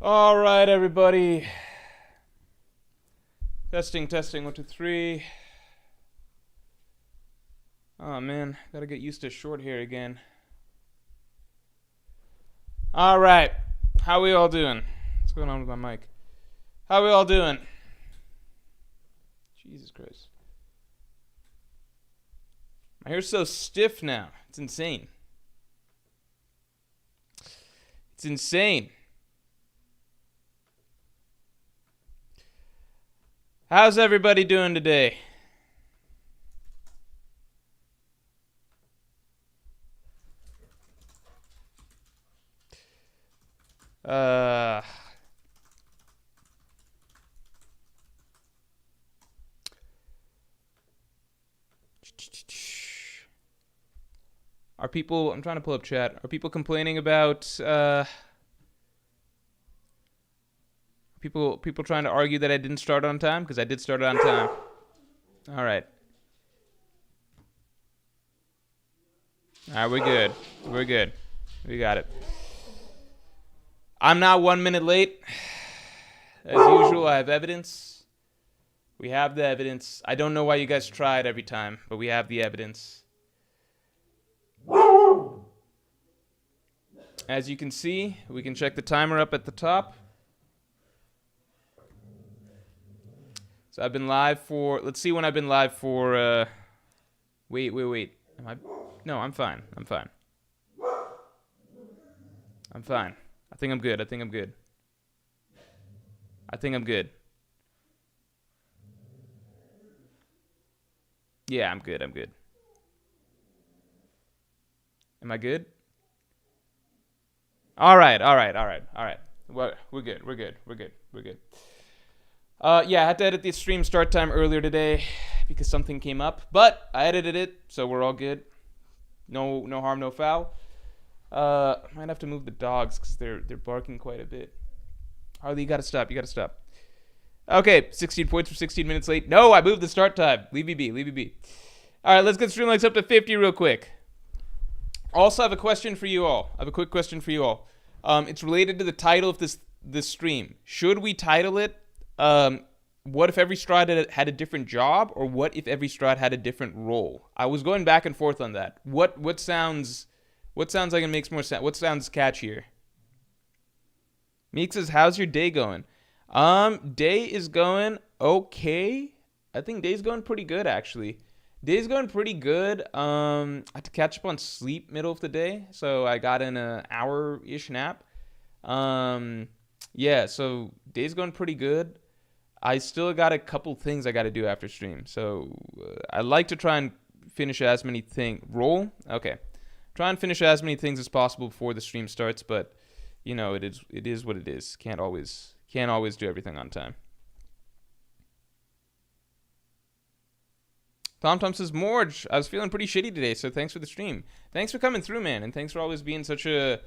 All right, everybody. Testing, 1, 2, 3. Oh man, gotta get used to short hair again. All right, how we all doing? What's going on with my mic? How we all doing? Jesus Christ. My hair's so stiff now. It's insane. It's insane. How's everybody doing today? Uh, Are people, I'm trying to pull up chat. Are people complaining about, people trying to argue that I didn't start on time? Because I did start on time. All right. All right, we're good. We're good. We got it. I'm now 1 minute late. As usual, I have evidence. We have the evidence. I don't know why you guys try it every time, but we have the evidence. As you can see, we can check the timer up at the top. So I've been live for, let's see when I've been live for, wait. Am I, no, I'm fine. I'm fine. I think I'm good. I think I'm good. Yeah, I'm good. Am I good? All right. We're good. Yeah, I had to edit the stream start time earlier today because something came up, but I edited it, so we're all good. No harm, no foul. Might have to move the dogs because they're barking quite a bit. Harley, you gotta stop. Okay, 16 points for 16 minutes late. No, I moved the start time. Leave me be. All right, let's get stream likes up to 50 real quick. Also, I have a question for you all. Quick question for you all. It's related to the title of this stream. Should we title it, what if every Stride had a different job, or what if every Stride had a different role? I was going back and forth on that. What sounds like it makes more sense? What sounds catchier? Meek says, how's your day going? Day is going okay. I think day's going pretty good, actually. Day's going pretty good. I had to catch up on sleep middle of the day, so I got in an hour-ish nap. Yeah, so day's going pretty good. I still got a couple things I got to do after stream, so I like to try and finish as many things. Okay. Try and finish as many things as possible before the stream starts, but you know, it is what it is. Can't always do everything on time. Tom says, Morge, I was feeling pretty shitty today, so thanks for the stream. Thanks for coming through, man, and thanks for always being such a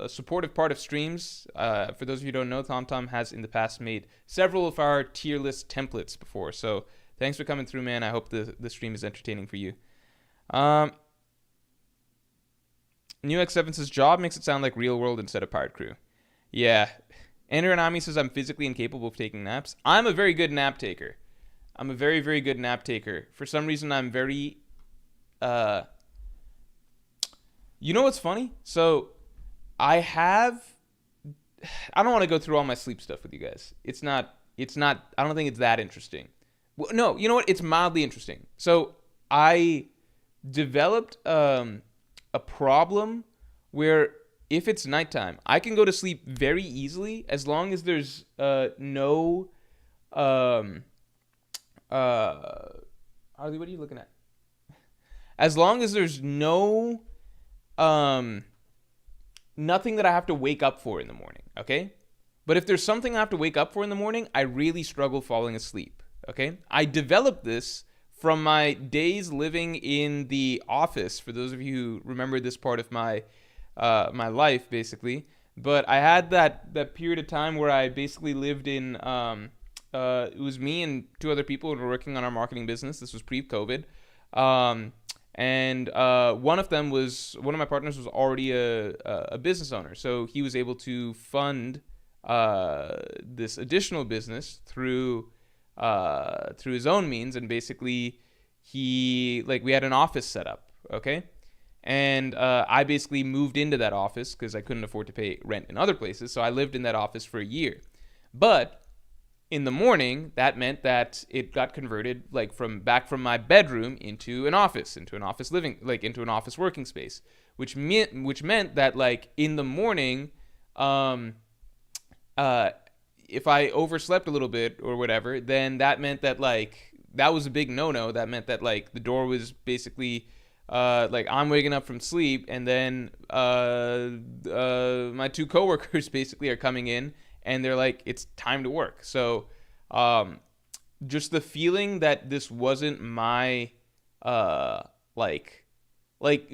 supportive part of streams. For those of you who don't know, Tom has in the past made several of our tier list templates before, so thanks for coming through, man. I hope the stream is entertaining for you. New X7 says, job makes it sound like real world instead of pirate crew. Yeah. Ender Anami says, I'm physically incapable of taking naps. I'm a very good nap taker. I'm a very, very good nap taker. For some reason, I'm very... You know what's funny? So, I don't want to go through all my sleep stuff with you guys. It's not, I don't think it's that interesting. Well, no, you know what? It's mildly interesting. So, I developed a problem where if it's nighttime, I can go to sleep very easily as long as there's no... Harley, what are you looking at? As long as there's no... nothing that I have to wake up for in the morning, okay? But if there's something I have to wake up for in the morning, I really struggle falling asleep, okay? I developed this from my days living in the office, for those of you who remember this part of my my life, basically. But I had that period of time where I basically lived in... it was me and two other people who were working on our marketing business. This was pre-COVID. And one of my partners was already a business owner, so he was able to fund this additional business through his own means, and basically we had an office set up, okay, and I basically moved into that office because I couldn't afford to pay rent in other places, so I lived in that office for a year. But in the morning, that meant that it got converted from my bedroom into an office living, into an office working space, which meant that in the morning, um if I overslept a little bit or whatever, then that meant that that was a big no-no. That meant that the door was basically I'm waking up from sleep, and then my two coworkers basically are coming in, and they're like, it's time to work. So just the feeling that this wasn't my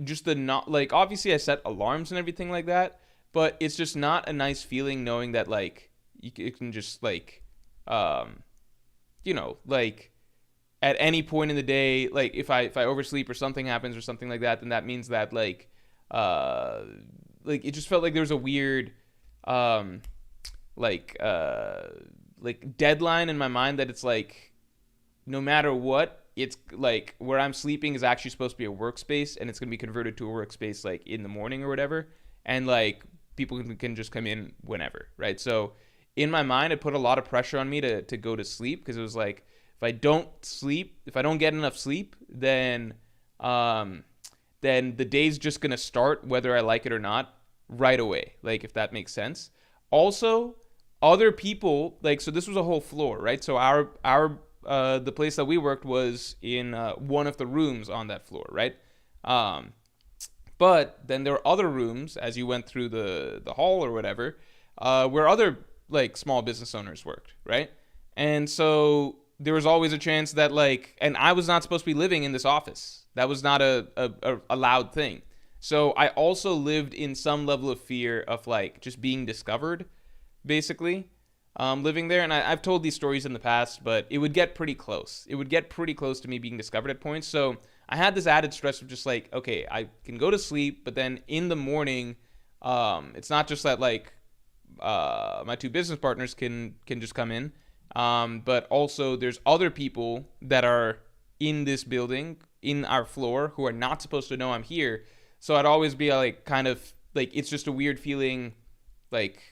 just the not obviously I set alarms and everything like that, but it's just not a nice feeling knowing that it can just at any point in the day, if I oversleep or something happens or something like that, then that means that it just felt like there was a weird deadline in my mind that it's no matter what, it's where I'm sleeping is actually supposed to be a workspace, and it's going to be converted to a workspace in the morning or whatever, and people can just come in whenever, right? So in my mind, it put a lot of pressure on me to go to sleep, because it was if I don't get enough sleep, then the day's just going to start whether I like it or not right away, if that makes sense. Also, other people, so this was a whole floor, right? So our the place that we worked was in one of the rooms on that floor, right? But then there were other rooms as you went through the hall or whatever, where other small business owners worked, right? And so there was always a chance that and I was not supposed to be living in this office. That was not a allowed thing. So I also lived in some level of fear of just being discovered, basically, living there. And I've told these stories in the past, but it would get pretty close. It would get pretty close to me being discovered at points. So I had this added stress of just okay, I can go to sleep, but then in the morning, it's not just that my two business partners can just come in, but also there's other people that are in this building, in our floor, who are not supposed to know I'm here. So I'd always be kind of it's just a weird feeling,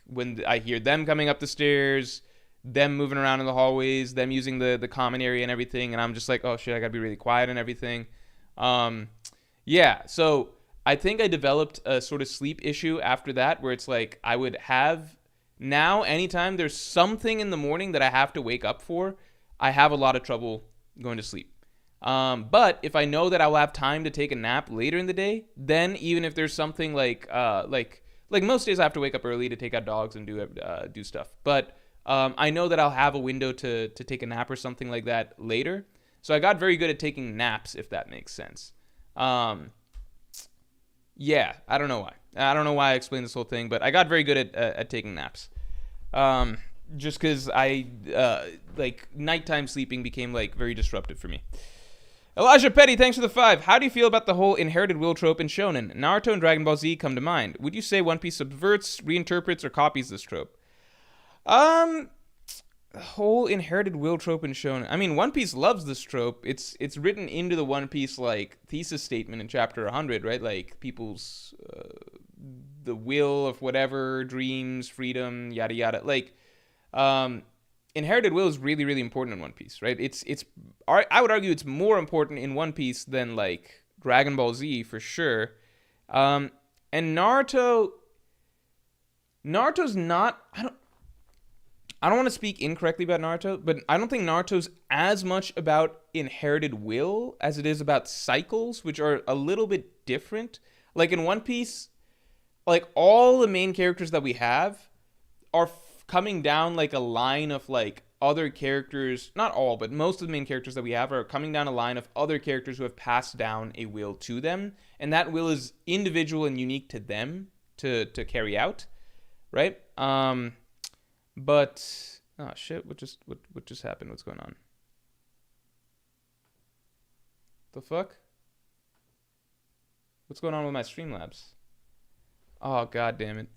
when I hear them coming up the stairs, them moving around in the hallways, them using the common area and everything, and I'm just oh shit, I gotta be really quiet and everything. Yeah, so I think I developed a sort of sleep issue after that, where it's I would have, now anytime there's something in the morning that I have to wake up for, I have a lot of trouble going to sleep. But if I know that I'll have time to take a nap later in the day, then even if there's something like most days I have to wake up early to take out dogs and do stuff, but I know that I'll have a window to take a nap or something like that later. So I got very good at taking naps, if that makes sense. Yeah, I don't know why. I don't know why I explained this whole thing, but I got very good at taking naps. Just because nighttime sleeping became very disruptive for me. Elijah Petty, thanks for the 5. How do you feel about the whole inherited will trope in shonen? Naruto and Dragon Ball Z come to mind. Would you say One Piece subverts, reinterprets, or copies this trope? Whole inherited will trope in shonen. I mean, One Piece loves this trope. It's written into the One Piece thesis statement in chapter 100, right? People's the will of whatever, dreams, freedom, yada yada. Inherited will is really, really important in One Piece, right? I would argue it's more important in One Piece than Dragon Ball Z for sure. And Naruto's not. I don't want to speak incorrectly about Naruto, but I don't think Naruto's as much about inherited will as it is about cycles, which are a little bit different. In One Piece, all the main characters that we have are coming down a line of other characters. Not all, but most of the main characters that we have are coming down a line of other characters who have passed down a will to them, and that will is individual and unique to them to carry out, right? But oh shit, what just happened? What's going on? The fuck? What's going on with my Streamlabs? Oh, god damn it.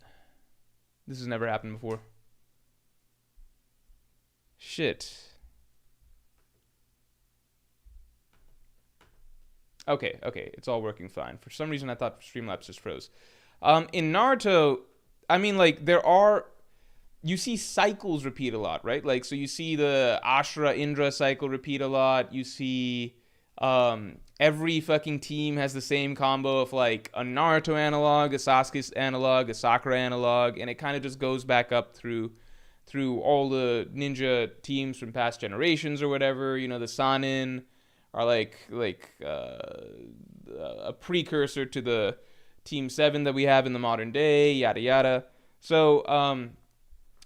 This has never happened before. Shit. Okay, it's all working fine. For some reason, I thought Streamlabs just froze. In Naruto, I mean, like, you see cycles repeat a lot, right? Like, so you see the Ashura Indra cycle repeat a lot. You see every fucking team has the same combo of like a Naruto analog, a Sasuke analog, a Sakura analog, and it kind of just goes back up through all the ninja teams from past generations or whatever. You know, the Sanin are like a precursor to the Team 7 that we have in the modern day, yada yada. So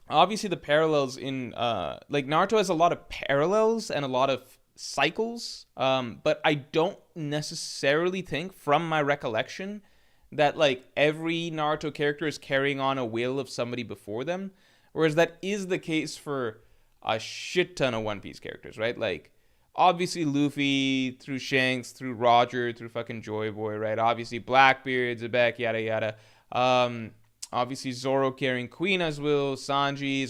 obviously the parallels in like Naruto has a lot of parallels and a lot of cycles, but I don't necessarily think, from my recollection, that like every Naruto character is carrying on a will of somebody before them, whereas that is the case for a shit ton of One Piece characters, right? Like obviously Luffy, through Shanks, through Roger, through fucking Joy Boy, right? Obviously Blackbeard, Zebek, yada yada. Obviously Zoro carrying Kuina's will, Sanji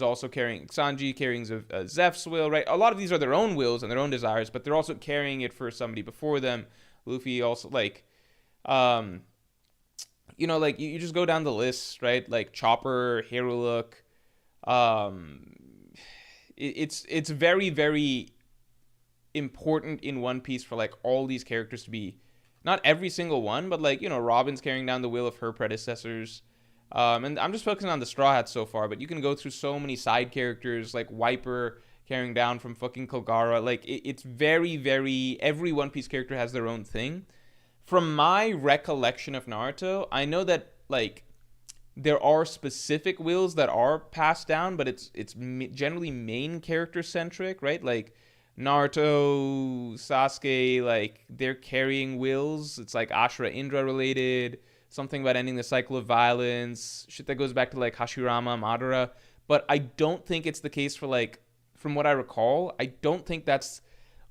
carrying Zeph's will, right? A lot of these are their own wills and their own desires, but they're also carrying it for somebody before them. Luffy also, like, you know, like you just go down the list, right? Like Chopper, Hiruluk. It's very, very important in One Piece for like all these characters to be, not every single one, but like, you know, Robin's carrying down the will of her predecessors. And I'm just focusing on the Straw Hats so far, but you can go through so many side characters like Wiper carrying down from fucking Kogara. Like it's very, very, every One Piece character has their own thing. From my recollection of Naruto, I know that like there are specific wills that are passed down, but it's generally main character centric, right? Like Naruto, Sasuke, like they're carrying wills. It's like Ashura Indra related, something about ending the cycle of violence, shit that goes back to like Hashirama, Madara. But I don't think it's the case for like, from what I recall, I don't think that's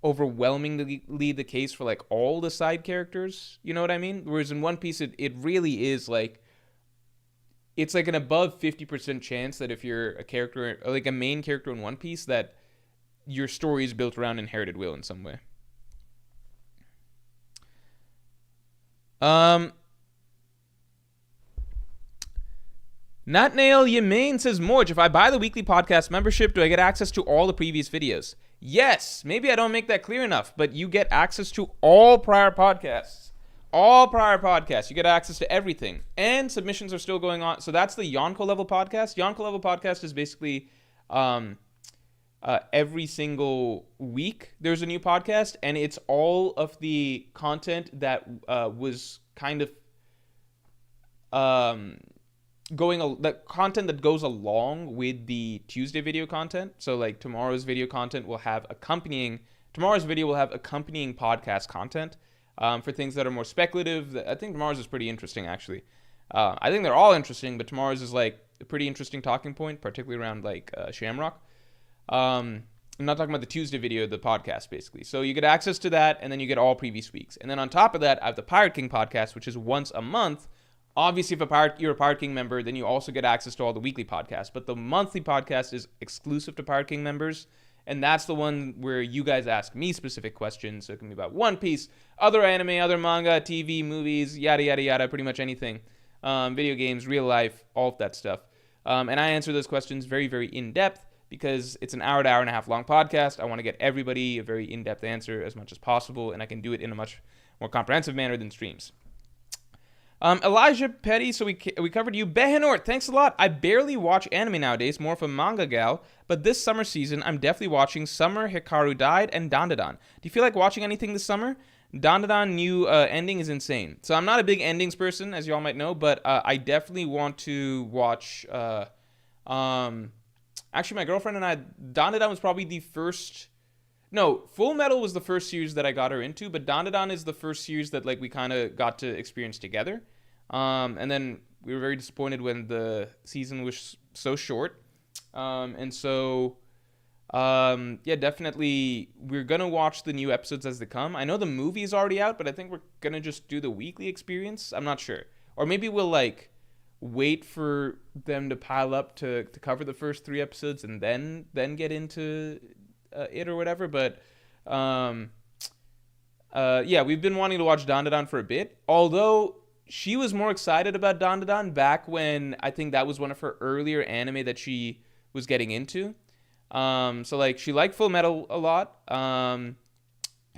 overwhelmingly the case for like all the side characters. You know what I mean? Whereas in One Piece, it really is like, it's like an above 50% chance that if you're a character, like a main character in One Piece, that your story is built around inherited will in some way. Natnail Yemain says, Morge, if I buy the weekly podcast membership, do I get access to all the previous videos? Yes. Maybe I don't make that clear enough, but you get access to all prior podcasts. All prior podcasts. You get access to everything. And submissions are still going on. So that's the Yonko Level podcast. Yonko Level podcast is basically every single week there's a new podcast, and it's all of the content that was kind of the content that goes along with the Tuesday video content. So like tomorrow's video will have accompanying podcast content for things that are more speculative. I think tomorrow's is pretty interesting, actually. I think they're all interesting, but tomorrow's is like a pretty interesting talking point, particularly around like Shamrock. I'm not talking about the Tuesday video, the podcast, basically. So you get access to that, and then you get all previous weeks. And then on top of that, I have the Pirate King podcast, which is once a month. Obviously, if you're a Pirate King member, then you also get access to all the weekly podcasts. But the monthly podcast is exclusive to Pirate King members, and that's the one where you guys ask me specific questions. So it can be about One Piece, other anime, other manga, TV, movies, yada, yada, yada, pretty much anything. Video games, real life, all of that stuff. And I answer those questions very, very in-depth, because it's an hour to hour and a half long podcast. I want to get everybody a very in-depth answer as much as possible, and I can do it in a much more comprehensive manner than streams. Elijah Petty, so we covered you. Behenor, thanks a lot. I barely watch anime nowadays, more of a manga gal, but this summer season, I'm definitely watching Summer, Hikaru Died, and Dandadan. Do you feel like watching anything this summer? Dandadan new ending is insane. So I'm not a big endings person, as you all might know, but I definitely want to watch... Actually, my girlfriend and I, Dandadan was probably the first... No, Full Metal was the first series that I got her into, but Dandadan is the first series that like we kind of got to experience together. And then we were very disappointed when the season was so short. And so Yeah, definitely. We're gonna watch the new episodes as they come. I know the movie is already out, but I think we're gonna just do the weekly experience. I'm not sure, or maybe we'll like wait for them to pile up to cover the first three episodes and then get into it or whatever. But um, yeah, we've been wanting to watch Dandadan for a bit. Although she was more excited about Dandadan back when I think that was one of her earlier anime that she was getting into. So like she liked Full Metal a lot. And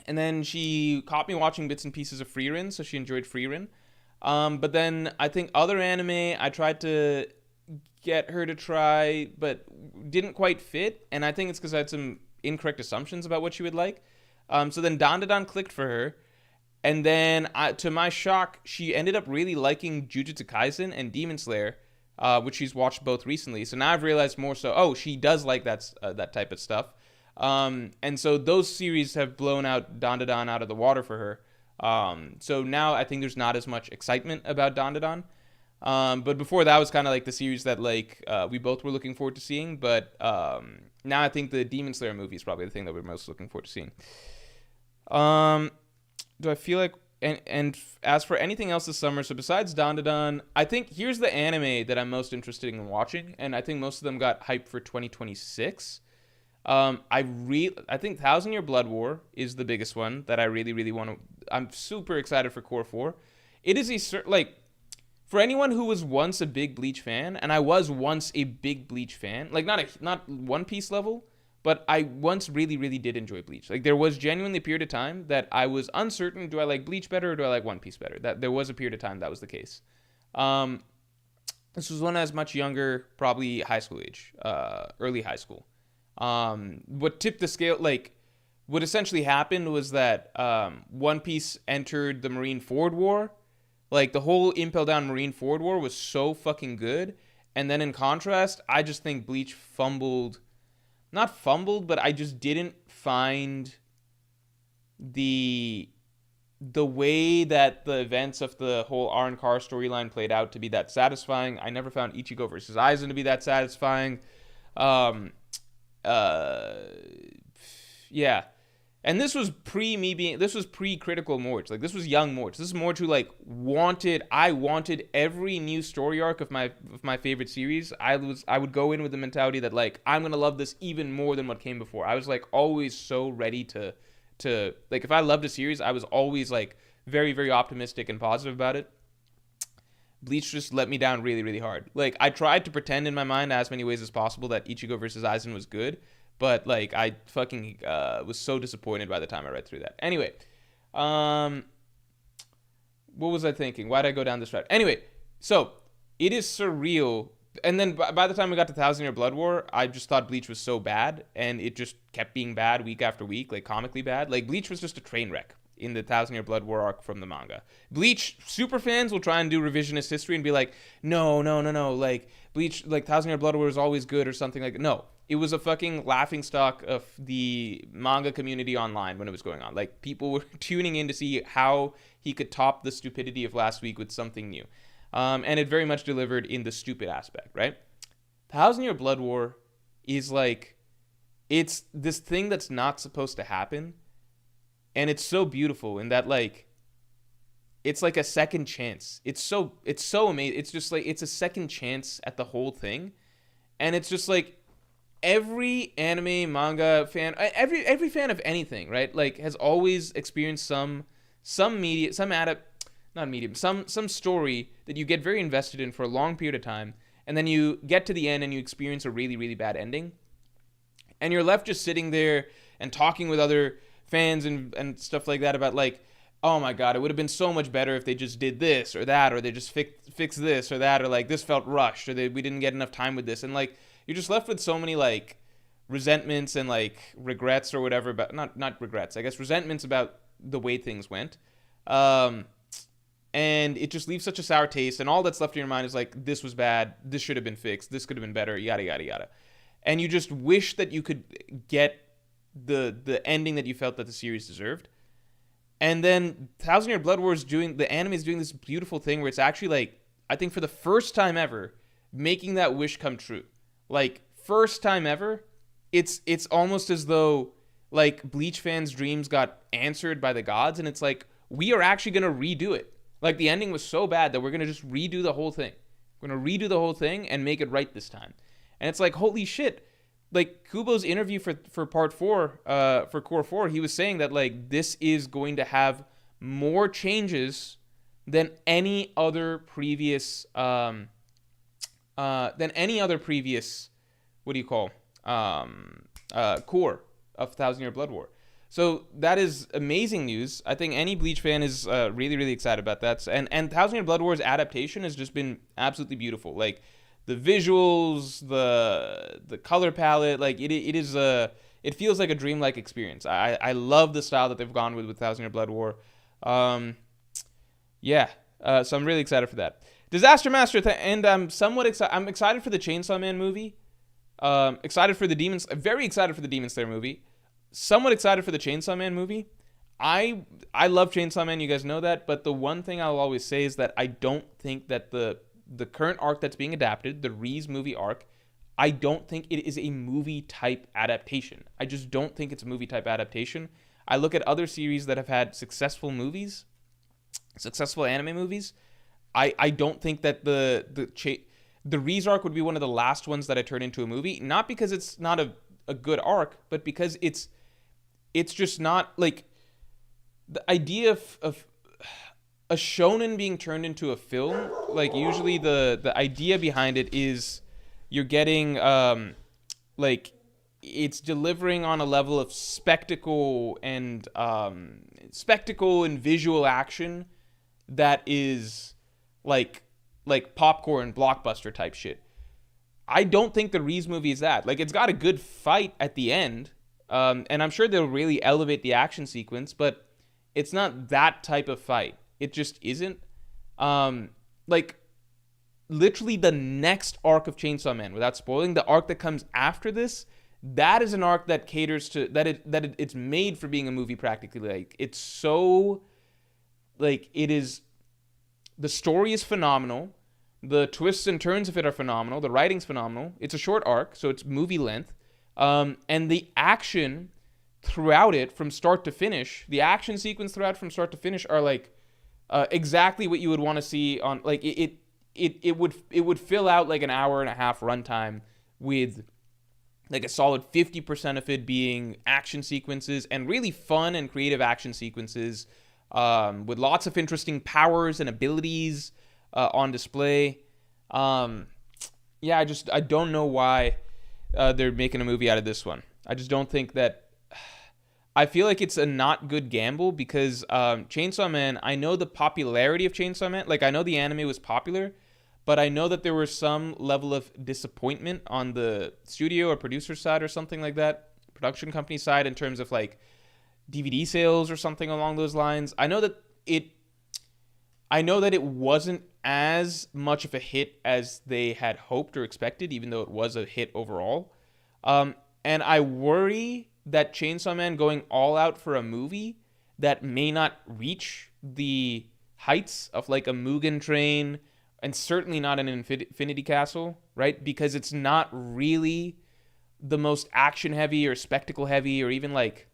then she caught me watching bits and pieces of Frieren, so she enjoyed Frieren. But then I think other anime I tried to get her to try, but didn't quite fit. And I think it's because I had some incorrect assumptions about what she would like. So then Dandadan clicked for her. And then, to my shock, she ended up really liking Jujutsu Kaisen and Demon Slayer, which she's watched both recently. So now I've realized more so, oh, she does like that type of stuff. And so those series have blown out Dandadan out of the water for her. So now I think there's not as much excitement about Dandadan. But before that was kind of like the series that like we both were looking forward to seeing. But now I think the Demon Slayer movie is probably the thing that we're most looking forward to seeing. Do I feel like and as for anything else this summer, so besides Dandadan, I think here's the anime that I'm most interested in watching, and I think most of them got hyped for 2026. I think Thousand Year Blood War is the biggest one that I really want to. I'm super excited for Core 4. It is like for anyone who was once a big Bleach fan, and I was once a big Bleach fan, like not One Piece level, but I once really did enjoy Bleach. Like there was genuinely a period of time that I was uncertain: do I like Bleach better or do I like One Piece better? That there was a period of time that was the case. This was when I was much younger, probably high school age, early high school. What tipped the scale, like what essentially happened was that One Piece entered the Marine War. Like the whole Impel Down Marine War was so fucking good, and then in contrast, I just think Bleach not fumbled, but I just didn't find the way that the events of the whole Arrancar storyline played out to be that satisfying. I never found Ichigo versus Aizen to be that satisfying. Yeah. And this was pre Critical Morge. Like this was young Morge. This is Morge who like I wanted every new story arc of my favorite series. I would go in with the mentality that like I'm going to love this even more than what came before. I was like always so ready to like if I loved a series, I was always like very optimistic and positive about it. Bleach just let me down really hard. Like I tried to pretend in my mind as many ways as possible that Ichigo versus Aizen was good. But, like, I fucking was so disappointed by the time I read through that. Anyway, what was I thinking? Why did I go down this route? Anyway, so, it is surreal. And then by the time we got to Thousand Year Blood War, I just thought Bleach was so bad. And it just kept being bad week after week, like, comically bad. Like, Bleach was just a train wreck in the Thousand Year Blood War arc from the manga. Bleach superfans will try and do revisionist history and be like, no. Like, Bleach, like, Thousand Year Blood War is always good or something like that. No. It was a fucking laughingstock of the manga community online when it was going on. Like, people were tuning in to see how he could top the stupidity of last week with something new. And it very much delivered in the stupid aspect, right? Thousand Year Blood War is like, it's this thing that's not supposed to happen. And it's so beautiful in that, like, it's like a second chance. It's so amazing. It's just like, it's a second chance at the whole thing. And it's just like, every anime, manga fan, every fan of anything, right? Like has always experienced some media, some story that you get very invested in for a long period of time, and then you get to the end and you experience a really bad ending, and you're left just sitting there and talking with other fans and stuff like that about like, oh my god, it would have been so much better if they just did this or that, or they just fix this or that, or like this felt rushed, or we didn't get enough time with this, and like you're just left with so many like resentments and like regrets or whatever, but not regrets, I guess resentments about the way things went. And it just leaves such a sour taste, and all that's left in your mind is like, this was bad, this should have been fixed, this could have been better, yada. And you just wish that you could get the ending that you felt that the series deserved. And then Thousand Year Blood War the anime is doing this beautiful thing where it's actually like, I think for the first time ever, making that wish come true. Like, first time ever, it's almost as though like Bleach fans' dreams got answered by the gods, and it's like we are actually gonna redo it. Like the ending was so bad that we're gonna just redo the whole thing. We're gonna redo the whole thing and make it right this time. And it's like, holy shit. Like Kubo's interview for part 4, for core 4, he was saying that like this is going to have more changes than any other previous what do you call core of Thousand Year Blood War. So that is amazing news. I think any Bleach fan is really, really excited about that. And Thousand Year Blood War's adaptation has just been absolutely beautiful. Like the visuals, the color palette, like it feels like a dreamlike experience. I love the style that they've gone with Thousand Year Blood War. Yeah. So I'm really excited for that. Disaster Master, and I'm somewhat excited. I'm excited for the Chainsaw Man movie. Very excited for the Demon Slayer movie. Somewhat excited for the Chainsaw Man movie. I love Chainsaw Man, you guys know that, but the one thing I'll always say is that I don't think that the current arc that's being adapted, the Reese movie arc, I don't think it is a movie-type adaptation. I just don't think it's a movie-type adaptation. I look at other series that have had successful anime movies. I don't think that the Reese arc would be one of the last ones that I turn into a movie. Not because it's not a good arc, but because it's just not like the idea of a shonen being turned into a film. Like usually the idea behind it is you're getting like it's delivering on a level of spectacle and visual action that is like popcorn blockbuster type shit. I don't think the Reese movie is that. Like, it's got a good fight at the end, and I'm sure they'll really elevate the action sequence, but it's not that type of fight. It just isn't. Like, literally the next arc of Chainsaw Man, without spoiling, the arc that comes after this, that is an arc that caters to it's made for being a movie practically. Like, it's so like it is. The story is phenomenal. The twists and turns of it are phenomenal. The writing's phenomenal. It's a short arc, so it's movie length. And the action throughout it, from start to finish, the action sequence throughout from start to finish are like exactly what you would want to see on like it would fill out like an hour and a half runtime with like a solid 50% of it being action sequences and really fun and creative action sequences. With lots of interesting powers and abilities on display. Yeah, I don't know why they're making a movie out of this one. I just don't think that... I feel like it's a not good gamble because Chainsaw Man, I know the popularity of Chainsaw Man. Like, I know the anime was popular, but I know that there was some level of disappointment on the studio or producer side or something like that, production company side, in terms of, like, DVD sales or something along those lines. I know that it wasn't as much of a hit as they had hoped or expected, even though it was a hit overall. And I worry that Chainsaw Man going all out for a movie that may not reach the heights of like a Mugen Train and certainly not an Infinity Castle, right? Because it's not really the most action heavy or spectacle heavy or even like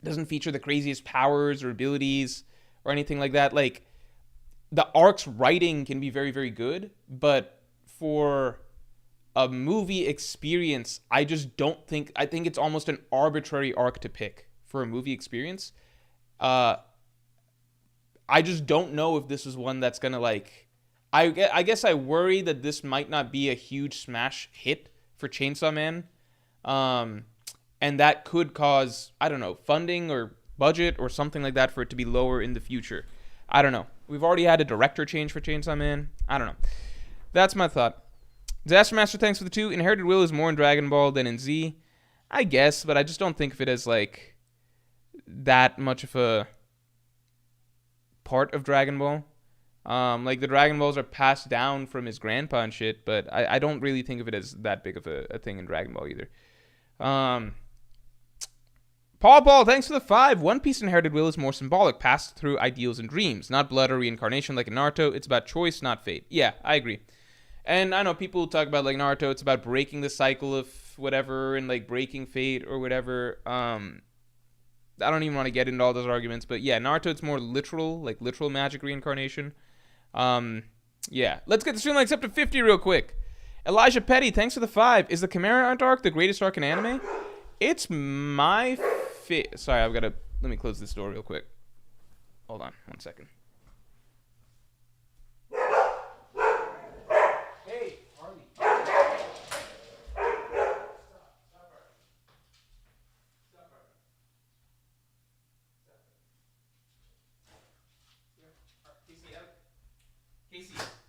doesn't feature the craziest powers or abilities or anything like that. Like, the arc's writing can be very, very good, but for a movie experience, I just don't think... I think it's almost an arbitrary arc to pick for a movie experience. I just don't know if this is one that's gonna, like... I guess I worry that this might not be a huge smash hit for Chainsaw Man. And that could cause, I don't know, funding or budget or something like that for it to be lower in the future. I don't know. We've already had a director change for Chainsaw Man. I don't know. That's my thought. Disaster Master, thanks for the 2. Inherited Will is more in Dragon Ball than in Z. I guess, but I just don't think of it as, like, that much of a part of Dragon Ball. Like, the Dragon Balls are passed down from his grandpa and shit, but I don't really think of it as that big of a thing in Dragon Ball either. Paul, thanks for the 5. One Piece Inherited Will is more symbolic, passed through ideals and dreams, not blood or reincarnation like in Naruto. It's about choice, not fate. Yeah, I agree. And I know people talk about like Naruto, it's about breaking the cycle of whatever and like breaking fate or whatever. I don't even want to get into all those arguments, but yeah, Naruto, it's more literal, like literal magic reincarnation. Yeah, let's get the stream likes up to 50 real quick. Elijah Petty, thanks for the 5. Is the Chimera arc the greatest arc in anime? It's my Sorry, I've got to... Let me close this door real quick. Hold on, 1 second. Hey, Harley. Casey out.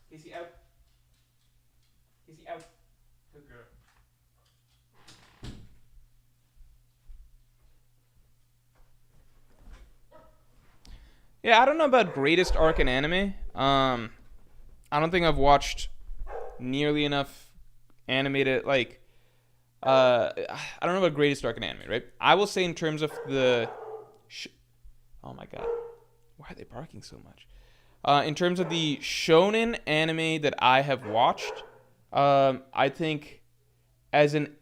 Casey out. Casey out. Good girl. Yeah, I don't know about greatest arc in anime. I don't think I've watched nearly enough animated, like, I don't know about greatest arc in anime, right? I will say in terms of the... Oh my god. Why are they barking so much? In terms of the shonen anime that I have watched, I think as an...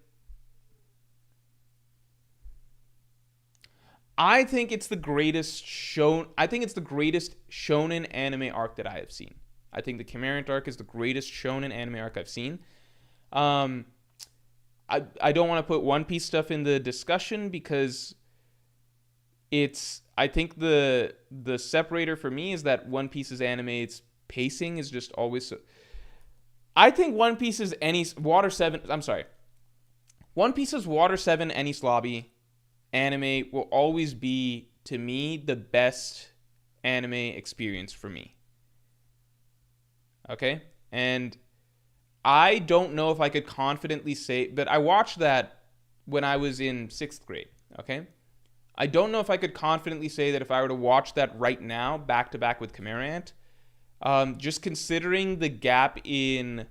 I think it's the greatest shonen anime arc that I have seen. I think the Chimera arc is the greatest shonen anime arc I've seen. I don't want to put One Piece stuff in the discussion because I think the separator for me is that One Piece's anime's pacing is just always so... I think One Piece's Water 7 Enies Lobby anime will always be, to me, the best anime experience for me. Okay? And I don't know if I could confidently say, but I watched that when I was in 6th grade. Okay? I don't know if I could confidently say that if I were to watch that right now, back to back with Chimera Ant, just considering the gap in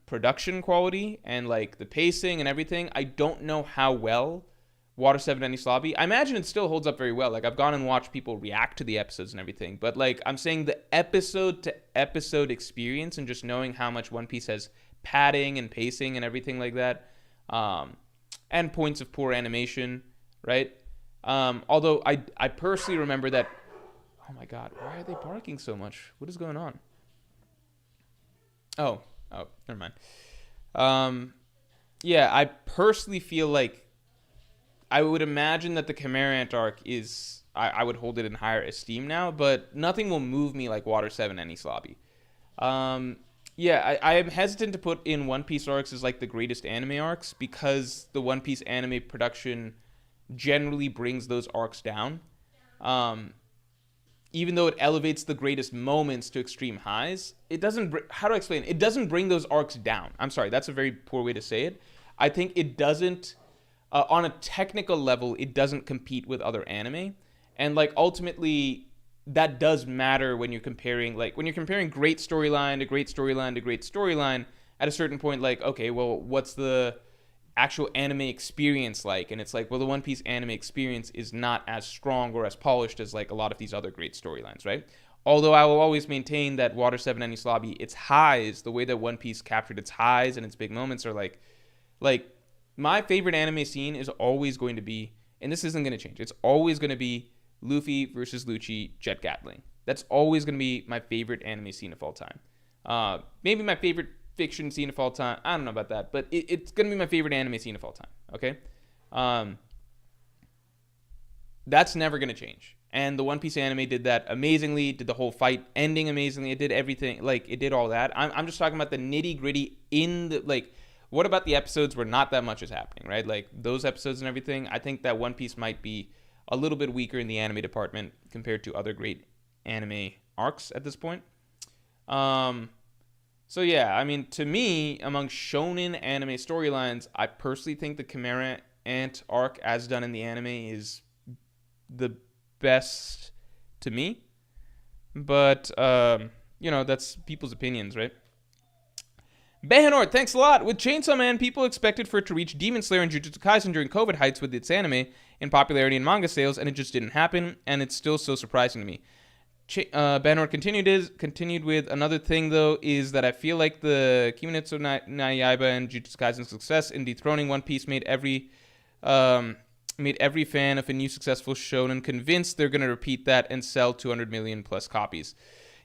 production quality and like the pacing and everything, I don't know how well Water 7 Enies Lobby. I imagine it still holds up very well. Like, I've gone and watched people react to the episodes and everything. But, like, I'm saying the episode-to-episode experience and just knowing how much One Piece has padding and pacing and everything like that. And points of poor animation, right? Although, I personally remember that... Oh, my God. Why are they barking so much? What is going on? Oh, never mind. Yeah, I personally feel like I would imagine that the Chimera Ant arc is... I would hold it in higher esteem now, but nothing will move me like Water 7 Enies Lobby. Yeah, I am hesitant to put in One Piece arcs as like the greatest anime arcs because the One Piece anime production generally brings those arcs down. Even though it elevates the greatest moments to extreme highs, it doesn't... How do I explain? It doesn't bring those arcs down. I'm sorry, that's a very poor way to say it. I think it doesn't... on a technical level, it doesn't compete with other anime. And, like, ultimately, that does matter when you're comparing, great storyline to great storyline to great storyline. At a certain point, like, okay, well, what's the actual anime experience like? And it's like, well, the One Piece anime experience is not as strong or as polished as, like, a lot of these other great storylines, right? Although I will always maintain that Water 7 Enies Lobby, its highs, the way that One Piece captured its highs and its big moments are, like, my favorite anime scene is always going to be, and this isn't going to change, it's always going to be Luffy versus Lucci Jet Gatling. That's always going to be my favorite anime scene of all time. Maybe my favorite fiction scene of all time. I don't know about that, but it's going to be my favorite anime scene of all time. Okay? That's never going to change. And the One Piece anime did that amazingly, did the whole fight ending amazingly. It did everything. Like, it did all that. I'm just talking about the nitty gritty in the, like... What about the episodes where not that much is happening, right? Like, those episodes and everything, I think that One Piece might be a little bit weaker in the anime department compared to other great anime arcs at this point. So, yeah, I mean, to me, among shonen anime storylines, I personally think the Chimera Ant arc, as done in the anime, is the best to me. But, that's people's opinions, right? Behanort, thanks a lot. With Chainsaw Man, people expected for it to reach Demon Slayer and Jujutsu Kaisen during COVID heights with its anime in popularity and manga sales, and it just didn't happen, and it's still so surprising to me. Banor continued with another thing though is that I feel like the Kimetsu no Yaiba and Jujutsu Kaisen's success in dethroning One Piece made every fan of a new successful shonen convinced they're gonna repeat that and sell 200 million plus copies.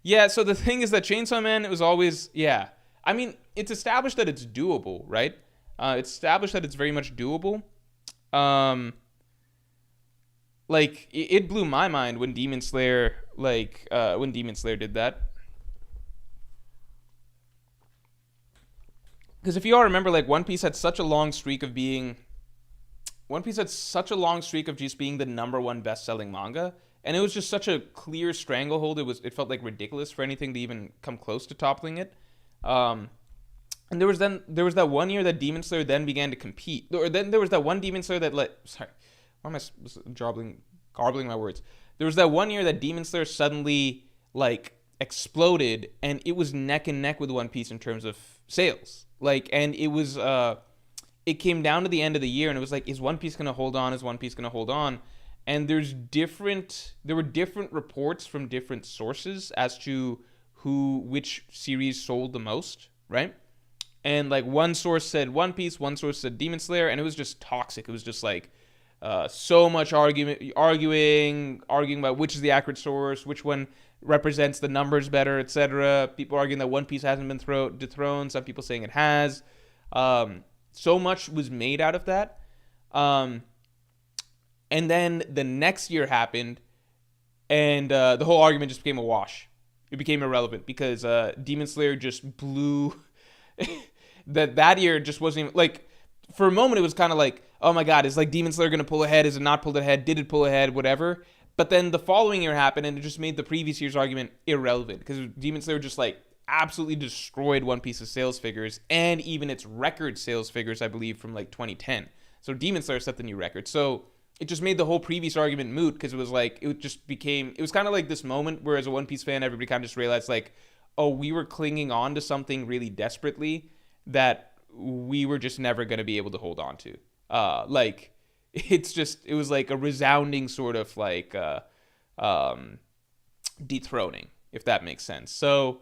Yeah, so the thing is that Chainsaw Man, it was always, yeah. I mean, it's established that it's doable, right? It's established that it's very much doable. Like, it blew my mind when Demon Slayer, did that. Because if you all remember, like, One Piece had such a long streak of just being the number one best-selling manga, and it was just such a clear stranglehold. It felt like ridiculous for anything to even come close to toppling it. And there was that one year that Demon Slayer then began to compete. Or then there was that one Demon Slayer that why am I garbling my words? There was that one year that Demon Slayer suddenly like exploded, and it was neck and neck with One Piece in terms of sales. Like, and it came down to the end of the year, and it was like, is One Piece gonna hold on? Is One Piece gonna hold on? And there were different reports from different sources as to which series sold the most, right? And like one source said One Piece, one source said Demon Slayer, and it was just toxic. It was just like so much arguing about which is the accurate source, which one represents the numbers better, etc. People arguing that One Piece hasn't been dethroned. Some people saying it has. So much was made out of that. And then the next year happened, and the whole argument just became a wash. It became irrelevant because Demon Slayer just blew. that year just wasn't even, like, for a moment it was kind of like, oh my god, is like Demon Slayer gonna pull ahead? Is it not pulled ahead? Did it pull ahead? Whatever. But then the following year happened, and it just made the previous year's argument irrelevant because Demon Slayer just like absolutely destroyed One Piece's sales figures and even its record sales figures, I believe, from like 2010. So Demon Slayer set the new record. So it just made the whole previous argument moot because it was like, it was kind of like this moment where as a One Piece fan, everybody kind of just realized like, oh, we were clinging on to something really desperately that we were just never going to be able to hold on to. Like, it was like a resounding sort of like dethroning, if that makes sense. So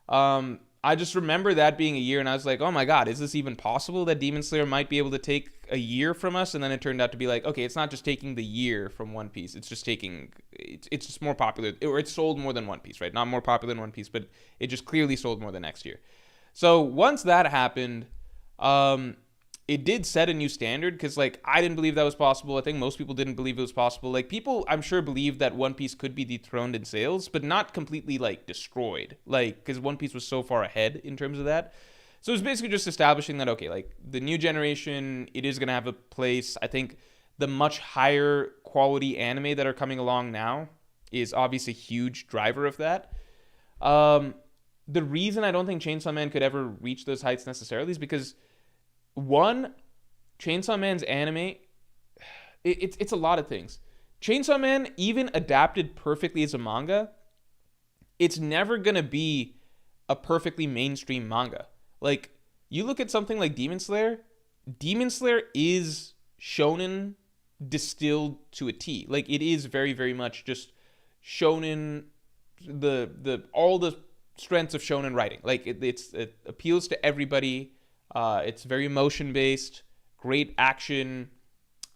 I just remember that being a year, and I was like, oh my god, is this even possible that Demon Slayer might be able to take a year from us? And then it turned out to be like, okay, it's not just taking the year from One Piece, it's just more popular, or it sold more than One Piece, right? Not more popular than One Piece, but it just clearly sold more than next year. So once that happened, it did set a new standard because, like, I didn't believe that was possible. I think most people didn't believe it was possible. Like, people, I'm sure, believed that One Piece could be dethroned in sales, but not completely, like, destroyed. Like, because One Piece was so far ahead in terms of that. So it was basically just establishing that, okay, like, the new generation, it is going to have a place. I think the much higher quality anime that are coming along now is obviously a huge driver of that. The reason I don't think Chainsaw Man could ever reach those heights necessarily is because, one, Chainsaw Man's anime, it's a lot of things. Chainsaw Man, even adapted perfectly as a manga, it's never going to be a perfectly mainstream manga. Like, you look at something like Demon Slayer is shonen distilled to a T. Like, it is very, very much just shonen, all the strengths of shonen writing. Like, it appeals to everybody. It's very emotion based, great action,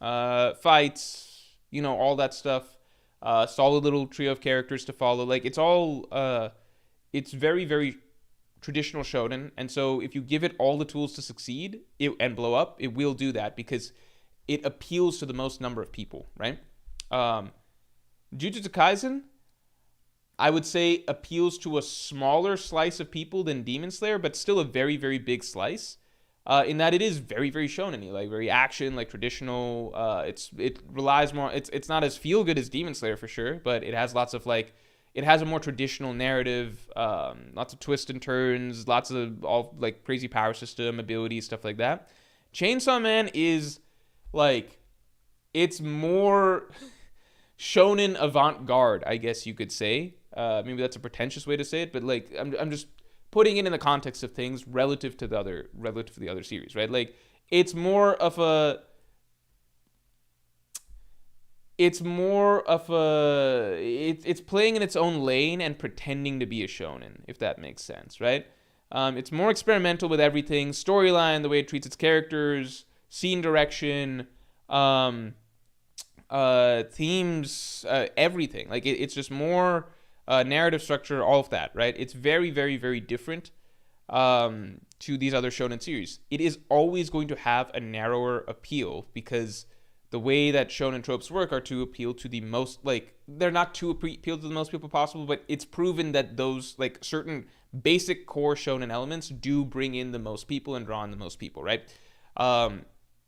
fights, all that stuff. Solid little trio of characters to follow. Like, it's all, it's very, very traditional shonen. And so if you give it all the tools to succeed and blow up, it will do that because it appeals to the most number of people, right? Jujutsu Kaisen, I would say, appeals to a smaller slice of people than Demon Slayer, but still a very, very big slice. In that it is very, very shonen-y, like very action, like traditional. It relies more. It's not as feel good as Demon Slayer for sure, but it has lots of it has a more traditional narrative, lots of twists and turns, lots of all like crazy power system abilities, stuff like that. Chainsaw Man is like, it's more shonen avant-garde, I guess you could say. Maybe that's a pretentious way to say it, but like I'm just putting it in the context of things relative to the other series, right? Like, it's more of it's more of it's playing in its own lane and pretending to be a shonen, if that makes sense, right? It's more experimental with everything, storyline, the way it treats its characters, scene direction, um, themes, everything. Like it's just more narrative structure, all of that, right? It's very, very, very different to these other shonen series. It is always going to have a narrower appeal because the way that shonen tropes work are to appeal to the most, like, they're not to appeal to the most people possible, but it's proven that those, like, certain basic core shonen elements do bring in the most people and draw in the most people, right?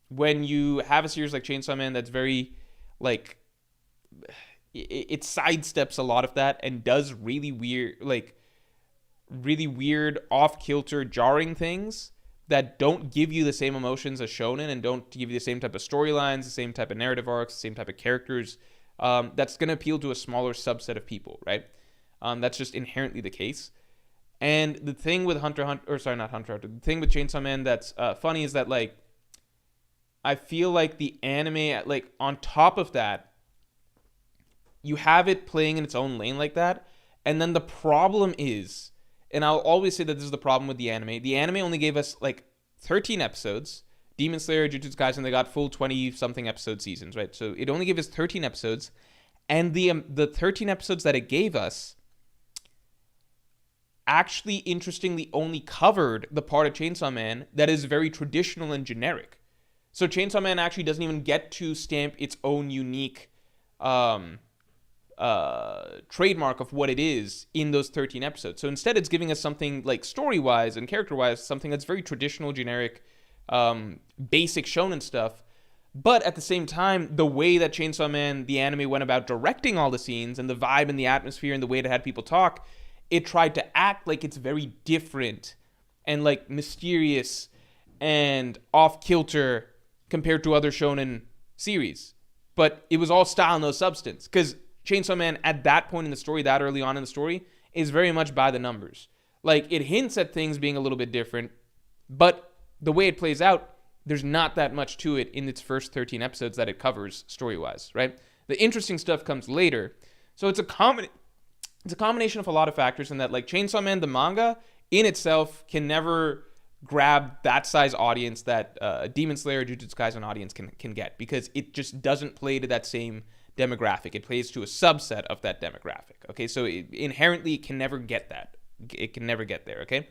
When you have a series like Chainsaw Man that's very, like, it sidesteps a lot of that and does really weird, off-kilter, jarring things that don't give you the same emotions as shonen and don't give you the same type of storylines, the same type of narrative arcs, the same type of characters. That's going to appeal to a smaller subset of people, right? That's just inherently the case. And the thing with the thing with Chainsaw Man that's funny is that, like, I feel like the anime, like, on top of that, you have it playing in its own lane like that, and then the problem is, and I'll always say that this is the problem with the anime. The anime only gave us like 13 episodes. Demon Slayer, Jujutsu Kaisen, they got full 20-something episode seasons, right? So it only gave us 13 episodes, and the 13 episodes that it gave us actually, interestingly, only covered the part of Chainsaw Man that is very traditional and generic. So Chainsaw Man actually doesn't even get to stamp its own unique trademark of what it is in those 13 episodes. So instead, it's giving us something like story-wise and character-wise, something that's very traditional, generic, basic shonen stuff. But at the same time, the way that Chainsaw Man, the anime, went about directing all the scenes and the vibe and the atmosphere and the way it had people talk, it tried to act like it's very different and like mysterious and off-kilter compared to other shonen series. But it was all style, no substance. Because Chainsaw Man, at that point in the story, that early on in the story, is very much by the numbers. Like, it hints at things being a little bit different, but the way it plays out, there's not that much to it in its first 13 episodes that it covers story-wise, right? The interesting stuff comes later. So it's a combination of a lot of factors in that, like, Chainsaw Man, the manga, in itself, can never grab that size audience that Demon Slayer, Jujutsu Kaisen audience can get, because it just doesn't play to that same demographic. It plays to a subset of that demographic. Okay, so inherently it can never get that. It can never get there. Okay,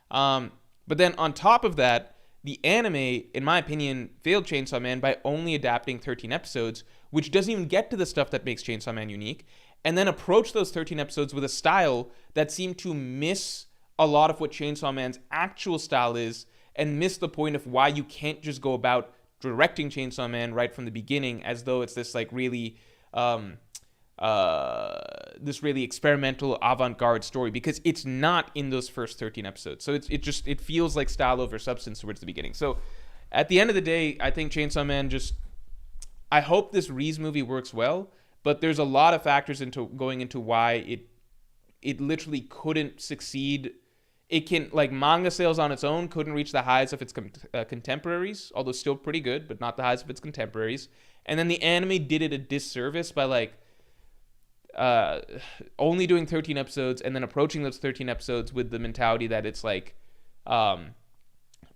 but then on top of that, the anime, in my opinion, failed Chainsaw Man by only adapting 13 episodes, which doesn't even get to the stuff that makes Chainsaw Man unique, and then approach those 13 episodes with a style that seemed to miss a lot of what Chainsaw Man's actual style is, and miss the point of why you can't just go about directing Chainsaw Man right from the beginning as though it's this like really this really experimental avant-garde story, because it's not in those first 13 episodes. So it feels like style over substance towards the beginning. So at the end of the day, I think Chainsaw Man I hope this Reese movie works well, but there's a lot of factors going into why it literally couldn't succeed. It can, like, manga sales on its own couldn't reach the highs of its contemporaries, although still pretty good, but not the highs of its contemporaries. And then the anime did it a disservice by, like, only doing 13 episodes and then approaching those 13 episodes with the mentality that it's, like,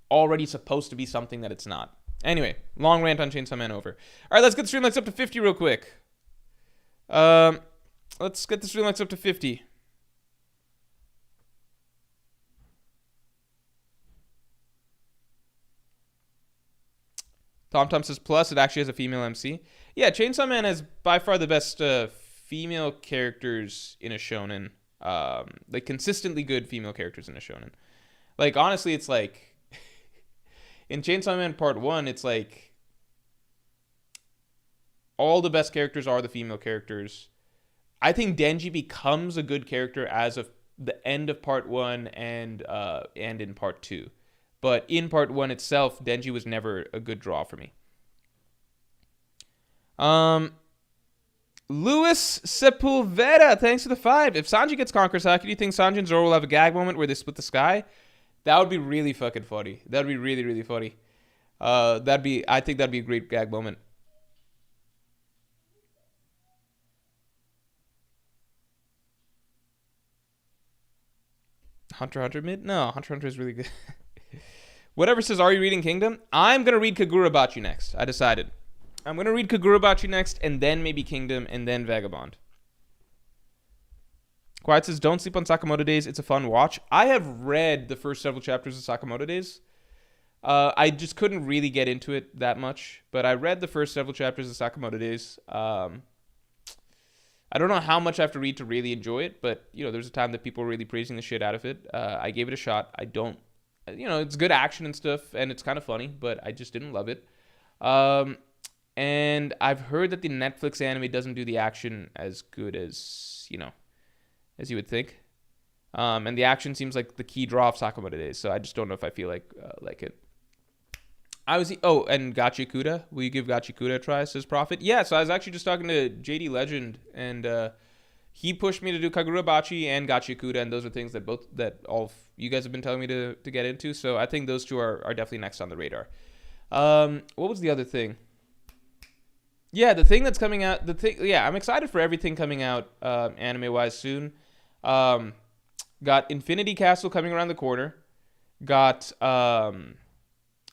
already supposed to be something that it's not. Anyway, long rant on Chainsaw Man over. All right, let's get the stream likes up to 50 real quick. Let's get the stream likes up to 50. TomTom says, plus, it actually has a female MC. Yeah, Chainsaw Man has by far the best female characters in a shonen. Like, consistently good female characters in a shonen. Like, honestly, it's like, in Chainsaw Man Part 1, it's like, all the best characters are the female characters. I think Denji becomes a good character as of the end of Part 1 and in Part 2. But in Part 1 itself, Denji was never a good draw for me. Luis Sepulveda, thanks for the 5. If Sanji gets Conqueror Saki, do you think Sanji and Zoro will have a gag moment where they split the sky? That would be really fucking funny. That would be really, really funny. I think that'd be a great gag moment. Hunter x Hunter mid? No, Hunter x Hunter is really good. Whatever says, are you reading Kingdom? I'm going to read Kagurabachi next. I decided. I'm going to read Kagurabachi next, and then maybe Kingdom, and then Vagabond. Quiet says, don't sleep on Sakamoto Days. It's a fun watch. I have read the first several chapters of Sakamoto Days. I just couldn't really get into it that much, but I read the first several chapters of Sakamoto Days. I don't know how much I have to read to really enjoy it, but, there's a time that people were really praising the shit out of it. I gave it a shot. I don't, it's good action and stuff, and it's kind of funny, but I just didn't love it. And I've heard that the Netflix anime doesn't do the action as good as, as you would think. And the action seems like the key draw of Sakamoto Days, so I just don't know if I feel like it. And Gachikuda. Will you give Gachikuda a try, says Prophet? Yeah, so I was actually just talking to JD Legend, and he pushed me to do Kagurabachi and Gachikuda, and those are things that all of you guys have been telling me to get into, so I think those two are definitely next on the radar. What was the other thing? Yeah, the thing that's coming out, I'm excited for everything coming out anime-wise soon. Got Infinity Castle coming around the corner.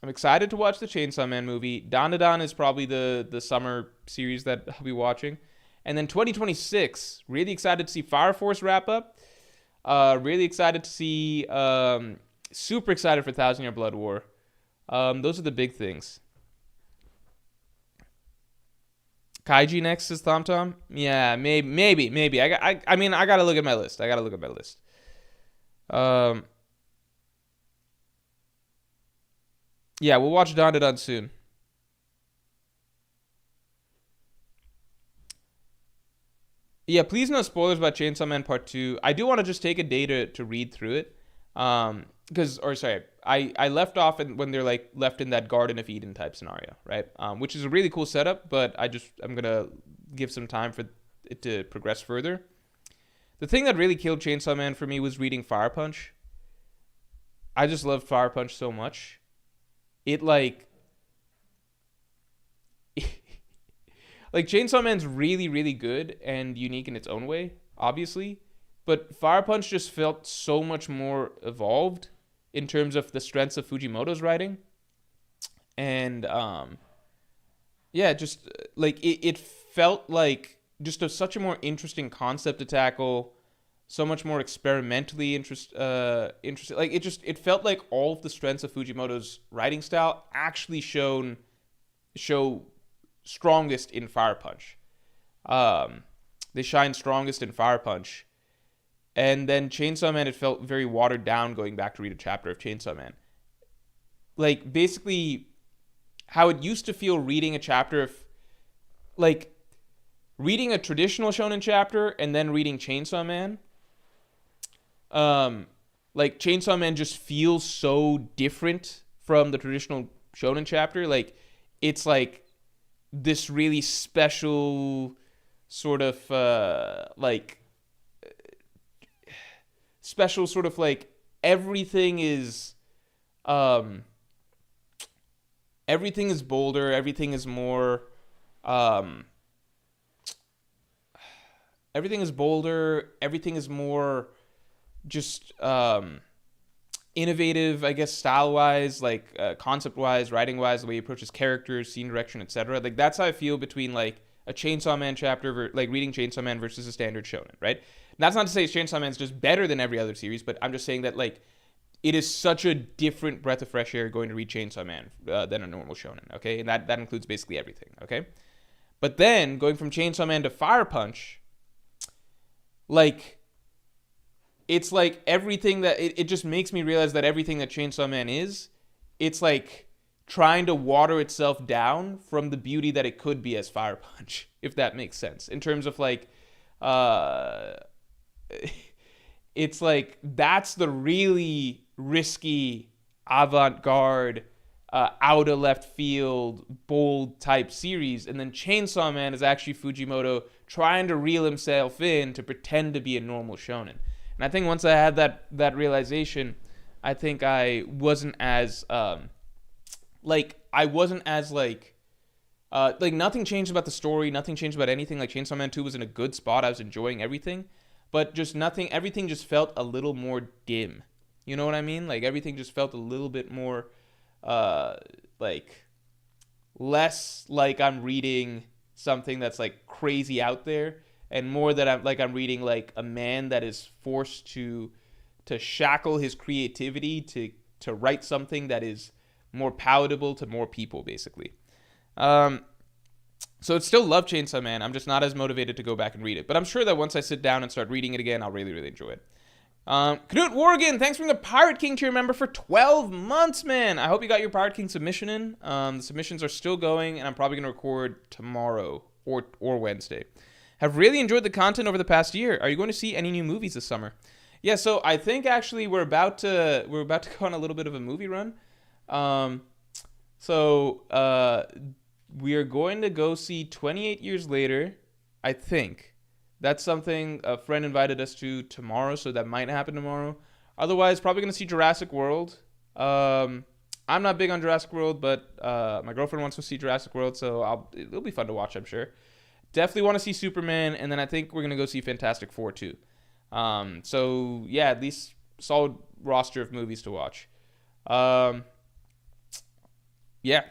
I'm excited to watch the Chainsaw Man movie. Dandadan is probably the summer series that I'll be watching. And then 2026, really excited to see Fire Force wrap up. Really excited to see, super excited for Thousand Year Blood War. Those are the big things. Kaiji next is TomTom. Yeah, maybe. I mean, I gotta look at my list. Yeah, we'll watch Dandadan soon. Yeah, please no spoilers about Chainsaw Man Part 2. I do want to just take a day to read through it. I left off when they're like left in that Garden of Eden type scenario, right? Which is a really cool setup, but I'm going to give some time for it to progress further. The thing that really killed Chainsaw Man for me was reading Fire Punch. I just loved Fire Punch so much. It like Chainsaw Man's really, really good and unique in its own way, obviously. But Fire Punch just felt so much more evolved in terms of the strengths of Fujimoto's writing. And, just, like, it felt like just such a more interesting concept to tackle, so much more experimentally interesting. Like, it felt like all of the strengths of Fujimoto's writing style actually show strongest in Fire Punch. They shine strongest in Fire Punch. And then Chainsaw Man, it felt very watered down going back to read a chapter of Chainsaw Man. Like, basically, how it used to feel reading a chapter of, like, reading a traditional shonen chapter and then reading Chainsaw Man. Like, Chainsaw Man just feels so different from the traditional shonen chapter. Like, it's like this really special sort of, special sort of like everything is bolder, everything is more just innovative, I guess, style-wise, like concept-wise, writing-wise, the way he approaches characters, scene direction, etc. Like, that's how I feel between like a Chainsaw Man chapter, like reading Chainsaw Man versus a standard shonen, right? And that's not to say Chainsaw Man's just better than every other series, but I'm just saying that, like, it is such a different breath of fresh air going to read Chainsaw Man than a normal shonen, okay? And that includes basically everything, okay? But then, going from Chainsaw Man to Fire Punch, like, it's like everything that... It just makes me realize that everything that Chainsaw Man is, it's like trying to water itself down from the beauty that it could be as Fire Punch, if that makes sense. In terms of, like... it's like that's the really risky avant-garde out of left field bold type series, and then Chainsaw Man is actually Fujimoto trying to reel himself in to pretend to be a normal shonen. And I think once I had that realization, I think I wasn't as nothing changed about the story, nothing changed about anything. Like, Chainsaw Man 2 was in a good spot, I was enjoying everything, but just everything just felt a little more dim. You know what I mean? Like everything just felt a little bit more like less like I'm reading something that's like crazy out there, and more that I'm reading like a man that is forced to shackle his creativity to write something that is more palatable to more people, basically. Um, so it's still love Chainsaw Man. I'm just not as motivated to go back and read it. But I'm sure that once I sit down and start reading it again, I'll really, really enjoy it. Knut Worgen, thanks for being a Pirate King to your member for 12 months, man. I hope you got your Pirate King submission in. The submissions are still going, and I'm probably going to record tomorrow or Wednesday. Have really enjoyed the content over the past year. Are you going to see any new movies this summer? Yeah, so I think actually we're about to go on a little bit of a movie run. We are going to go see 28 Years Later, I think. That's something a friend invited us to tomorrow, so that might happen tomorrow. Otherwise, probably going to see Jurassic World. I'm not big on Jurassic World, but my girlfriend wants to see Jurassic World, so it'll be fun to watch, I'm sure. Definitely want to see Superman, and then I think we're going to go see Fantastic Four, too. So, yeah, at least solid roster of movies to watch. Yeah,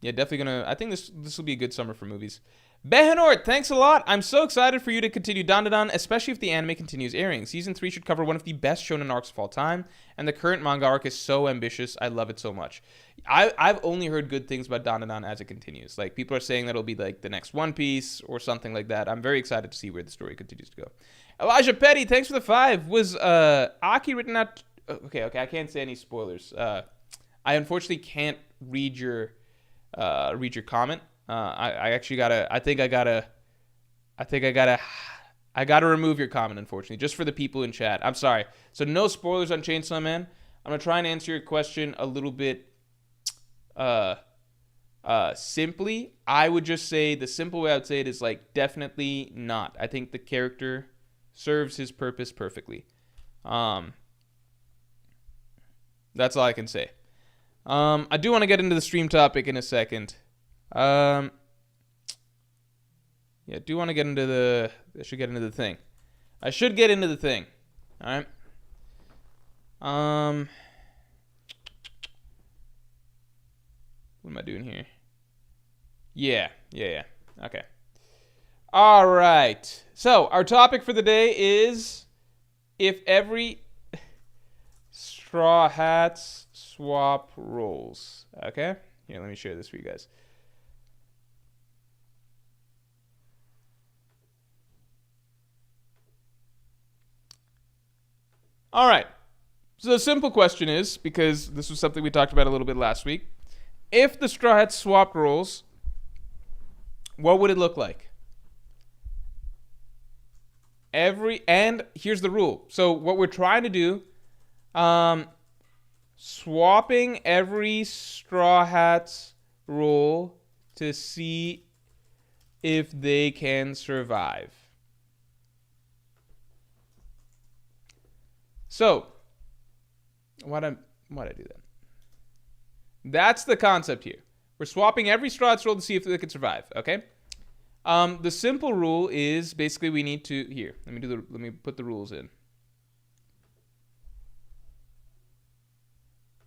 definitely going to... I think this will be a good summer for movies. Behenort, thanks a lot. I'm so excited for you to continue Dandadan, especially if the anime continues airing. Season 3 should cover one of the best shonen arcs of all time, and the current manga arc is so ambitious. I love it so much. I've only heard good things about Dandadan as it continues. Like, people are saying that it'll be like the next One Piece or something like that. I'm very excited to see where the story continues to go. Elijah Petty, thanks for the 5. Was Aki written out... Okay, I can't say any spoilers. I unfortunately can't read your comment. I gotta remove your comment, unfortunately, just for the people in chat. I'm sorry. So no spoilers on Chainsaw Man. I'm gonna try and answer your question a little bit simply. I would just say the simple way I would say it is like definitely not. I think the character serves his purpose perfectly. That's all I can say. I do want to get into the stream topic in a second. I do want to get into the... I should get into the thing. All right. What am I doing here? Yeah. Okay. All right. So, our topic for the day is if every Straw Hats swap roles. Okay? Here, let me share this for you guys. All right. So the simple question is, because this was something we talked about a little bit last week, if the Straw Hats swapped roles, what would it look like? And here's the rule. So what we're trying to do, swapping every Straw Hats role to see if they can survive. So, why'd I do that? That's the concept here. We're swapping every Straw Hats role to see if they can survive, okay? The simple rule is basically we need to... Here, let me put the rules in.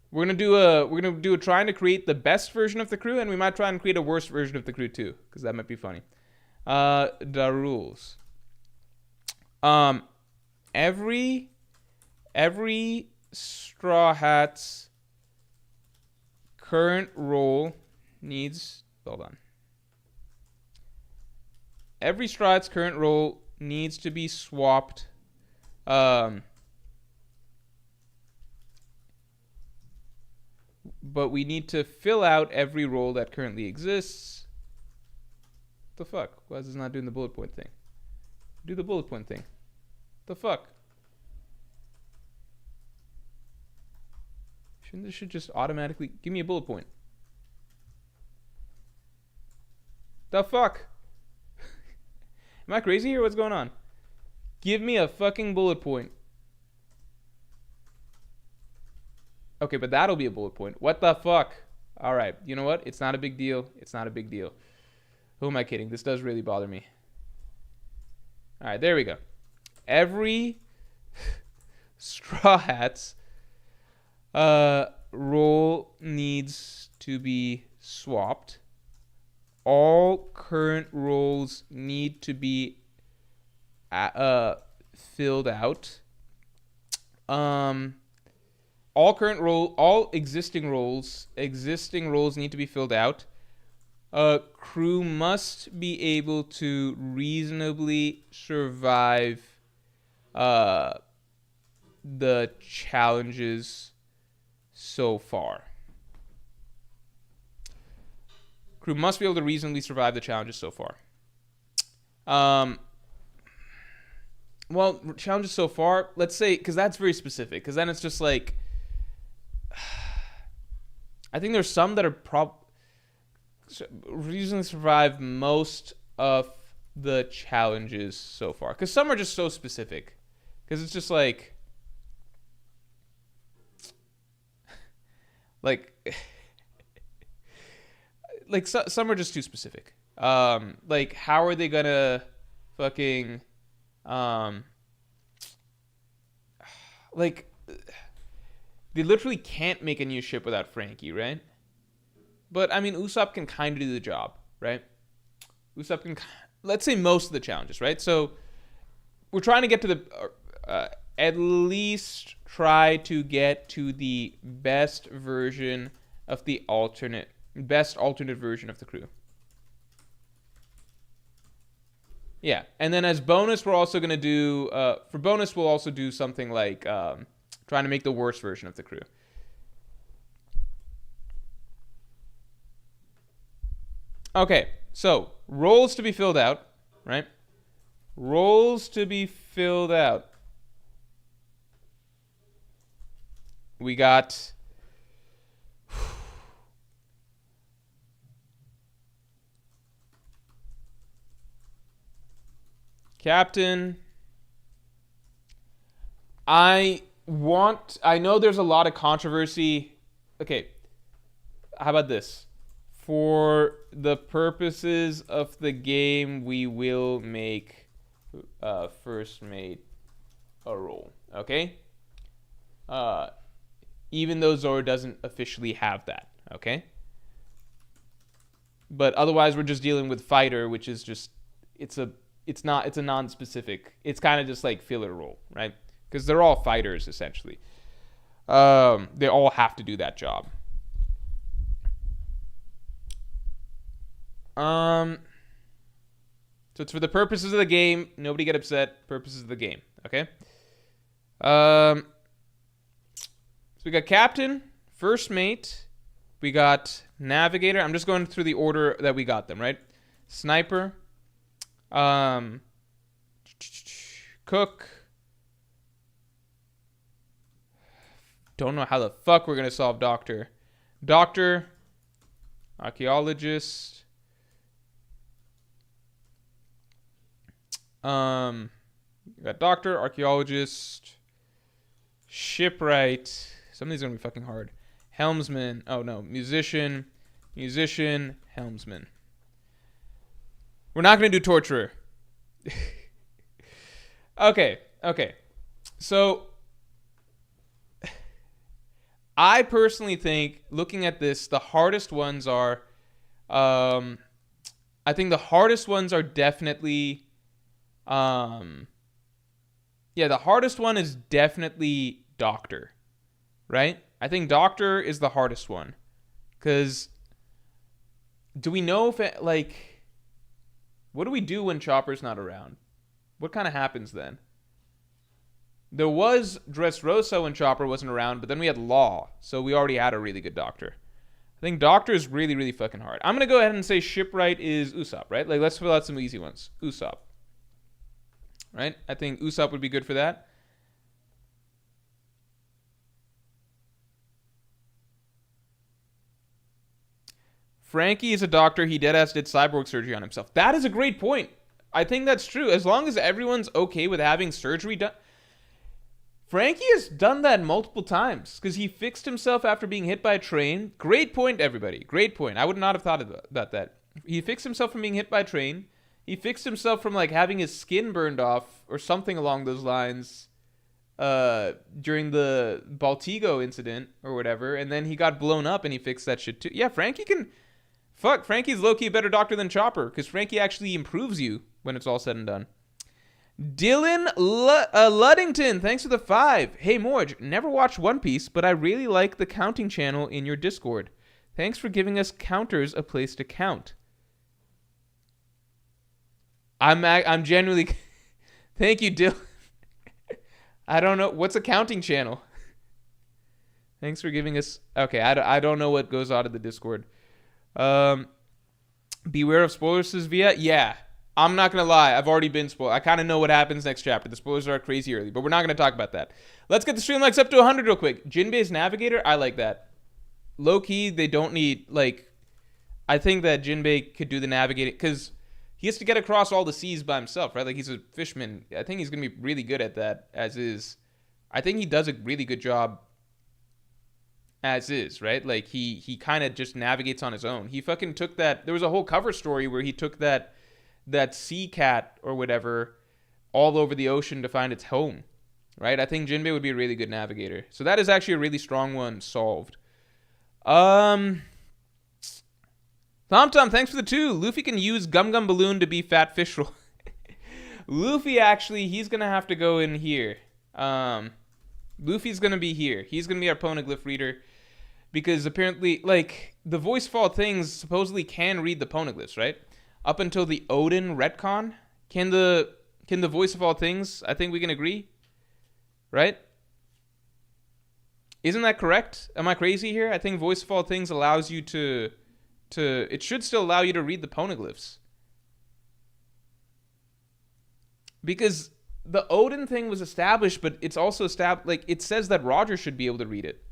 We're gonna do a trying to create the best version of the crew, and we might try and create a worse version of the crew too, because that might be funny. The rules. Every Straw Hat's current role needs... Hold on. Every Straw Hat's current role needs to be swapped. But we need to fill out every role that currently exists. What the fuck? Why is this not doing the bullet point thing? Do the bullet point thing. What the fuck? Shouldn't this just automatically... Give me a bullet point. The fuck? Am I crazy here? What's going on? Give me a fucking bullet point. Okay, but that'll be a bullet point. What the fuck? All right. You know what? It's not a big deal. Who am I kidding? This does really bother me. All right, there we go. Every Straw Hats Role needs to be swapped. All current roles need to be filled out. All existing roles need to be filled out. Crew must be able to reasonably survive the challenges so far. Crew must be able to reasonably survive the challenges so far. Well, challenges so far, let's say, because that's very specific, because then it's just like, I think there's some that are reasonably survive most of the challenges so far, because some are just so specific, because it's just like some are just too specific. Like, how are they gonna fucking like, they literally can't make a new ship without Frankie, right? But I mean, Usopp can kind of do the job, right? Usopp can, let's say, most of the challenges, right? So we're trying to get to the at least try to get to the best version of the alternate version of the crew. Yeah, and then as bonus, we're also gonna do for bonus, we'll also do something like trying to make the worst version of the crew. Okay, so roles to be filled out, right? Roles to be filled out. We got Captain. I know there's a lot of controversy. Okay, how about this? For the purposes of the game, we will make first mate a role, okay? Even though Zoro doesn't officially have that, okay? But otherwise, we're just dealing with fighter, which is just it's a non-specific. It's kind of just like filler role, right? Because they're all fighters essentially. They all have to do that job. So it's for the purposes of the game. Nobody get upset. Purposes of the game. Okay. So we got captain, first mate. We got navigator. I'm just going through the order that we got them, right? Sniper. Cook. Don't know how the fuck we're gonna solve doctor. Doctor. Archaeologist. We got doctor, archaeologist, shipwright. Some of these are gonna be fucking hard. Helmsman. Oh no, musician, helmsman. We're not gonna do torturer. Okay. So I personally think, looking at this, the hardest ones are I think the hardest ones are definitely the hardest one is definitely doctor, right? I think doctor is the hardest one, because do we know if it, like, what do we do when Chopper's not around? What kind of happens then? There was Dressrosa when Chopper wasn't around, but then we had Law, so we already had a really good doctor. I think doctor is really, really fucking hard. I'm gonna go ahead and say shipwright is Usopp, right? Like, let's fill out some easy ones. Usopp. Right? I think Usopp would be good for that. Frankie is a doctor. He deadass did cyborg surgery on himself. That is a great point. I think that's true. As long as everyone's okay with having surgery done. Frankie has done that multiple times because he fixed himself after being hit by a train. Great point, everybody. Great point. I would not have thought about that. He fixed himself from being hit by a train. He fixed himself from, like, having his skin burned off or something along those lines. during the Baltigo incident or whatever, and then he got blown up and he fixed that shit too. Yeah, Frankie can. Fuck, Frankie's low-key a better doctor than Chopper, because Frankie actually improves you when it's all said and done. Dylan Luddington, thanks for the 5. Hey, Morge, never watched One Piece, but I really like the counting channel in your Discord. Thanks for giving us counters a place to count. I'm genuinely... Thank you, Dylan. I don't know. What's a counting channel? Thanks for giving us... Okay, I don't know what goes on in the Discord. Beware of spoilers, says Via. Yeah, I'm not gonna lie. I've already been spoiled. I kind of know what happens next chapter. The spoilers are crazy early, but we're not gonna talk about that. Let's get the stream likes up to 100 real quick. Jinbei's Navigator, I like that. Low key, they don't need like. I think that Jinbei could do the navigating because he has to get across all the seas by himself, right? Like he's a fisherman. I think he's gonna be really good at that as is. I think he does a really good job as is, right? Like he kind of just navigates on his own. He fucking took that. There was a whole cover story where he took that sea cat or whatever all over the ocean to find its home, right? I think Jinbei would be a really good navigator. So that is actually a really strong one solved. Tom, thanks for the 2. Luffy can use Gum Gum Balloon to be Fat Fish Roll. Luffy actually, he's gonna have to go in here. Luffy's gonna be here. He's gonna be our poneglyph reader. Because apparently, like, the voice of all things supposedly can read the poneglyphs, right? Up until the Odin retcon. Can the voice of all things, I think we can agree, right? Isn't that correct? Am I crazy here? I think voice of all things allows you to it should still allow you to read the poneglyphs. Because the Odin thing was established, but it's also established, like, it says that Roger should be able to read it.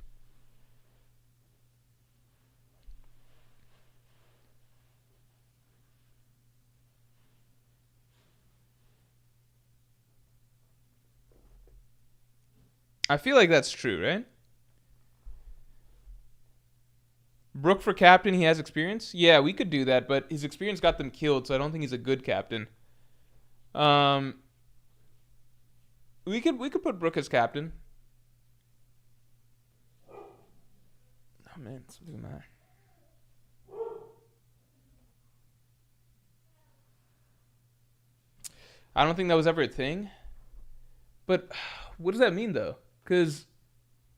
I feel like that's true, right? Brook for captain, he has experience? Yeah, we could do that, but his experience got them killed, so I don't think he's a good captain. We could put Brook as captain. Oh man, something the matter. I don't think that was ever a thing. But what does that mean though? Because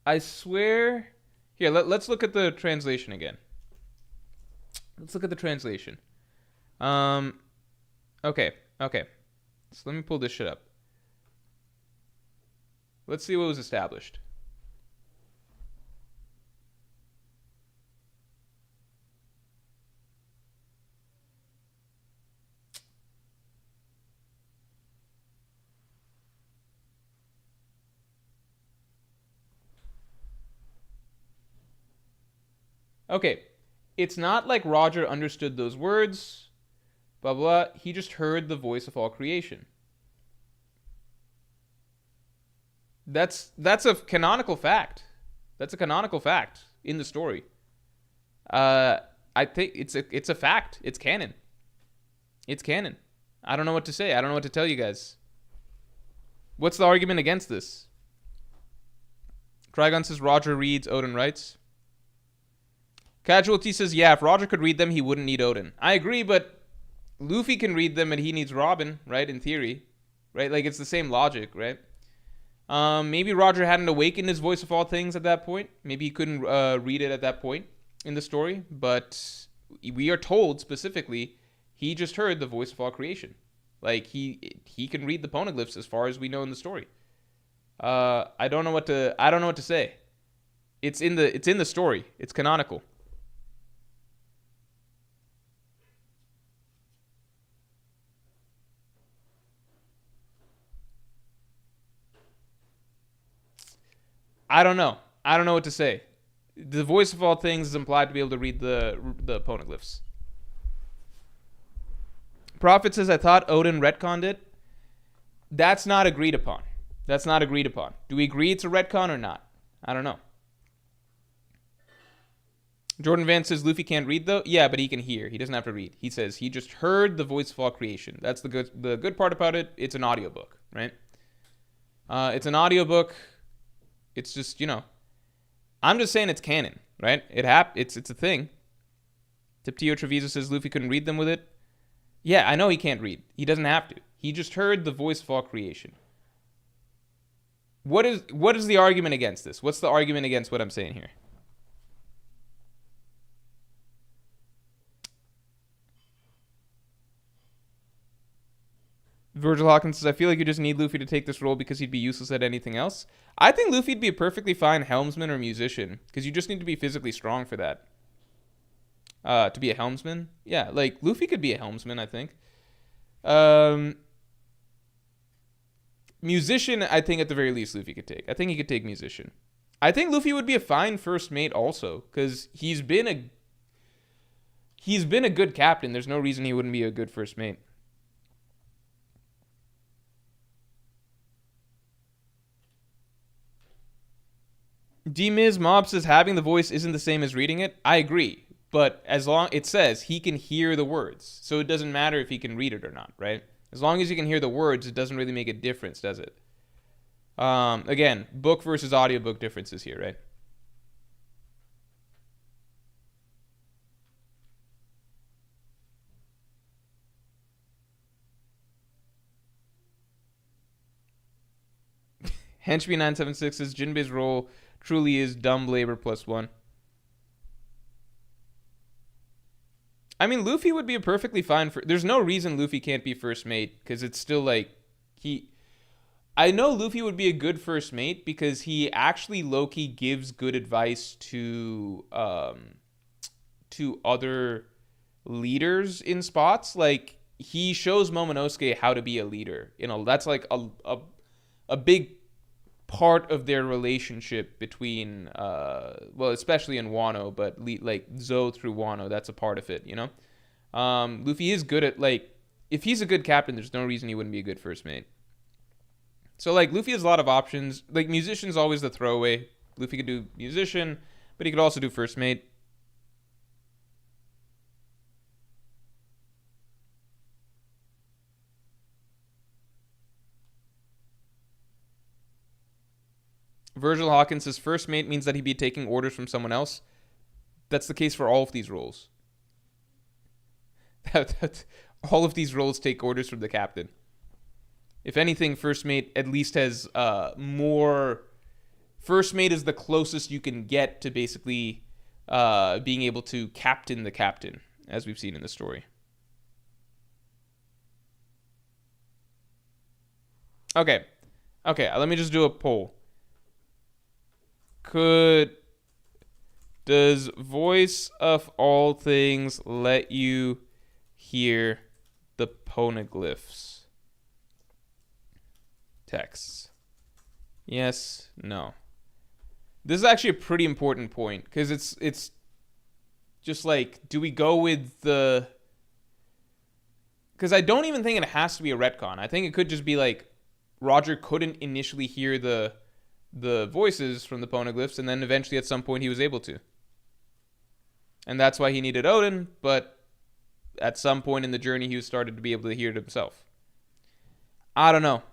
I swear... Here, let's look at the translation again. Let's look at the translation. Okay. So let me pull this shit up. Let's see what was established. Okay, it's not like Roger understood those words, blah, blah. He just heard the voice of all creation. That's a canonical fact. That's a canonical fact in the story. I think it's a fact. It's canon. It's canon. I don't know what to say. I don't know what to tell you guys. What's the argument against this? Trigon says Roger reads, Odin writes. Casualty says, yeah, if Roger could read them, he wouldn't need Odin. I agree, but Luffy can read them and he needs Robin, right? In theory, right? Like, it's the same logic, right? Maybe Roger hadn't awakened his voice of all things at that point. Maybe he couldn't read it at that point in the story. But we are told specifically he just heard the voice of all creation. Like, he can read the poneglyphs as far as we know in the story. I don't know what to say. It's in the story. It's canonical. I don't know what to say. The voice of all things is implied to be able to read the poneglyphs. Prophet says, I thought Odin retconned it. That's not agreed upon. Do we agree it's a retcon or not? I don't know. Jordan Vance says, Luffy can't read though? Yeah, but he can hear. He doesn't have to read. He says he just heard the voice of all creation. That's the good part about it. It's an audiobook, right? It's an audiobook. It's just, I'm just saying it's canon, right? It's a thing. Tiptio Treviso says Luffy couldn't read them with it. Yeah, I know he can't read. He doesn't have to. He just heard the voice of all creation. What is the argument against this? What's the argument against what I'm saying here? Virgil Hawkins says, I feel like you just need Luffy to take this role because he'd be useless at anything else. I think Luffy'd be a perfectly fine helmsman or musician because you just need to be physically strong for that. To be a helmsman? Yeah, like Luffy could be a helmsman, I think. Musician, I think at the very least Luffy could take. I think he could take musician. I think Luffy would be a fine first mate also because he's been a good captain. There's no reason he wouldn't be a good first mate. D-Miz Mob says having the voice isn't the same as reading it. I agree. But as long it says he can hear the words. So it doesn't matter if he can read it or not, right? As long as you can hear the words, it doesn't really make a difference, does it? Again, book versus audiobook differences here, right? Henchby976 says Jinbei's role truly is dumb labor +1. I mean, Luffy would be a perfectly fine there's no reason Luffy can't be first mate because it's still like I know Luffy would be a good first mate because he actually low-key gives good advice to other leaders in spots. Like he shows Momonosuke how to be a leader. That's like a big part of their relationship between especially in Wano, but like Zou through Wano, that's a part of it, Luffy is good at, like, if he's a good captain, there's no reason he wouldn't be a good first mate. So like Luffy has a lot of options. Like musician's always the throwaway. Luffy could do musician, but he could also do first mate. Virgil Hawkins says first mate means that he'd be taking orders from someone else. That's the case for all of these roles. All of these roles take orders from the captain. If anything, first mate at least has more. First mate is the closest you can get to basically being able to captain the captain, as we've seen in the story. Okay, let me just do a poll. Does voice of all things let you hear the poneglyphs? Texts. Yes, no. This is actually a pretty important point because it's just like, do we go with the? Because I don't even think it has to be a retcon. I think it could just be like Roger couldn't initially hear the voices from the poneglyphs, and then eventually at some point he was able to. And that's why he needed Odin, but at some point in the journey he started to be able to hear it himself. I don't know.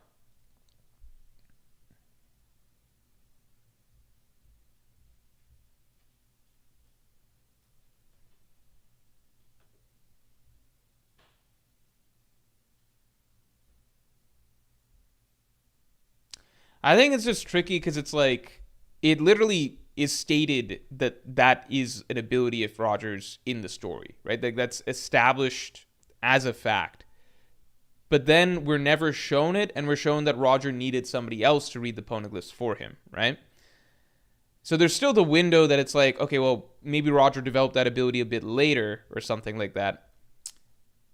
I think it's just tricky because it's like, it literally is stated that is an ability of Roger's in the story, right? Like that's established as a fact. But then we're never shown it, and we're shown that Roger needed somebody else to read the poneglyphs for him, right? So there's still the window that it's like, okay, well, maybe Roger developed that ability a bit later or something like that.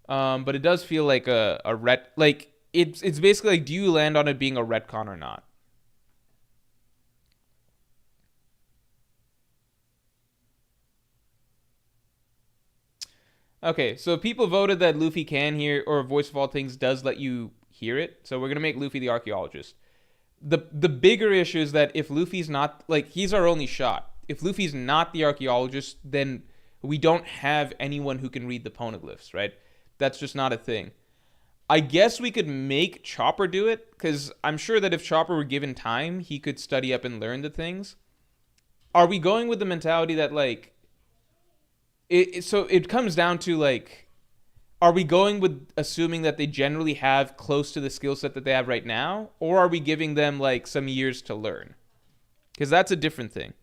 But it does feel like it's basically like, do you land on it being a retcon or not? Okay, so people voted that Luffy can hear, or Voice of All Things does let you hear it. So we're going to make Luffy the archaeologist. The bigger issue is that if Luffy's not, like, he's our only shot. If Luffy's not the archaeologist, then we don't have anyone who can read the poneglyphs, right? That's just not a thing. I guess we could make Chopper do it, because I'm sure that if Chopper were given time, he could study up and learn the things. Are we going with the mentality that, like, so it comes down to, like, are we going with assuming that they generally have close to the skill set that they have right now? Or are we giving them, like, some years to learn? Because that's a different thing.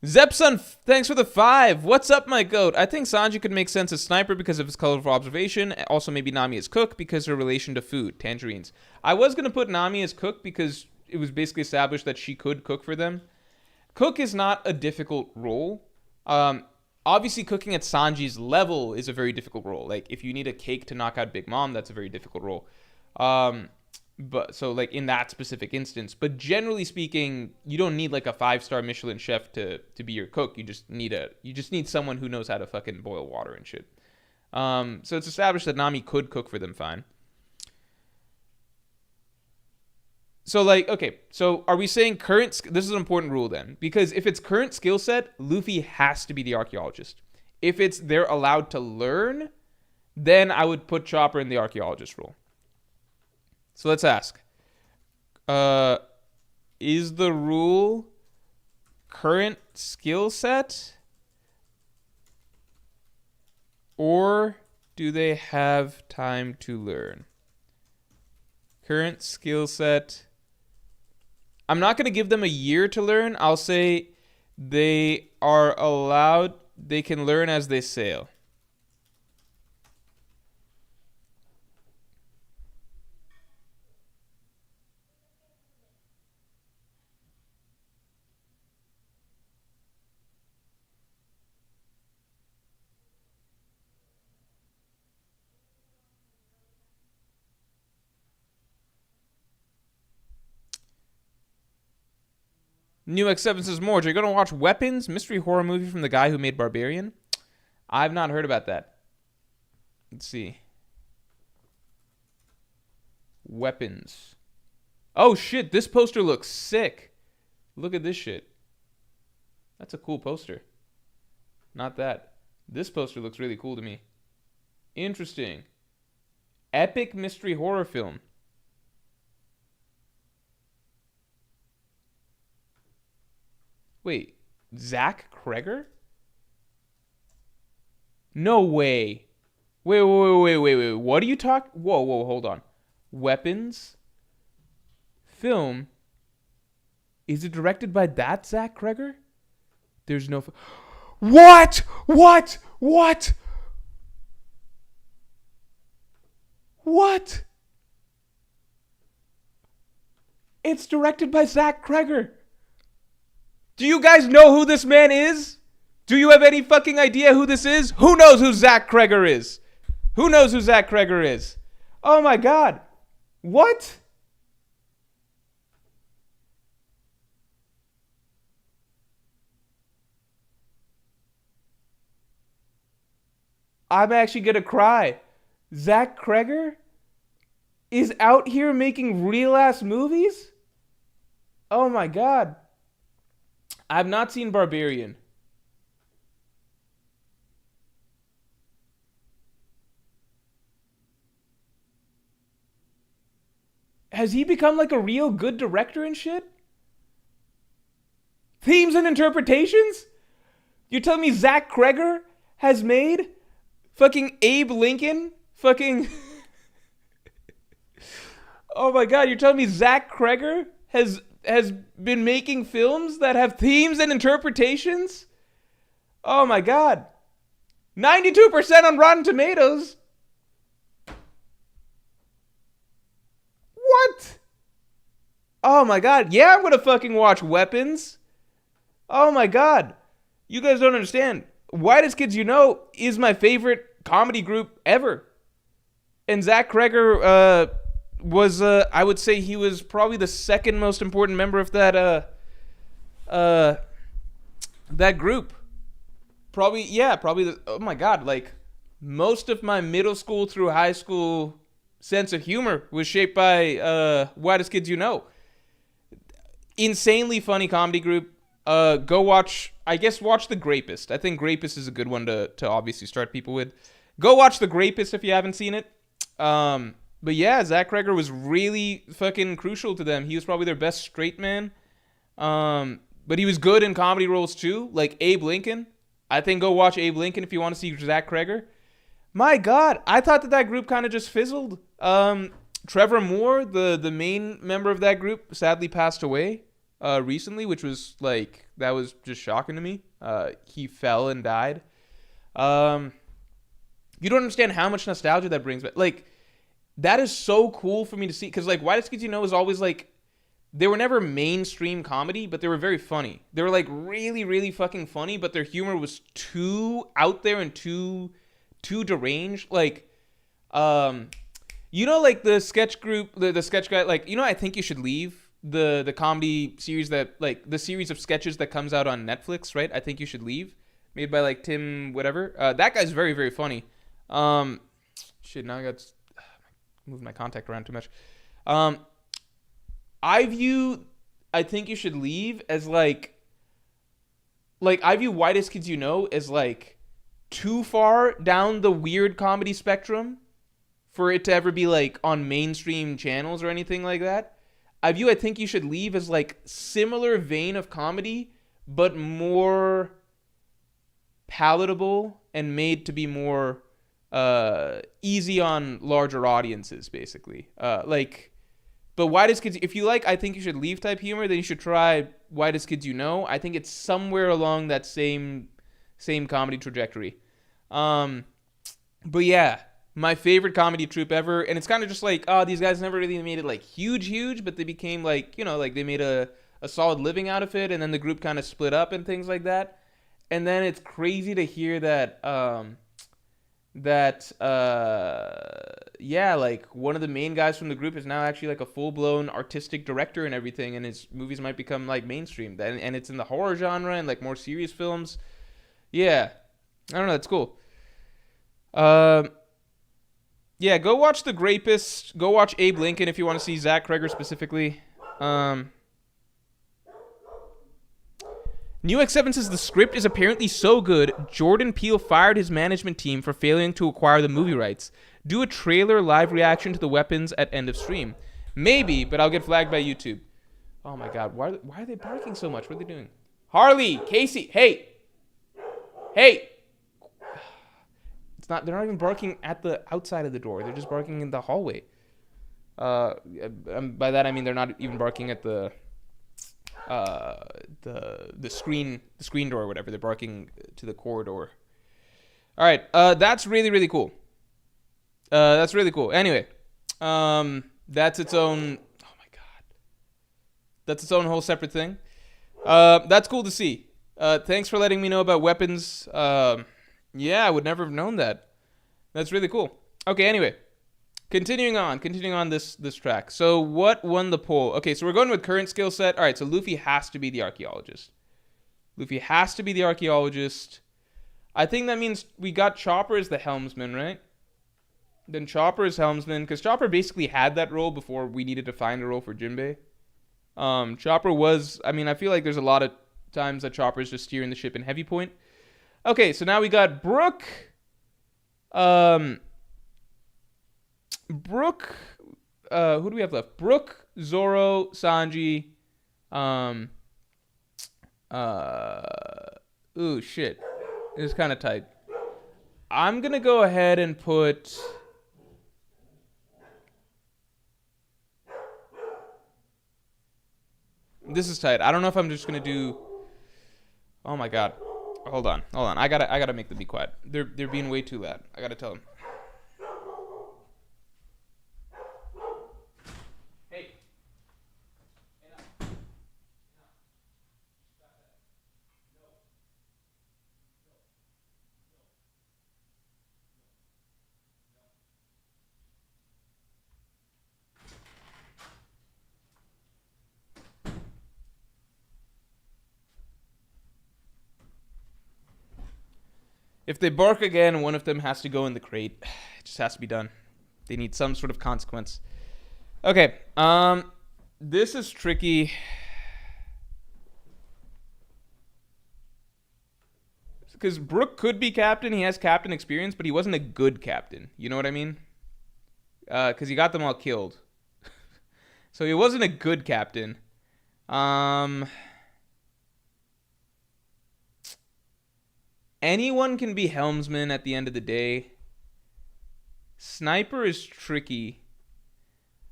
Zepson, thanks for the 5. What's up, my goat? I think Sanji could make sense as Sniper because of his colorful observation. Also, maybe Nami as Cook because her relation to food, tangerines. I was going to put Nami as Cook because it was basically established that she could cook for them. Cook is not a difficult role. Obviously, cooking at Sanji's level is a very difficult role. Like, if you need a cake to knock out Big Mom, that's a very difficult role. But so, like, in that specific instance, but generally speaking, you don't need like a 5-star Michelin chef to be your cook. You just need someone who knows how to fucking boil water and shit. So it's established that Nami could cook for them fine. So, like, okay, so are we saying current... This is an important rule then, because if it's current skill set, Luffy has to be the archaeologist. If it's they're allowed to learn, then I would put Chopper in the archaeologist role. So let's ask. Is the rule current skill set? Or do they have time to learn? Current skill set... I'm not going to give them a year to learn. I'll say they are allowed, they can learn as they sail. New X7 says, Morge, are you going to watch Weapons? Mystery horror movie from the guy who made Barbarian? I've not heard about that. Let's see. Weapons. Oh, shit. This poster looks sick. Look at this shit. That's a cool poster. Not that. This poster looks really cool to me. Interesting. Epic mystery horror film. Wait, Zach Kreger? No way. Wait. What are you talking? Whoa, hold on. Weapons? Film? Is it directed by that Zach Kreger? There's no... What? It's directed by Zach Kreger. Do you guys know who this man is? Do you have any fucking idea who this is? Who knows who Zach Kreger is? Oh my god. What? I'm actually gonna cry. Zach Kreger is out here making real ass movies? Oh my god. I've not seen Barbarian. Has he become like a real good director and shit? Themes and interpretations? You're telling me Zach Kreger has made fucking Abe Lincoln? Fucking... Oh my god, you're telling me Zach Kreger has been making films that have themes and interpretations? Oh my god. 92% on Rotten Tomatoes. What? Oh my god. Yeah, I'm gonna fucking watch Weapons. Oh my god. You guys don't understand. Whitest Kids You Know is my favorite comedy group ever. And Zach Kreger, was I would say he was probably the second most important member of that group. Probably oh my god, like most of my middle school through high school sense of humor was shaped by Whitest Kids You Know. Insanely funny comedy group. Go watch The Grapist. I think Grapist is a good one to obviously start people with. Go watch The Grapist if you haven't seen it. But yeah, Zach Cregger was really fucking crucial to them. He was probably their best straight man. But he was good in comedy roles too, like Abe Lincoln. I think go watch Abe Lincoln if you want to see Zach Cregger. My God, I thought that group kind of just fizzled. Trevor Moore, the main member of that group, sadly passed away recently, which was like, that was just shocking to me. He fell and died. You don't understand how much nostalgia that brings back. Like, that is so cool for me to see, because like Whitest Kids You Know is always like, they were never mainstream comedy, but they were very funny. They were like really, really fucking funny, but their humor was too out there and too deranged. Like, you know, like the sketch group, the sketch guy, like, you know, I Think You Should Leave, the comedy series that, like, the series of sketches that comes out on Netflix, right? I Think You Should Leave, made by like Tim whatever. That guy's very, very funny. Shit, now I got moved my contact around too much. I view I Think You Should Leave as like I view Whitest Kids You Know as like too far down the weird comedy spectrum for it to ever be like on mainstream channels or anything like that. I view I Think You Should Leave as like similar vein of comedy, but more palatable and made to be more easy on larger audiences, basically. But Whitest Kids, if you like I Think You Should Leave type humor, then you should try Whitest Kids You Know. I think it's somewhere along that same comedy trajectory. But yeah, my favorite comedy troupe ever. And it's kind of just like, oh, these guys never really made it like huge, but they became like, you know, like they made a solid living out of it, and then the group kind of split up and things like that. And then it's crazy to hear that yeah, like one of the main guys from the group is now actually like a full-blown artistic director and everything, and his movies might become like mainstream, and it's in the horror genre and like more serious films. Yeah, I don't know, that's cool. Yeah, go watch The Grapist. Go watch Abe Lincoln if you want to see Zach Cregger specifically. New X7 says the script is apparently so good, Jordan Peele fired his management team for failing to acquire the movie rights. Do a trailer live reaction to the weapons at end of stream. Maybe, but I'll get flagged by YouTube. Oh my God, why are they barking so much? What are they doing? Harley, Casey, hey! It's not. They're not even barking at the outside of the door. They're just barking in the hallway. By that I mean they're not even barking at the screen door or whatever. They're barking to the corridor. All right, that's really, really cool. That's really cool. Anyway, that's its own. Oh my God, that's its own whole separate thing. That's cool to see. Thanks for letting me know about weapons. Yeah, I would never have known that. That's really cool. Okay, anyway, continuing on this track. So what won the poll? Okay, so we're going with current skill set. All right, so Luffy has to be the archaeologist. I think that means we got Chopper as the helmsman, right? Then Chopper is helmsman, because Chopper basically had that role before we needed to find a role for Jinbei. Chopper was, I mean, I feel like there's a lot of times that Chopper is just steering the ship in heavy point. Okay, so now we got Brooke. Who do we have left? Brooke, Zoro, Sanji. Ooh, shit. It's kind of tight. I'm going to go ahead and put... This is tight. I don't know if I'm just going to do... Oh my God. Hold on. I gotta make them be quiet. They're being way too loud. I gotta tell them. Hey. If they bark again, one of them has to go in the crate. It just has to be done. They need some sort of consequence. Okay. This is tricky. Because Brook could be captain. He has captain experience, but he wasn't a good captain. You know what I mean? Because he got them all killed. So he wasn't a good captain. Anyone can be helmsman at the end of the day. Sniper is tricky.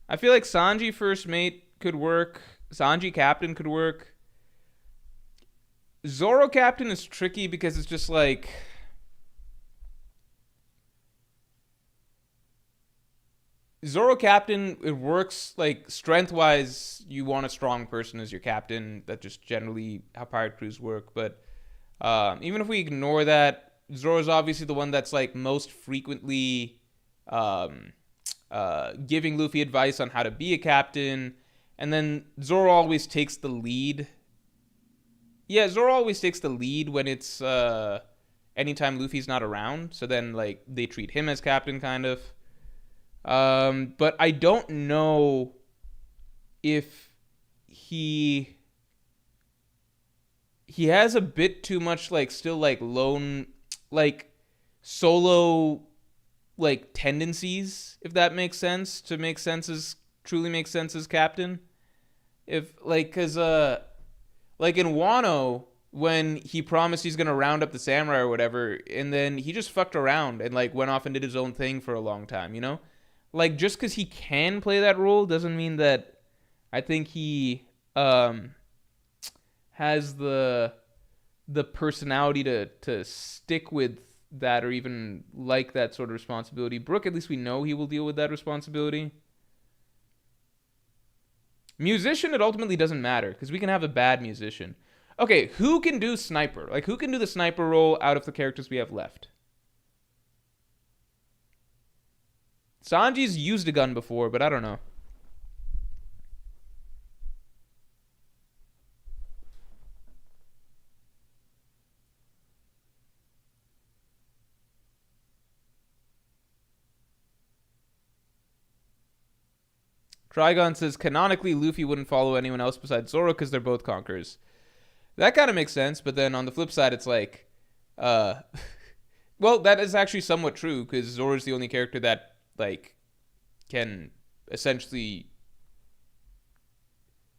I feel like Sanji first mate could work. Sanji captain could work. Zoro captain is tricky because it's just like... Zoro captain, it works like strength-wise. You want a strong person as your captain. That's just generally how pirate crews work. But even if we ignore that, Zoro's obviously the one that's like most frequently giving Luffy advice on how to be a captain. And then Zoro always takes the lead. Yeah, Zoro always takes the lead when it's anytime Luffy's not around. So then like they treat him as captain kind of. But I don't know if he has a bit too much like still like lone like solo like tendencies, if that makes sense, to make sense as truly makes sense as captain. If like cuz like in Wano when he promised he's going to round up the samurai or whatever and then he just fucked around and like went off and did his own thing for a long time, you know? Like just cuz he can play that role doesn't mean that I think he has the personality to stick with that or even like that sort of responsibility. Brook, at least we know he will deal with that responsibility. Musician, it ultimately doesn't matter because we can have a bad musician. Okay, who can do sniper? Like, who can do the sniper role out of the characters we have left? Sanji's used a gun before, but I don't know. Trigon says, canonically, Luffy wouldn't follow anyone else besides Zoro because they're both conquerors. That kind of makes sense, but then on the flip side, it's like, well, that is actually somewhat true because Zoro's the only character that, like, can essentially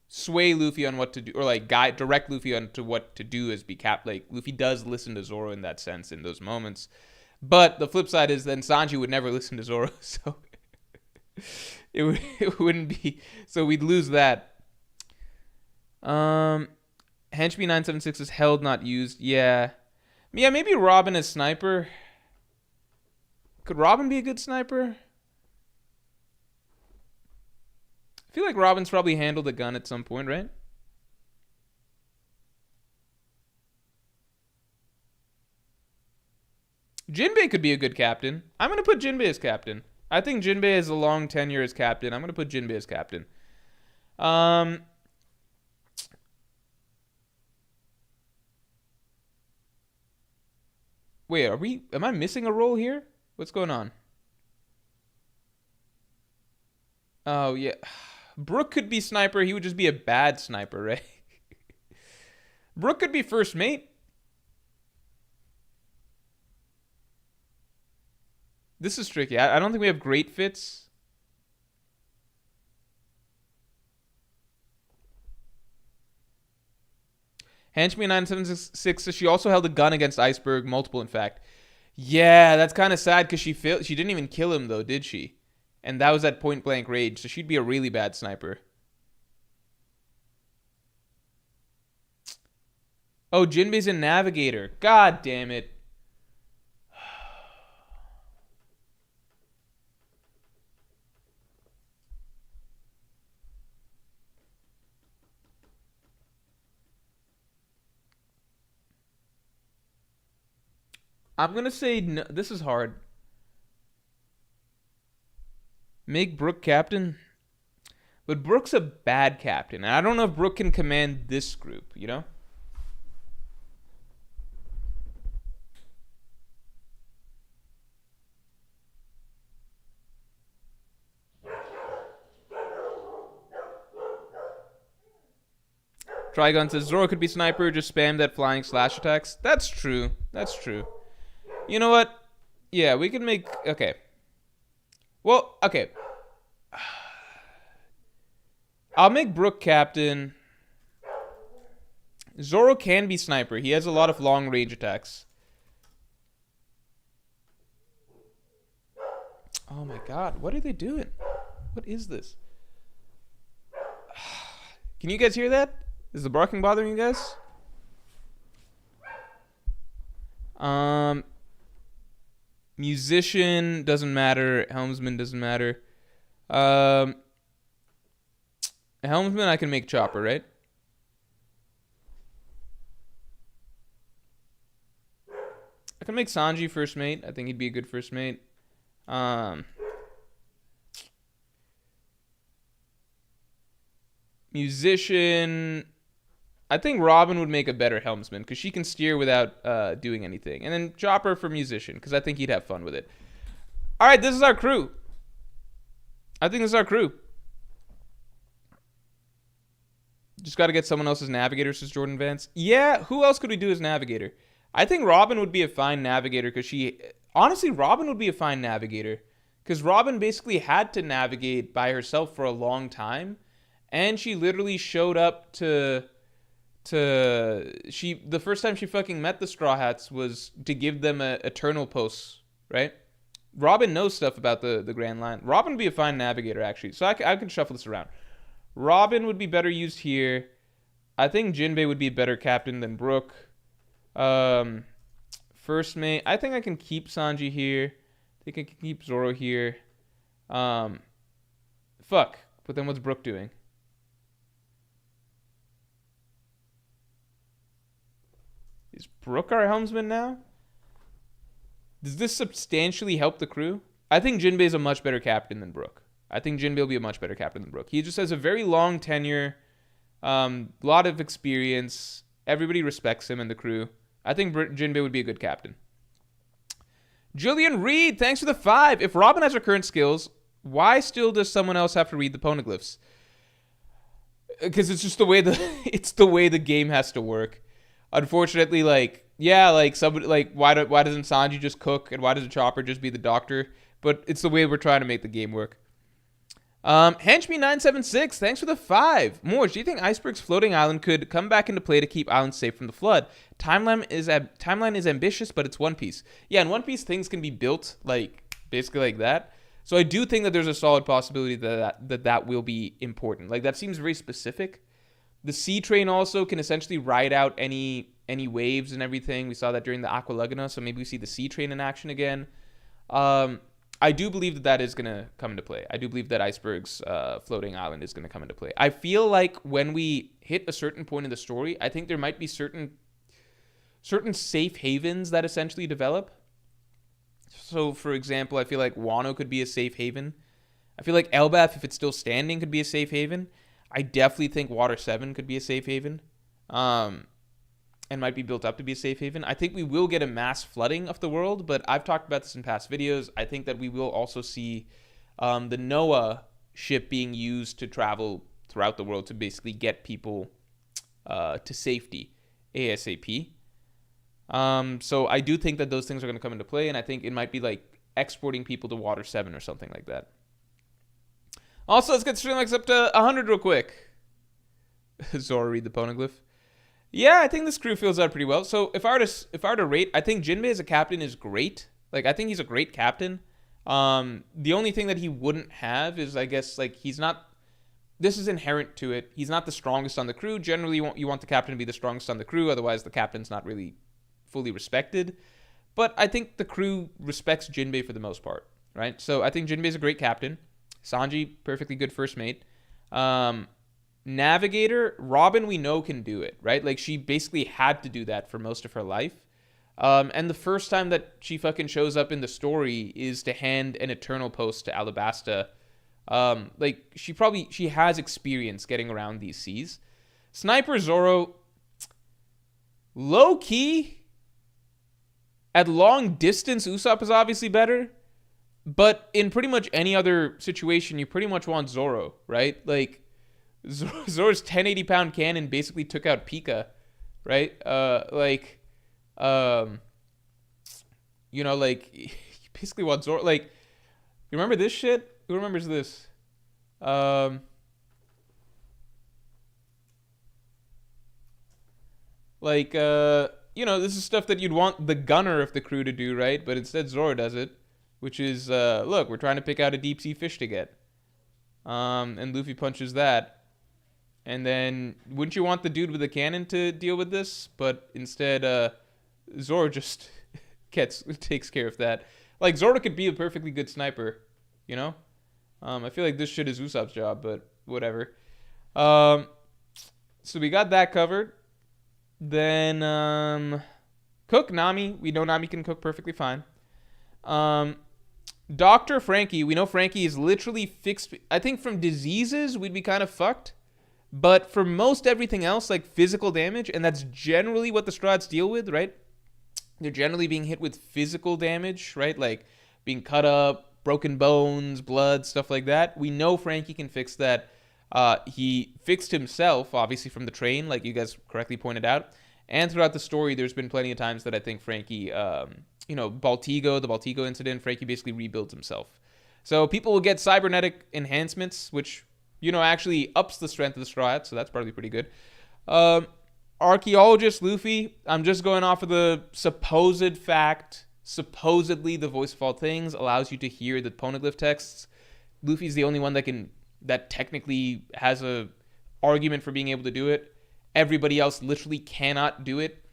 sway Luffy on what to do, or, like, direct Luffy on to what to do as be cap. Like, Luffy does listen to Zoro in that sense in those moments. But the flip side is then Sanji would never listen to Zoro, so... it wouldn't be, so we'd lose that. Henchme 976 is held not used. Yeah, maybe Robin as sniper. Could Robin be a good sniper? I feel like Robin's probably handled a gun at some point, right? Jinbei could be a good captain. I'm gonna put Jinbei as captain. I think Jinbei has a long tenure as captain. I'm going to put Jinbei as captain. Wait, am I missing a role here? What's going on? Oh, yeah. Brook could be sniper. He would just be a bad sniper, right? Brook could be first mate. This is tricky. I don't think we have great fits. Henchman 976 says she also held a gun against Iceberg, multiple in fact. Yeah, that's kind of sad because she didn't even kill him though, did she? And that was at point blank range, so she'd be a really bad sniper. Oh, Jinbei's a navigator. God damn it. I'm going to say no, this is hard. Make Brook captain? But Brook's a bad captain. And I don't know if Brook can command this group, you know? Trigon says Zoro could be sniper, just spam that flying slash attacks. That's true. That's true. You know what? Yeah, we can make... Okay. Well, okay. I'll make Brook captain. Zoro can be sniper. He has a lot of long range attacks. Oh my god, what are they doing? What is this? Can you guys hear that? Is the barking bothering you guys? Musician doesn't matter. Helmsman doesn't matter. Helmsman I can make Chopper, right? I can make Sanji first mate. I think he'd be a good first mate. Musician, I think Robin would make a better helmsman because she can steer without doing anything. And then Chopper for musician because I think he'd have fun with it. All right, this is our crew. I think this is our crew. Just got to get someone else's navigator, says Jordan Vance. Yeah, who else could we do as navigator? I think Robin would be a fine navigator because she... Honestly, Robin would be a fine navigator because Robin basically had to navigate by herself for a long time. And she literally showed up the first time she fucking met the Straw Hats was to give them a eternal posts, right? Robin knows stuff about the Grand Line. Robin would be a fine navigator, actually. So I can shuffle this around. Robin would be better used here. I think Jinbei would be a better captain than Brook. First mate. I think I can keep Sanji here. I think I can keep Zoro here. Fuck. But then what's Brook doing? Is Brook our helmsman now? Does this substantially help the crew? I think Jinbei is a much better captain than Brook. I think Jinbei will be a much better captain than Brook. He just has a very long tenure, lot of experience. Everybody respects him and the crew. I think Jinbei would be a good captain. Julian Reed, thanks for the 5. If Robin has her current skills, why still does someone else have to read the poneglyphs? Because it's just the way the game has to work. Unfortunately, somebody why doesn't Sanji just cook and why doesn't Chopper just be the doctor? But it's the way we're trying to make the game work. Henchme976, thanks for the 5. Morge, do you think Iceberg's floating island could come back into play to keep islands safe from the flood? Timeline is ambitious, but it's One Piece. Yeah, in One Piece, things can be built basically like that. So I do think that there's a solid possibility that will be important. That seems very specific. The sea train also can essentially ride out any waves and everything. We saw that during the Aqua Laguna, so maybe we see the sea train in action again. I do believe that is going to come into play. I do believe that Iceberg's floating island is going to come into play. I feel like when we hit a certain point in the story, I think there might be certain safe havens that essentially develop. So, for example, I feel like Wano could be a safe haven. I feel like Elbaf, if it's still standing, could be a safe haven. I definitely think Water 7 could be a safe haven. And might be built up to be a safe haven. I think we will get a mass flooding of the world, but I've talked about this in past videos. I think that we will also see the Noah ship being used to travel throughout the world to basically get people to safety ASAP. So I do think that those things are going to come into play, and I think it might be like exporting people to Water 7 or something like that. Also, let's get stream likes up to 100 real quick. Zoro, read the poneglyph. Yeah, I think this crew fills out pretty well. So if I were to rate, I think Jinbei as a captain is great. I think he's a great captain. The only thing that he wouldn't have is, I guess, he's not... This is inherent to it. He's not the strongest on the crew. Generally, you want the captain to be the strongest on the crew. Otherwise, the captain's not really fully respected. But I think the crew respects Jinbei for the most part, right? So I think Jinbei's a great captain. Sanji, perfectly good first mate. Navigator, Robin we know can do it, right? She basically had to do that for most of her life. And the first time that she fucking shows up in the story is to hand an eternal post to Alabasta. She has experience getting around these seas. Sniper Zoro, low key, at long distance, Usopp is obviously better. But in pretty much any other situation, you pretty much want Zoro, right? Zor's 1080-pound cannon basically took out Pika, right? Um, like you basically want Zor. Like, you remember this shit? Who remembers this? Um, this is stuff that you'd want the gunner of the crew to do, right? But instead Zoro does it, which is, look, we're trying to pick out a deep sea fish to get. And Luffy punches that. And then, wouldn't you want the dude with the cannon to deal with this? But instead, Zoro just takes care of that. Like, Zoro could be a perfectly good sniper, you know? I feel like this shit is Usopp's job, but whatever. So we got that covered. Then, cook Nami. We know Nami can cook perfectly fine. Dr. Frankie. We know Frankie is literally fixed. I think from diseases, we'd be kind of fucked. But for most everything else, like physical damage, and that's generally what the Strahds deal with, right? They're generally being hit with physical damage, right? Like being cut up, broken bones, blood, stuff like that. We know Frankie can fix that. He fixed himself, obviously, from the train, like you guys correctly pointed out. And throughout the story, there's been plenty of times that I think Frankie, the Baltigo incident, Frankie basically rebuilds himself. So people will get cybernetic enhancements, which, actually ups the strength of the Straw Hats, so that's probably pretty good. Archaeologist Luffy, I'm just going off of the supposed fact, supposedly the voice of all things allows you to hear the poneglyph texts. Luffy's the only one that technically has a argument for being able to do it. Everybody else literally cannot do it.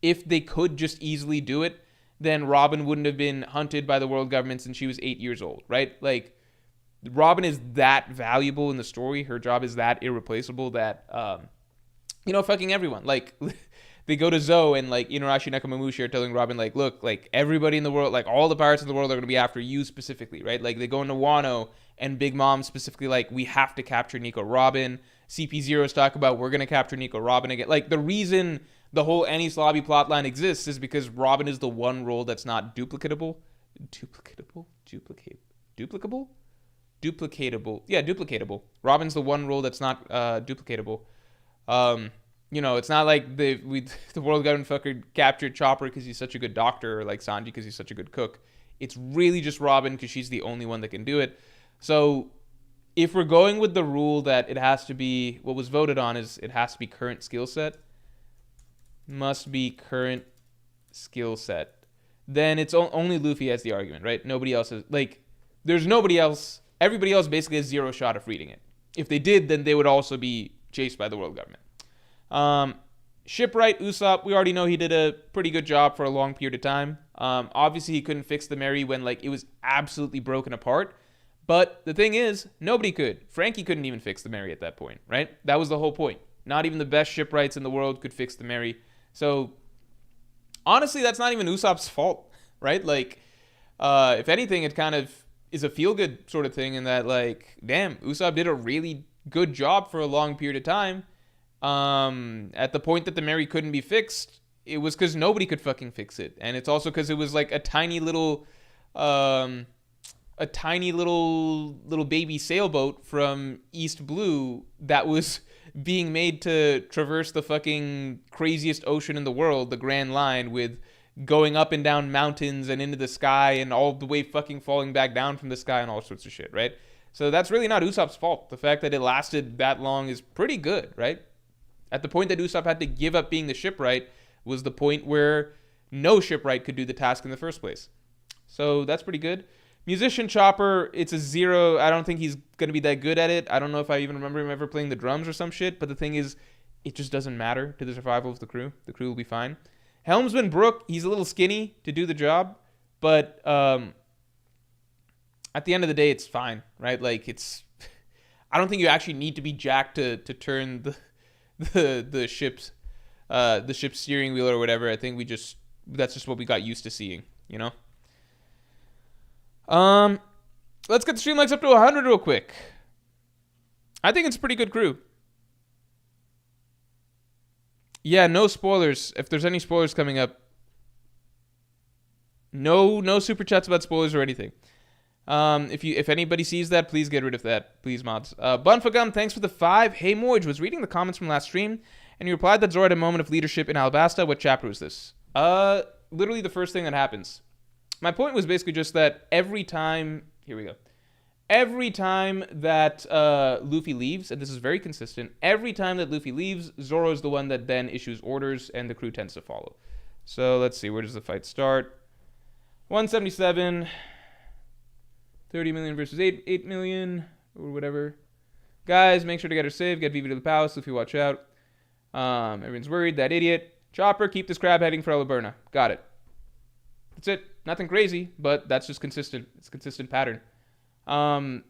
If they could just easily do it, then Robin wouldn't have been hunted by the world government since she was 8 years old, right? Like, Robin is that valuable in the story. Her job is that irreplaceable that, fucking everyone. Like, they go to Zoe and, like, Inarashi Nekomamushi are telling Robin, like, look, like, everybody in the world, like, all the pirates in the world are going to be after you specifically, right? Like, they go into Wano and Big Mom specifically, like, we have to capture Nico Robin. CP0's talk about we're going to capture Nico Robin again. Like, the reason the whole Enies Lobby plotline exists is because Robin is the one role that's not duplicatable. Duplicatable? Yeah, duplicatable. Robin's the one role that's not duplicatable. It's not like the world government fucker captured Chopper because he's such a good doctor, or like Sanji because he's such a good cook. It's really just Robin because she's the only one that can do it. So if we're going with the rule that it has to be, what was voted on is it has to be current skill set, must be current skill set, then it's only Luffy has the argument, right? Nobody else is, like, there's nobody else. Everybody else basically has zero shot of reading it. If they did, then they would also be chased by the world government. Shipwright Usopp, we already know he did a pretty good job for a long period of time. Obviously, he couldn't fix the Mary when, like, it was absolutely broken apart. But the thing is, nobody could. Frankie couldn't even fix the Mary at that point, right? That was the whole point. Not even the best shipwrights in the world could fix the Mary. So, honestly, that's not even Usopp's fault, right? Like, if anything, it kind of is a feel-good sort of thing in that, like, damn, Usopp did a really good job for a long period of time. At the point that the Mary couldn't be fixed, it was because nobody could fucking fix it. And it's also because it was, like, a tiny little baby sailboat from East Blue that was being made to traverse the fucking craziest ocean in the world, the Grand Line, with going up and down mountains and into the sky and all the way fucking falling back down from the sky and all sorts of shit, right? So that's really not Usopp's fault. The fact that it lasted that long is pretty good, right? At the point that Usopp had to give up being the shipwright was the point where no shipwright could do the task in the first place. So that's pretty good. Musician Chopper, it's a 0. I don't think he's going to be that good at it. I don't know if I even remember him ever playing the drums or some shit. But the thing is, it just doesn't matter to the survival of the crew. The crew will be fine. Helmsman Brook, he's a little skinny to do the job. But at the end of the day, it's fine, right? Like, it's... I don't think you actually need to be jacked to turn the ship's steering wheel or whatever. I think that's just what we got used to seeing, you know? Let's get the stream likes up to 100 real quick. I think it's a pretty good crew. Yeah, no spoilers. If there's any spoilers coming up, no super chats about spoilers or anything. If anybody sees that, please get rid of that, please, mods. Bunfagum, thanks for the 5. Hey, Moj, was reading the comments from last stream, and you replied that Zoro had a moment of leadership in Alabasta. What chapter was this? Literally the first thing that happens. My point was basically just that every time... Here we go. Every time that Luffy leaves, and this is very consistent, every time that Luffy leaves, Zoro is the one that then issues orders, and the crew tends to follow. So let's see, where does the fight start? 177... 30 million versus 8 million, or whatever. Guys, make sure to get her saved. Get Vivi to the palace. Luffy, watch out. Everyone's worried. That idiot. Chopper, keep this crab heading for Alaberna. Got it. That's it. Nothing crazy, but that's just consistent. It's a consistent pattern.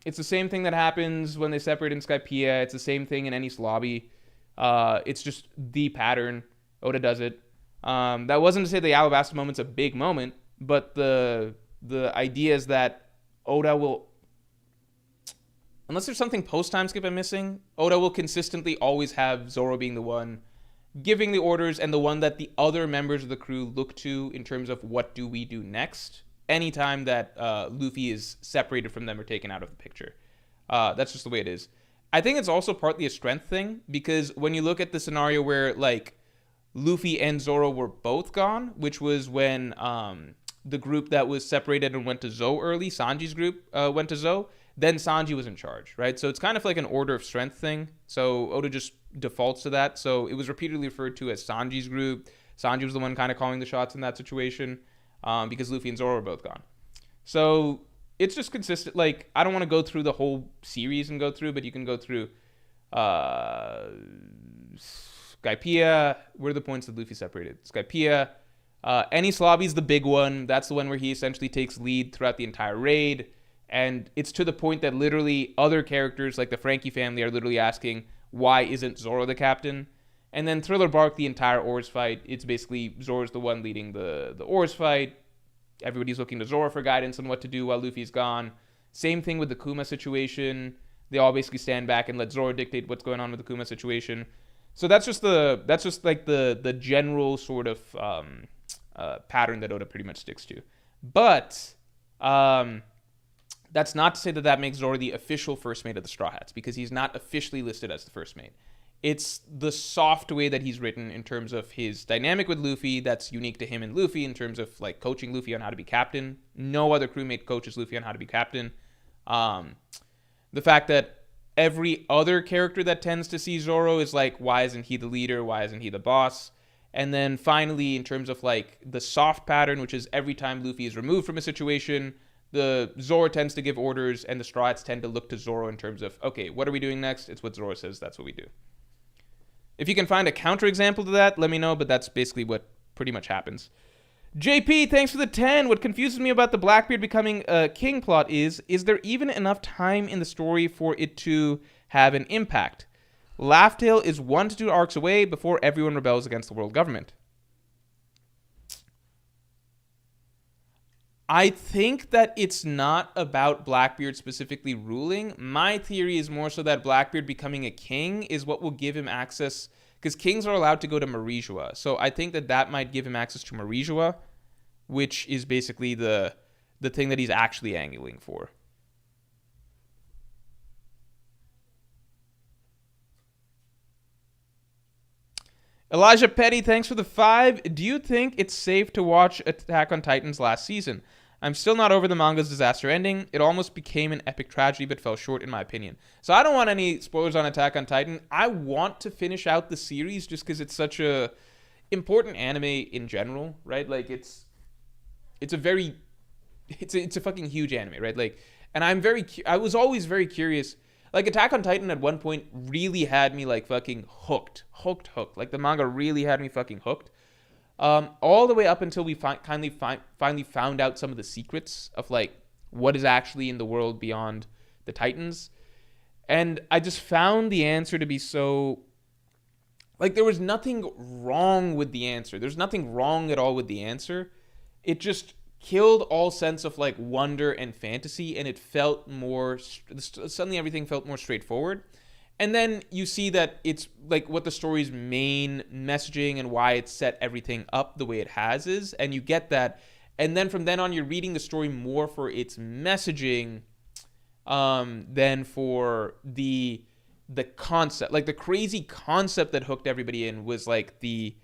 It's the same thing that happens when they separate in Skypiea. It's the same thing in Enies Lobby. It's just the pattern. Oda does it. That wasn't to say the Alabasta moment's a big moment, but the idea is that Oda will, unless there's something post-time skip I'm missing, Oda will consistently always have Zoro being the one giving the orders and the one that the other members of the crew look to in terms of what do we do next anytime that Luffy is separated from them or taken out of the picture. That's just the way it is. I think it's also partly a strength thing, because when you look at the scenario where, like, Luffy and Zoro were both gone, which was when the group that was separated and went to Zou early, Sanji's group, went to Zou, then Sanji was in charge, right? So it's kind of like an order of strength thing. So Oda just defaults to that. So it was repeatedly referred to as Sanji's group. Sanji was the one kind of calling the shots in that situation, because Luffy and Zoro were both gone. So it's just consistent. Like, I don't want to go through the whole series and go through, but you can go through Skypiea. Where are the points that Luffy separated? Skypiea. Enies Lobby's the big one. That's the one where he essentially takes lead throughout the entire raid. And it's to the point that literally other characters, like the Frankie family, are literally asking, why isn't Zoro the captain? And then Thriller Bark, the entire Oars fight, it's basically Zoro's the one leading the Oars fight. Everybody's looking to Zoro for guidance on what to do while Luffy's gone. Same thing with the Kuma situation. They all basically stand back and let Zoro dictate what's going on with the Kuma situation. So that's just like the general sort of pattern that Oda pretty much sticks to. But that's not to say that makes Zoro the official first mate of the Straw Hats, because he's not officially listed as the first mate. It's the soft way that he's written in terms of his dynamic with Luffy that's unique to him and Luffy in terms of, like, coaching Luffy on how to be captain. No other crewmate coaches Luffy on how to be captain. The fact that every other character that tends to see Zoro is like, why isn't he the leader? Why isn't he the boss? And then finally, in terms of, like, the soft pattern, which is every time Luffy is removed from a situation, the Zoro tends to give orders, and the Straw Hats tend to look to Zoro in terms of, okay, what are we doing next? It's what Zoro says, that's what we do. If you can find a counterexample to that, let me know, but that's basically what pretty much happens. JP, thanks for the 10. What confuses me about the Blackbeard becoming a king plot is there even enough time in the story for it to have an impact? Laugh-Tale is 1 to 2 arcs away before everyone rebels against the world government. I think that it's not about Blackbeard specifically ruling. My theory is more so that Blackbeard becoming a king is what will give him access, because kings are allowed to go to Marijua. So I think that might give him access to Marijua, which is basically the thing that he's actually angling for. Elijah Petty, thanks for the 5. Do you think it's safe to watch Attack on Titan's last season? I'm still not over the manga's disaster ending. It almost became an epic tragedy, but fell short in my opinion. So I don't want any spoilers on Attack on Titan. I want to finish out the series just because it's such a important anime in general, right? Like, it's a fucking huge anime, right? Like, and I was always very curious. Like, Attack on Titan at one point really had me, like, fucking hooked. Like, the manga really had me fucking hooked. All the way up until we finally found out some of the secrets of, like, what is actually in the world beyond the Titans. And I just found the answer to be so... Like, there was nothing wrong with the answer. There's nothing wrong at all with the answer. It just killed all sense of, like, wonder and fantasy, and it felt more... Suddenly everything felt more straightforward. And then you see that it's, like, what the story's main messaging and why it set everything up the way it has is, and you get that. And then from then on, you're reading the story more for its messaging than for the concept. Like the crazy concept that hooked everybody in was like the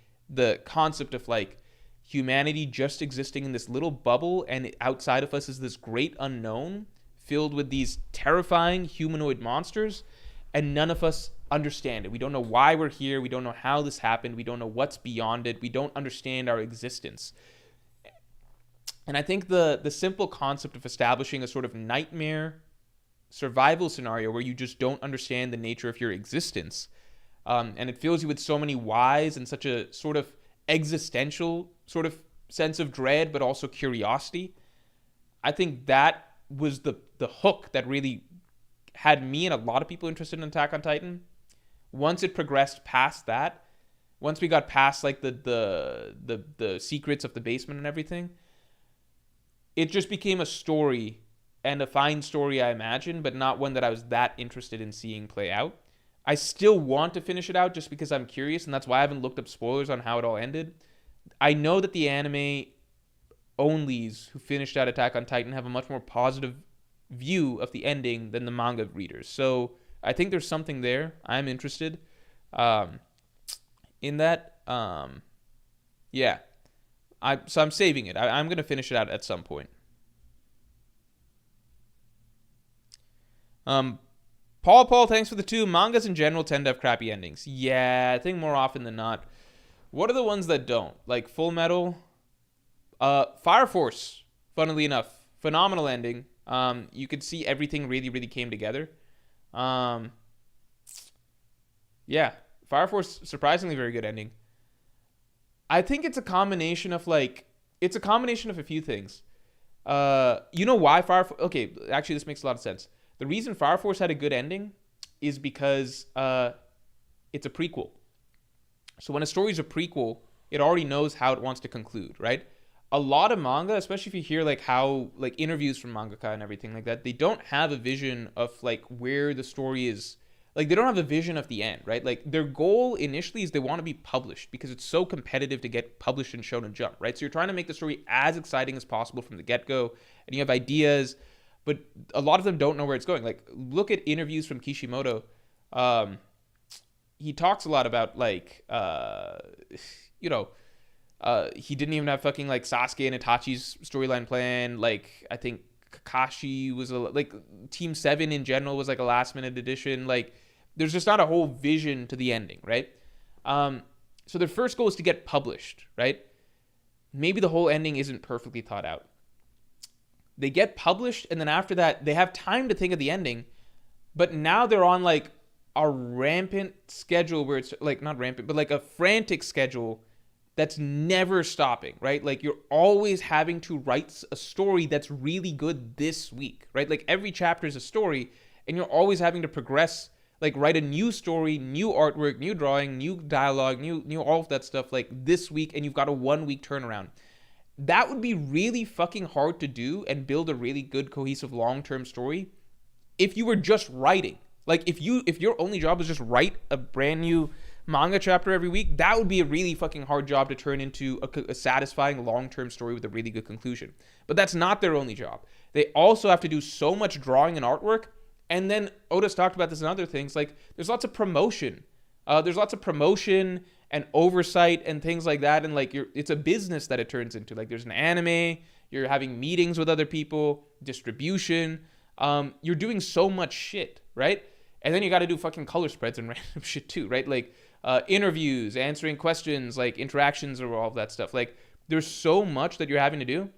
concept of like humanity just existing in this little bubble, and outside of us is this great unknown filled with these terrifying humanoid monsters, and none of us understand it. We don't know why we're here. We don't know how this happened. We don't know what's beyond it. We don't understand our existence. And I think the simple concept of establishing a sort of nightmare survival scenario where you just don't understand the nature of your existence, and it fills you with so many whys and such a sort of existential sort of sense of dread, but also curiosity. I think that was the hook that really had me and a lot of people interested in Attack on Titan. Once it progressed past that, once we got past like the secrets of the basement and everything, it just became a story, and a fine story, I imagine, but not one that I was that interested in seeing play out. I still want to finish it out just because I'm curious, and that's why I haven't looked up spoilers on how it all ended. I know that the anime onlys who finished out Attack on Titan have a much more positive view of the ending than the manga readers. So I think there's something there. I'm interested in that. Yeah. So I'm saving it. I'm going to finish it out at some point. Paul, thanks for the 2. Mangas in general tend to have crappy endings. Yeah, I think more often than not. What are the ones that don't? Like Full Metal? Fire Force, funnily enough. Phenomenal ending. You could see everything really, really came together. Yeah. Fire Force, surprisingly very good ending. I think it's a combination of a few things. You know why Fire Force? Okay, actually, this makes a lot of sense. The reason Fire Force had a good ending is because it's a prequel. So when a story's a prequel, it already knows how it wants to conclude, right? A lot of manga, especially if you hear like how like interviews from mangaka and everything like that, they don't have a vision of like where the story is. Like they don't have a vision of the end, right? Like their goal initially is they want to be published because it's so competitive to get published in Shonen Jump, right? So you're trying to make the story as exciting as possible from the get-go, and you have ideas, but a lot of them don't know where it's going. Like look at interviews from Kishimoto. He talks a lot about like he didn't even have fucking like Sasuke and Itachi's storyline plan. Like I think Kakashi was like Team 7 in general was like a last minute addition. Like there's just not a whole vision to the ending, right? So their first goal is to get published, right? Maybe the whole ending isn't perfectly thought out. They get published, and then after that, they have time to think of the ending, but now they're on like a rampant schedule where it's like not rampant, but like a frantic schedule that's never stopping, right? Like you're always having to write a story that's really good this week, right? Like every chapter is a story, and you're always having to progress, like write a new story, new artwork, new drawing, new dialogue, new all of that stuff like this week, and you've got a 1 week turnaround. That would be really fucking hard to do and build a really good cohesive long-term story if you were just writing. Like if your only job is just write a brand new manga chapter every week, that would be a really fucking hard job to turn into a satisfying long-term story with a really good conclusion. But that's not their only job. They also have to do so much drawing and artwork. And then Oda's talked about this and other things. Like there's lots of promotion. And oversight and things like that, and like it's a business that it turns into. Like there's an anime, you're having meetings with other people, distribution, you're doing so much shit, right? And then you got to do fucking color spreads and random shit too, right? Like interviews, answering questions, like interactions, or all of that stuff. Like there's so much that you're having to do.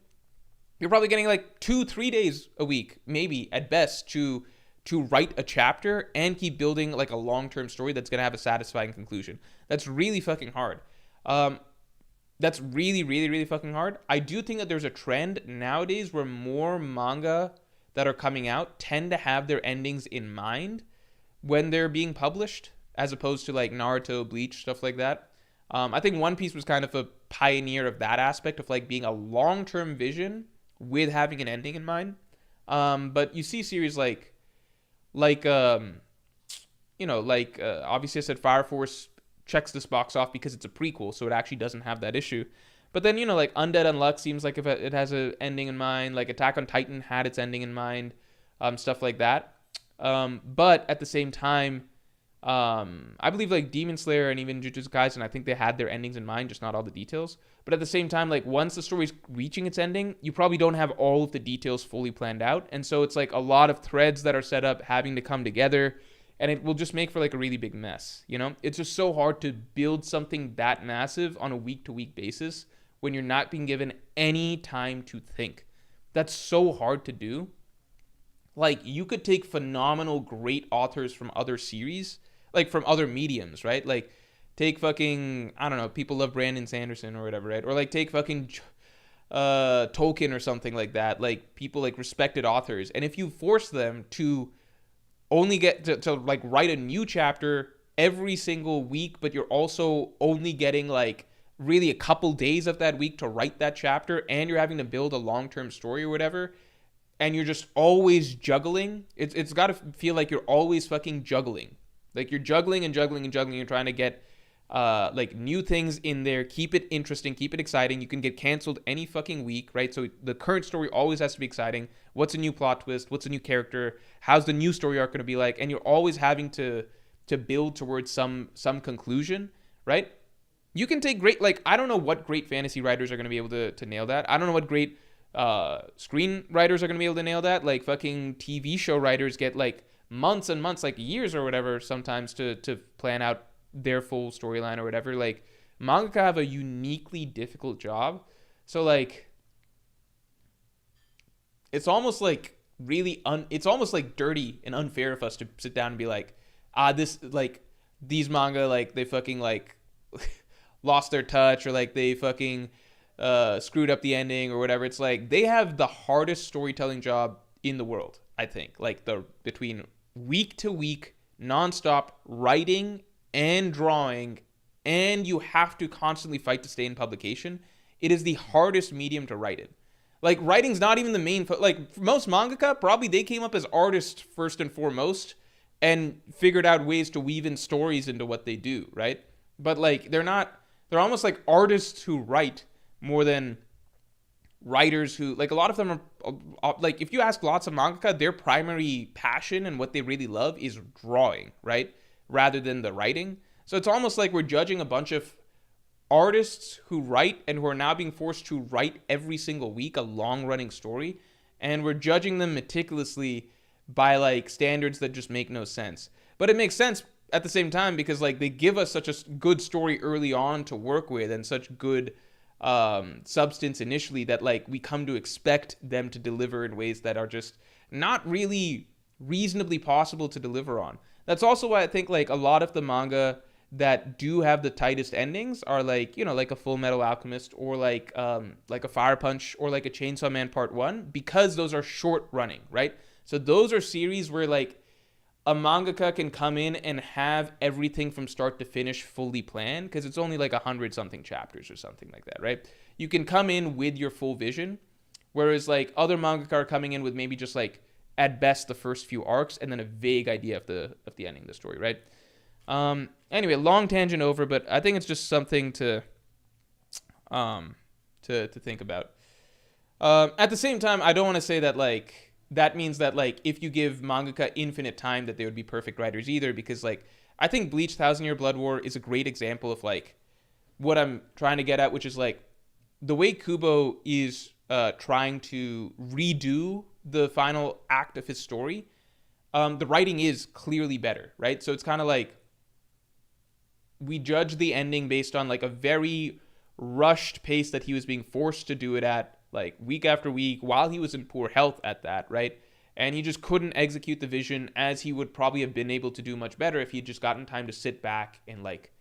You're probably getting like 2-3 days a week, maybe at best, to write a chapter and keep building like a long-term story that's going to have a satisfying conclusion. That's really fucking hard. That's really, really, really fucking hard. I do think that there's a trend nowadays where more manga that are coming out tend to have their endings in mind when they're being published, as opposed to like Naruto, Bleach, stuff like that. I think One Piece was kind of a pioneer of that aspect of like being a long-term vision with having an ending in mind. But you see series obviously I said Fire Force checks this box off because it's a prequel, so it actually doesn't have that issue. But then, like Undead Unluck seems like if it has an ending in mind. Like Attack on Titan had its ending in mind, stuff like that. But at the same time, I believe like Demon Slayer and even Jujutsu Kaisen, I think they had their endings in mind, just not all the details. But at the same time, like once the story's reaching its ending, you probably don't have all of the details fully planned out. And so it's like a lot of threads that are set up having to come together, and it will just make for like a really big mess. It's just so hard to build something that massive on a week to week basis when you're not being given any time to think. That's so hard to do. Like you could take phenomenal great authors from other series, like from other mediums, right? Like take fucking, I don't know, people love Brandon Sanderson or whatever, right? Or like take fucking Tolkien or something like that. Like people like respected authors. And if you force them to only get to like write a new chapter every single week, but you're also only getting like really a couple days of that week to write that chapter, and you're having to build a long-term story or whatever, and you're just always juggling, it's got to feel like you're always fucking juggling. Like you're juggling and juggling and juggling. You're trying to get like new things in there, keep it interesting, keep it exciting. You can get canceled any fucking week, right? So the current story always has to be exciting. What's a new plot twist? What's a new character? How's the new story arc going to be like? And you're always having to build towards some conclusion, right? You can take great, like, I don't know what great fantasy writers are going to be able to nail that. I don't know what great screenwriters are going to be able to nail that. Like fucking TV show writers get like months and months, like years or whatever, sometimes to plan out their full storyline or whatever. Like mangaka have a uniquely difficult job. So like it's almost like really it's almost like dirty and unfair of us to sit down and be like, this like these manga, like they fucking like lost their touch, or like they fucking screwed up the ending or whatever. It's like they have the hardest storytelling job in the world, I think. Like between week to week nonstop writing and drawing, and you have to constantly fight to stay in publication. It is the hardest medium to write in. Like writing's not even the main like for most mangaka, probably they came up as artists first and foremost and figured out ways to weave in stories into what they do, right? But like they're almost like artists who write more than writers who, like, a lot of them are like, if you ask lots of mangaka, their primary passion and what they really love is drawing, right, rather than the writing. So it's almost like we're judging a bunch of artists who write and who are now being forced to write every single week a long running story, and we're judging them meticulously by like standards that just make no sense. But it makes sense at the same time because like they give us such a good story early on to work with, and such good substance initially, that like we come to expect them to deliver in ways that are just not really reasonably possible to deliver on. That's also why I think like a lot of the manga that do have the tightest endings are like, like a Full Metal Alchemist, or like a Fire Punch, or like a Chainsaw Man Part 1, because those are short running, right? So those are series where like a mangaka can come in and have everything from start to finish fully planned, because it's only like 100 something chapters or something like that, right? You can come in with your full vision, whereas like other mangaka are coming in with maybe just like at best the first few arcs and then a vague idea of the ending of the story, right? Anyway, long tangent over, but I think it's just something to think about. At the same time, I don't want to say that like that means that like if you give mangaka infinite time that they would be perfect writers either, because like I think Bleach 1000-Year Blood War is a great example of like what I'm trying to get at, which is like the way Kubo is trying to redo the final act of his story. The writing is clearly better, right? So it's kind of like we judge the ending based on like a very rushed pace that he was being forced to do it at, like week after week, while he was in poor health at that, right? And he just couldn't execute the vision as he would probably have been able to do much better if he had just gotten time to sit back and like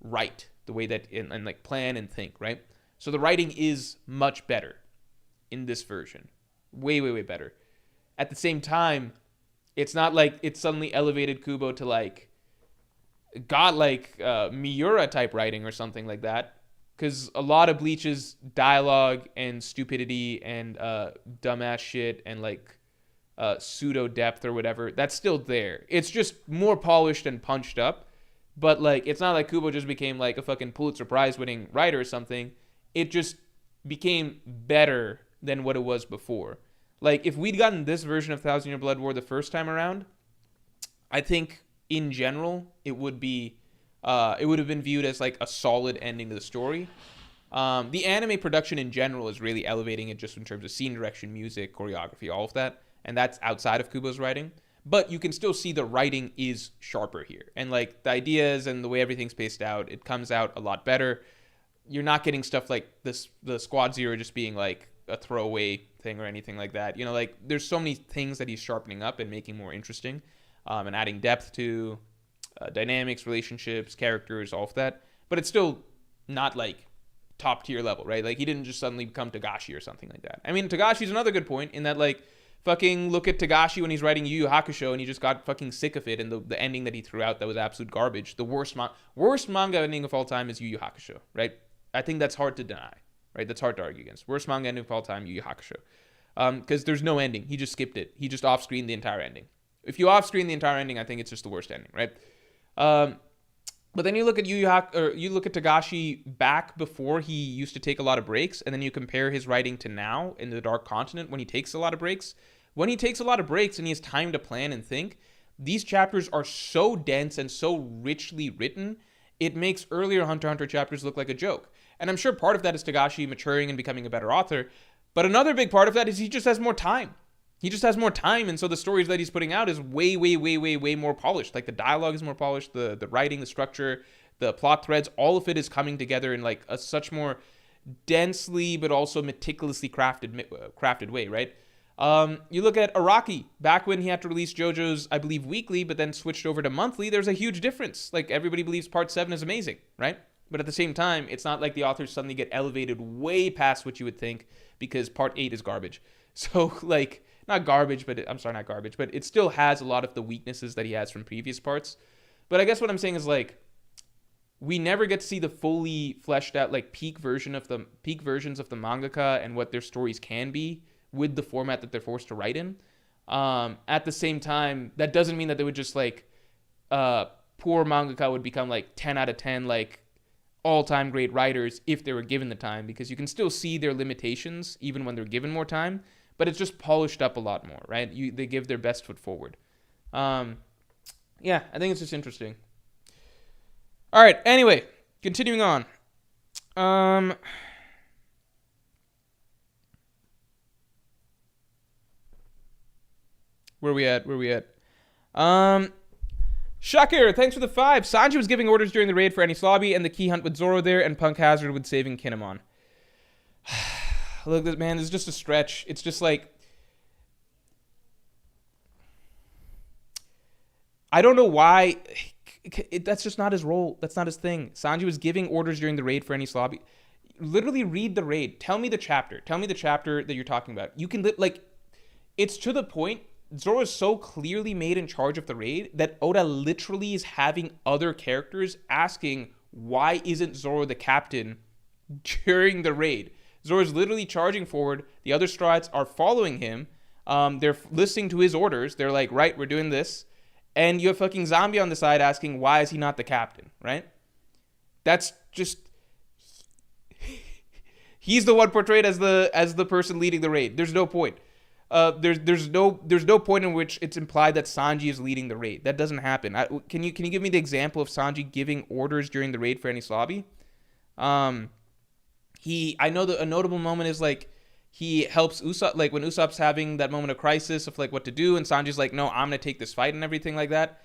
write the way that, and like plan and think, right? So the writing is much better in this version. Way, way, way better. At the same time, it's not like it suddenly elevated Kubo to like godlike Miura type writing or something like that. Because a lot of Bleach's dialogue and stupidity and dumbass shit and like pseudo depth or whatever, that's still there. It's just more polished and punched up. But like, it's not like Kubo just became like a fucking Pulitzer Prize winning writer or something. it just became better than what it was before. Like, if we'd gotten this version of Thousand Year Blood War the first time around, I think in general it would have been viewed as like a solid ending to the story. The anime production in general is really elevating it just in terms of scene direction, music, choreography, all of that, and that's outside of Kubo's writing. But you can still see the writing is sharper here, and like the ideas and the way everything's paced out, it comes out a lot better. You're not getting stuff like this, the Squad Zero just being like a throwaway thing or anything like that. You know, like there's so many things that he's sharpening up and making more interesting, and adding depth to dynamics, relationships, characters, all of that. But it's still not like top tier level, right? Like he didn't just suddenly become Togashi or something like that. I mean, Togashi's another good point in that like fucking look at Togashi when he's writing Yu Yu Hakusho and he just got fucking sick of it, and the ending that he threw out that was absolute garbage. The worst manga ending of all time is Yu Yu Hakusho, right? I think that's hard to deny, right? That's hard to argue against. Worst manga ending of all time, Yu Yu Hakusho. Because there's no ending. He just skipped it. He just off-screened the entire ending. If you off-screen the entire ending, I think it's just the worst ending, right? But then you look at you look at Togashi back before he used to take a lot of breaks, and then you compare his writing to now in the Dark Continent when he takes a lot of breaks. When he takes a lot of breaks and he has time to plan and think, these chapters are so dense and so richly written, it makes earlier Hunter x Hunter chapters look like a joke. And I'm sure part of that is Togashi maturing and becoming a better author, but another big part of that is he just has more time. He just has more time, and so the stories that he's putting out is way, way, way, way, way more polished. Like the dialogue is more polished, the writing, the structure, the plot threads, all of it is coming together in like a such more densely but also meticulously crafted way, right? You look at Araki, back when he had to release JoJo's, I believe, weekly, but then switched over to monthly, there's a huge difference. Like everybody believes part 7 is amazing, right? But at the same time, it's not like the authors suddenly get elevated way past what you would think because part 8 is garbage. So like, not garbage, but not garbage, but it still has a lot of the weaknesses that he has from previous parts. But I guess what I'm saying is like, we never get to see the fully fleshed out like peak versions of the mangaka and what their stories can be with the format that they're forced to write in. At the same time, that doesn't mean that they would just like poor mangaka would become like 10 out of 10 like all-time great writers if they were given the time, because you can still see their limitations even when they're given more time. But it's just polished up a lot more, right? They give their best foot forward. Yeah, I think it's just interesting. All right, anyway, continuing on. Where we at? Shakir, thanks for the 5. Sanji was giving orders during the raid for Enies Lobby and the key hunt with Zoro there, and Punk Hazard with saving Kinemon. Look, man, this is just a stretch. It's just like, I don't know why. That's just not his role. That's not his thing. Sanji was giving orders during the raid for Enies Lobby. Literally read the raid. Tell me the chapter. Tell me the chapter that you're talking about. You can, like, it's to the point. Zoro is so clearly made in charge of the raid that Oda literally is having other characters asking, why isn't Zoro the captain during the raid? Zoro's literally charging forward. The other Strats are following him. They're listening to his orders. They're like, right, we're doing this. And you have fucking Zombie on the side asking, why is he not the captain, right? That's just... He's the one portrayed as the person leading the raid. There's no point. There's no point in which it's implied that Sanji is leading the raid. That doesn't happen. Can you give me the example of Sanji giving orders during the raid for Enies Lobby? I know that a notable moment is like he helps Usopp, like when Usopp's having that moment of crisis of like what to do, and Sanji's like, no, I'm gonna take this fight and everything like that.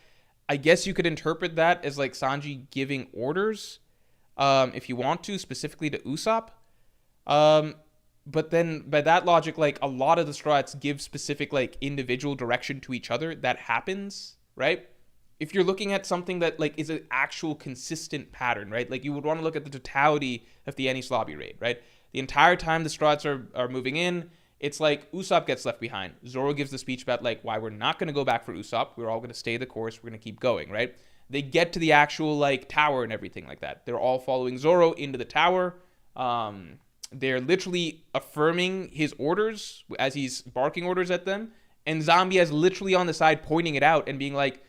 I guess you could interpret that as like Sanji giving orders, if you want to, specifically to Usopp. But then by that logic, like a lot of the Strats give specific like individual direction to each other. That happens, right? If you're looking at something that like is an actual consistent pattern, right? Like you would want to look at the totality of the Enies Lobby raid, right? The entire time the Strats are moving in, it's like Usopp gets left behind. Zoro gives the speech about like why we're not going to go back for Usopp. We're all going to stay the course. We're going to keep going, right? They get to the actual like tower and everything like that. They're all following Zoro into the tower. They're literally affirming his orders as he's barking orders at them. And Zombie is literally on the side pointing it out and being like,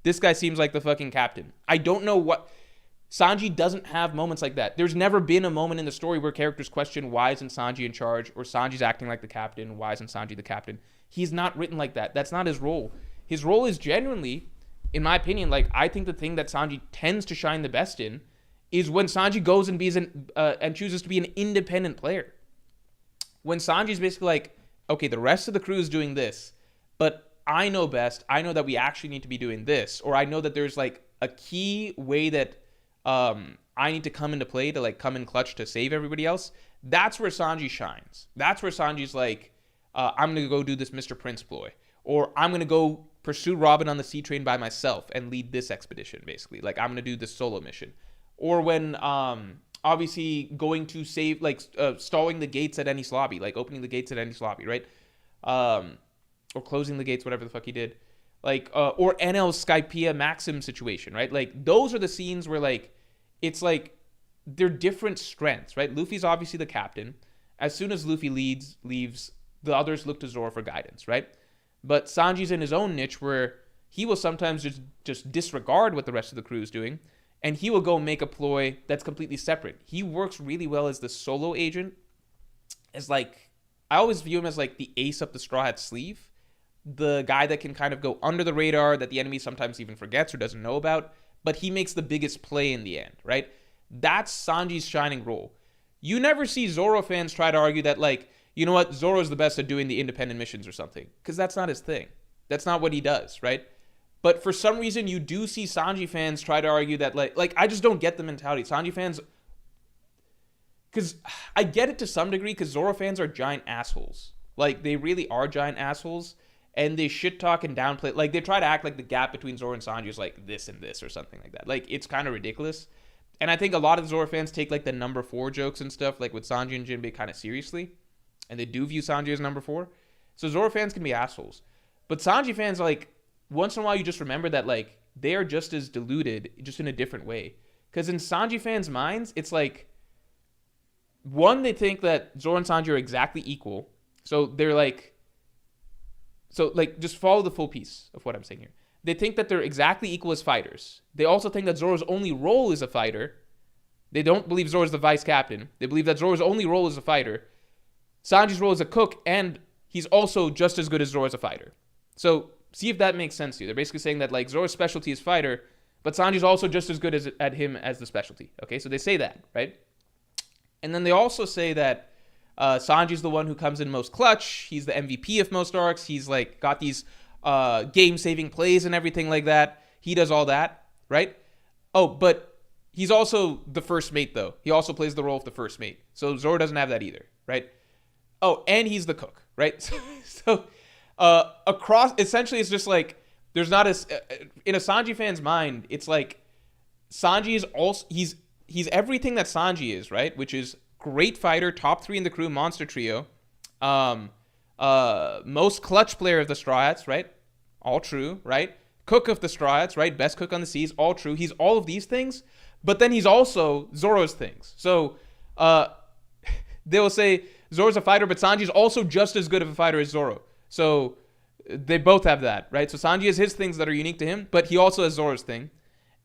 this guy seems like the fucking captain. I don't know what... Sanji doesn't have moments like that. There's never been a moment in the story where characters question why isn't Sanji in charge, or Sanji's acting like the captain, why isn't Sanji the captain? He's not written like that. That's not his role. His role is genuinely, in my opinion, like, I think the thing that Sanji tends to shine the best in is when Sanji goes and and chooses to be an independent player. When Sanji's basically like, okay, the rest of the crew is doing this, but I know best. I know that we actually need to be doing this, or I know that there's like a key way that I need to come into play to like come in clutch to save everybody else. That's where Sanji shines. That's where Sanji's like, I'm gonna go do this Mr. Prince ploy, or I'm gonna go pursue Robin on the sea train by myself and lead this expedition. Basically, like I'm gonna do this solo mission, or when obviously going to save, like stalling the gates at Enies Lobby, like opening the gates at Enies Lobby, right? Or closing the gates, whatever the fuck he did. Like, or NL's Skypiea Maxim situation, right? Like, those are the scenes where, like, it's like, they're different strengths, right? Luffy's obviously the captain. As soon as Luffy leaves, the others look to Zoro for guidance, right? But Sanji's in his own niche where he will sometimes just disregard what the rest of the crew is doing, and he will go make a ploy that's completely separate. He works really well as the solo agent, as, like, I always view him as, like, the ace up the Straw Hat sleeve. The guy that can kind of go under the radar, that the enemy sometimes even forgets or doesn't know about, but he makes the biggest play in the end, right? That's Sanji's shining role. You never see Zoro fans try to argue that, like, you know what, Zoro's the best at doing the independent missions or something, because that's not his thing. That's not what he does, right? But for some reason, you do see Sanji fans try to argue that, like I just don't get the mentality. Sanji fans, because I get it to some degree, because Zoro fans are giant assholes. Like, they really are giant assholes. And they shit talk and downplay. Like, they try to act like the gap between Zoro and Sanji is like this and this or something like that. Like, it's kind of ridiculous. And I think a lot of the Zoro fans take, like, the number 4 jokes and stuff, like with Sanji and Jinbei, kind of seriously. And they do view Sanji as number 4. So Zoro fans can be assholes. But Sanji fans, like, once in a while you just remember that, like, they are just as deluded, just in a different way. Because in Sanji fans' minds, it's like, one, they think that Zoro and Sanji are exactly equal. So they're like, just follow the full piece of what I'm saying here. They think that they're exactly equal as fighters. They also think that Zoro's only role is a fighter. They don't believe Zoro's the vice captain. They believe that Zoro's only role is a fighter. Sanji's role is a cook, and he's also just as good as Zoro as a fighter. So, see if that makes sense to you. They're basically saying that, like, Zoro's specialty is fighter, but Sanji's also just as good at him as the specialty. Okay, so they say that, right? And then they also say that Sanji's the one who comes in most clutch. He's the MVP of most arcs. He's like got these game-saving plays and everything like that. He does all that, right? Oh, but he's also the first mate, though. He also plays the role of the first mate. So Zoro doesn't have that either, right? Oh, and he's the cook, right? So across, essentially, it's just like there's not in a Sanji fan's mind, it's like Sanji is also he's everything that Sanji is, right? Which is great fighter, top 3 in the crew, monster trio. Most clutch player of the Straw Hats, right? All true, right? Cook of the Straw Hats, right? Best cook on the seas, all true. He's all of these things, but then he's also Zoro's things. So they will say Zoro's a fighter, but Sanji's also just as good of a fighter as Zoro. So they both have that, right? So Sanji has his things that are unique to him, but he also has Zoro's thing.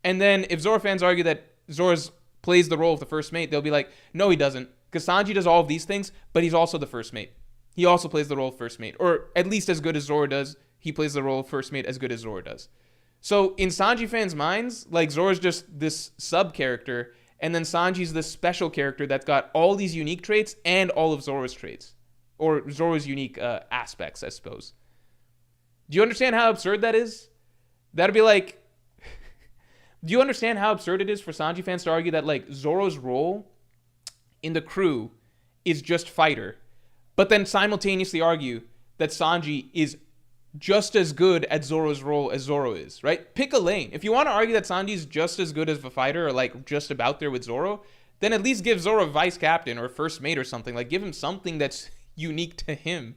And then if Zoro fans argue that Zoro's plays the role of the first mate, they'll be like, no, he doesn't. Because Sanji does all of these things, but he's also the first mate. He also plays the role of first mate. Or at least as good as Zoro does, he plays the role of first mate as good as Zoro does. So in Sanji fans' minds, like, Zoro's just this sub-character, and then Sanji's this special character that's got all these unique traits and all of Zoro's traits. Or Zoro's unique aspects, I suppose. Do you understand how absurd that is? That'd be like, do you understand how absurd it is for Sanji fans to argue that, like, Zoro's role in the crew is just fighter, but then simultaneously argue that Sanji is just as good at Zoro's role as Zoro is, right? Pick a lane. If you want to argue that Sanji's just as good as a fighter, or, like, just about there with Zoro, then at least give Zoro a vice captain or first mate or something. Like, give him something that's unique to him.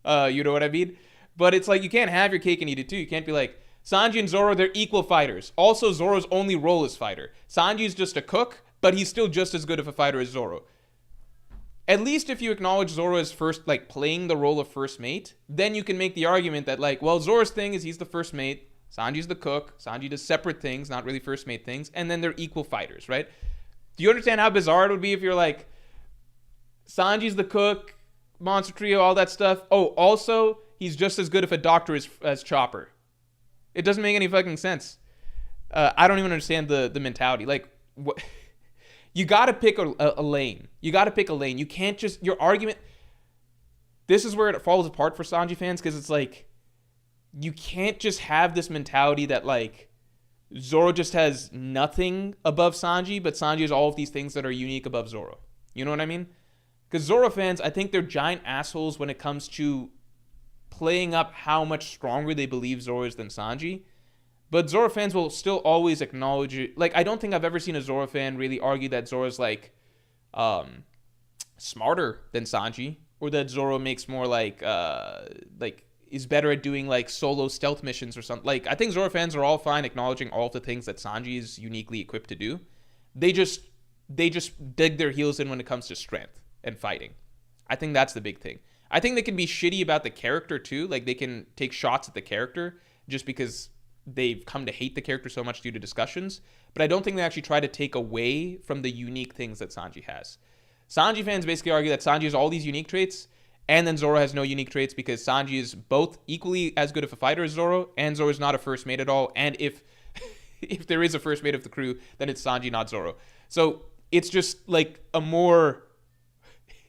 You know what I mean? But it's like, you can't have your cake and eat it too. You can't be like, Sanji and Zoro, they're equal fighters. Also, Zoro's only role is fighter. Sanji's just a cook, but he's still just as good of a fighter as Zoro. At least if you acknowledge Zoro as first, like, playing the role of first mate, then you can make the argument that, like, well, Zoro's thing is he's the first mate, Sanji's the cook. Sanji does separate things, not really first mate things. And then they're equal fighters, right? Do you understand how bizarre it would be if you're like, Sanji's the cook, Monster Trio, all that stuff. Oh, also, he's just as good if a doctor as Chopper. It doesn't make any fucking sense. I don't even understand the mentality. Like, what? You got to pick a lane. You got to pick a lane. You can't just, your argument, this is where it falls apart for Sanji fans, because it's like, you can't just have this mentality that, like, Zoro just has nothing above Sanji, but Sanji has all of these things that are unique above Zoro. You know what I mean? Because Zoro fans, I think they're giant assholes when it comes to playing up how much stronger they believe Zoro is than Sanji. But Zoro fans will still always acknowledge it. Like, I don't think I've ever seen a Zoro fan really argue that Zoro's, like, smarter than Sanji, or that Zoro makes more, like, is better at doing, like, solo stealth missions or something. Like, I think Zoro fans are all fine acknowledging all of the things that Sanji is uniquely equipped to do. They just dig their heels in when it comes to strength and fighting. I think that's the big thing. I think they can be shitty about the character, too. Like, they can take shots at the character just because they've come to hate the character so much due to discussions. But I don't think they actually try to take away from the unique things that Sanji has. Sanji fans basically argue that Sanji has all these unique traits, and then Zoro has no unique traits because Sanji is both equally as good of a fighter as Zoro, and Zoro is not a first mate at all. And if there is a first mate of the crew, then it's Sanji, not Zoro. So it's just like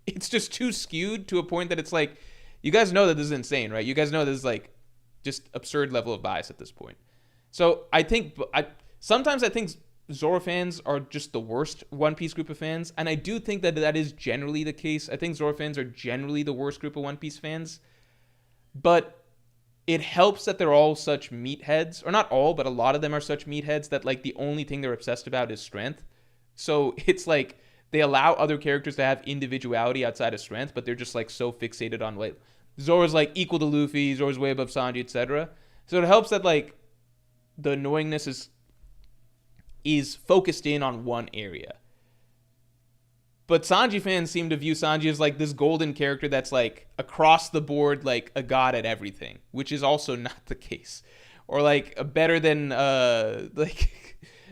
it's just too skewed to a point that it's like, you guys know that this is insane, right? You guys know this is like just absurd level of bias at this point. So sometimes I think Zoro fans are just the worst One Piece group of fans, and I do think that is generally the case. I think Zoro fans are generally the worst group of One Piece fans, but it helps that they're all such meatheads, or not all, but a lot of them are such meatheads that, like, the only thing they're obsessed about is strength. So it's like they allow other characters to have individuality outside of strength, but they're just, like, so fixated on, like, Zoro's, like, equal to Luffy, Zoro's way above Sanji, etc. So it helps that, like, the annoyingness is focused in on one area. But Sanji fans seem to view Sanji as, like, this golden character that's, like, across the board, like, a god at everything, which is also not the case. Or, like, better than,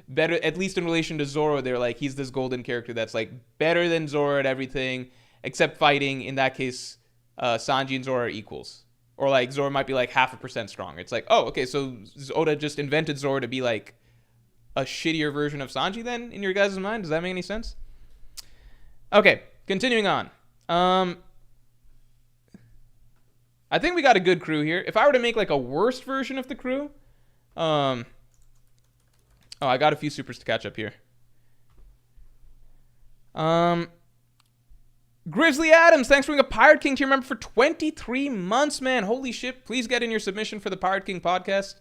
better, at least in relation to Zoro, they're like, he's this golden character that's, like, better than Zoro at everything, except fighting. In that case, Sanji and Zoro are equals. Or, like, Zoro might be, like, 0.5% stronger. It's like, oh, okay, so Oda just invented Zoro to be, like, a shittier version of Sanji then, in your guys' mind? Does that make any sense? Okay, continuing on. I think we got a good crew here. If I were to make, like, a worst version of the crew, oh, I got a few supers to catch up here. Grizzly Adams, thanks for being a Pirate King to your member for 23 months, man. Holy shit. Please get in your submission for the Pirate King podcast.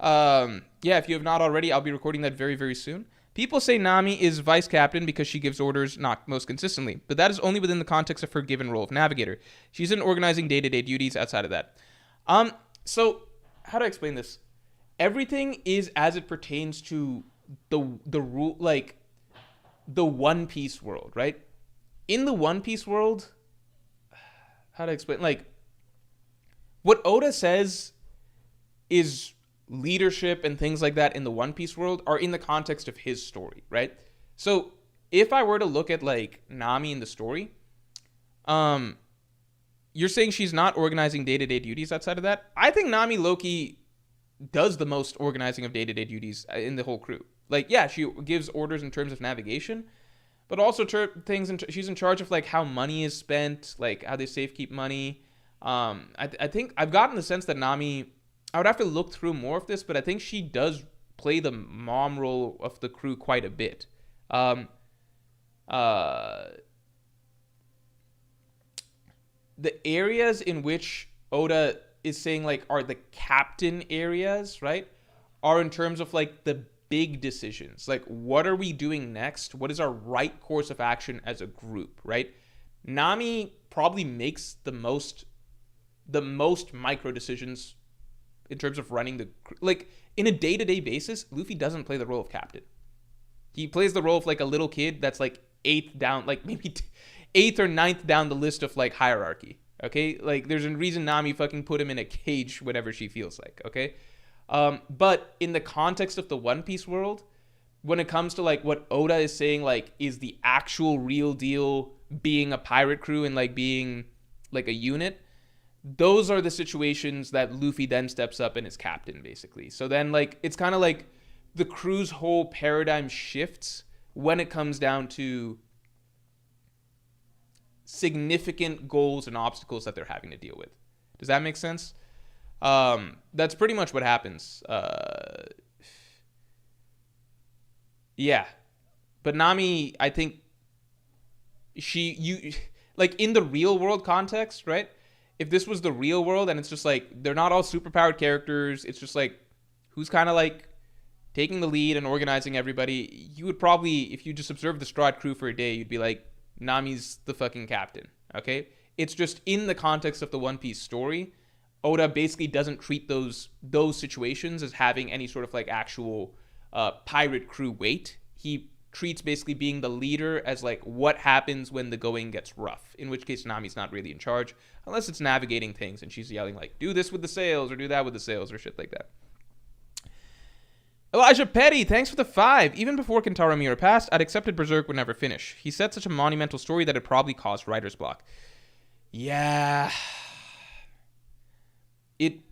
Yeah, if you have not already, I'll be recording that very, very soon. People say Nami is vice captain because she gives orders not most consistently, but that is only within the context of her given role of navigator. She's in organizing day-to-day duties outside of that. So how do I explain this? Everything is as it pertains to the rule, like the One Piece world, right? In the One Piece world, how to explain? Like, what Oda says is leadership and things like that in the One Piece world are in the context of his story, right? So if I were to look at, like, Nami in the story, you're saying she's not organizing day-to-day duties outside of that? I think Nami low-key does the most organizing of day-to-day duties in the whole crew. Like, yeah, she gives orders in terms of navigation, but also she's in charge of, like, how money is spent, like how they safekeep money. I think I've gotten the sense that Nami, I would have to look through more of this, but I think she does play the mom role of the crew quite a bit. The areas in which Oda is saying, like, are the captain areas, right, are in terms of, like, the big decisions. Like, what are we doing next? What is our right course of action as a group, right? Nami probably makes the most micro decisions in terms of running the, like, in a day-to-day basis. Luffy doesn't play the role of captain. He plays the role of, like, a little kid that's, like, eighth down, like, maybe eighth or ninth down the list of, like, hierarchy. Okay, like, there's a reason Nami fucking put him in a cage whenever she feels like. Okay, But in the context of the One Piece world, when it comes to like what Oda is saying, like is the actual real deal being a pirate crew and like being like a unit, those are the situations that Luffy then steps up and is captain, basically. So then like it's kind of like the crew's whole paradigm shifts when it comes down to significant goals and obstacles that they're having to deal with. Does that make sense? That's pretty much what happens. Yeah, but Nami, I think you like in the real world context, right? If this was the real world and it's just like they're not all superpowered characters, it's just like who's kind of like taking the lead and organizing everybody, you would probably, if you just observe the Strahd crew for a day, you'd be like, Nami's the fucking captain, okay? It's just in the context of the One Piece story, Oda basically doesn't treat those situations as having any sort of like actual pirate crew weight. He treats basically being the leader as like what happens when the going gets rough, in which case Nami's not really in charge, unless it's navigating things and she's yelling like, do this with the sails or do that with the sails or shit like that. Elijah Petty, thanks for the 5. Even before Kentaro Miura passed, I'd accepted Berserk would never finish. He set such a monumental story that it probably caused writer's block. Yeah.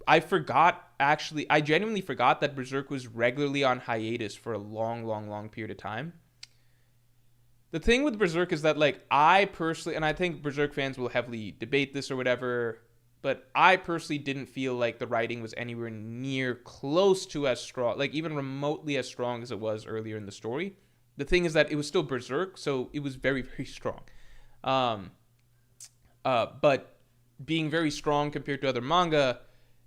I genuinely forgot that Berserk was regularly on hiatus for a long period of time. The thing with Berserk is that, like, I personally, and I think Berserk fans will heavily debate this or whatever, but I personally didn't feel like the writing was anywhere near close to as strong, like even remotely as strong as it was earlier in the story. The thing is that it was still Berserk, so it was very, very strong. But being very strong compared to other manga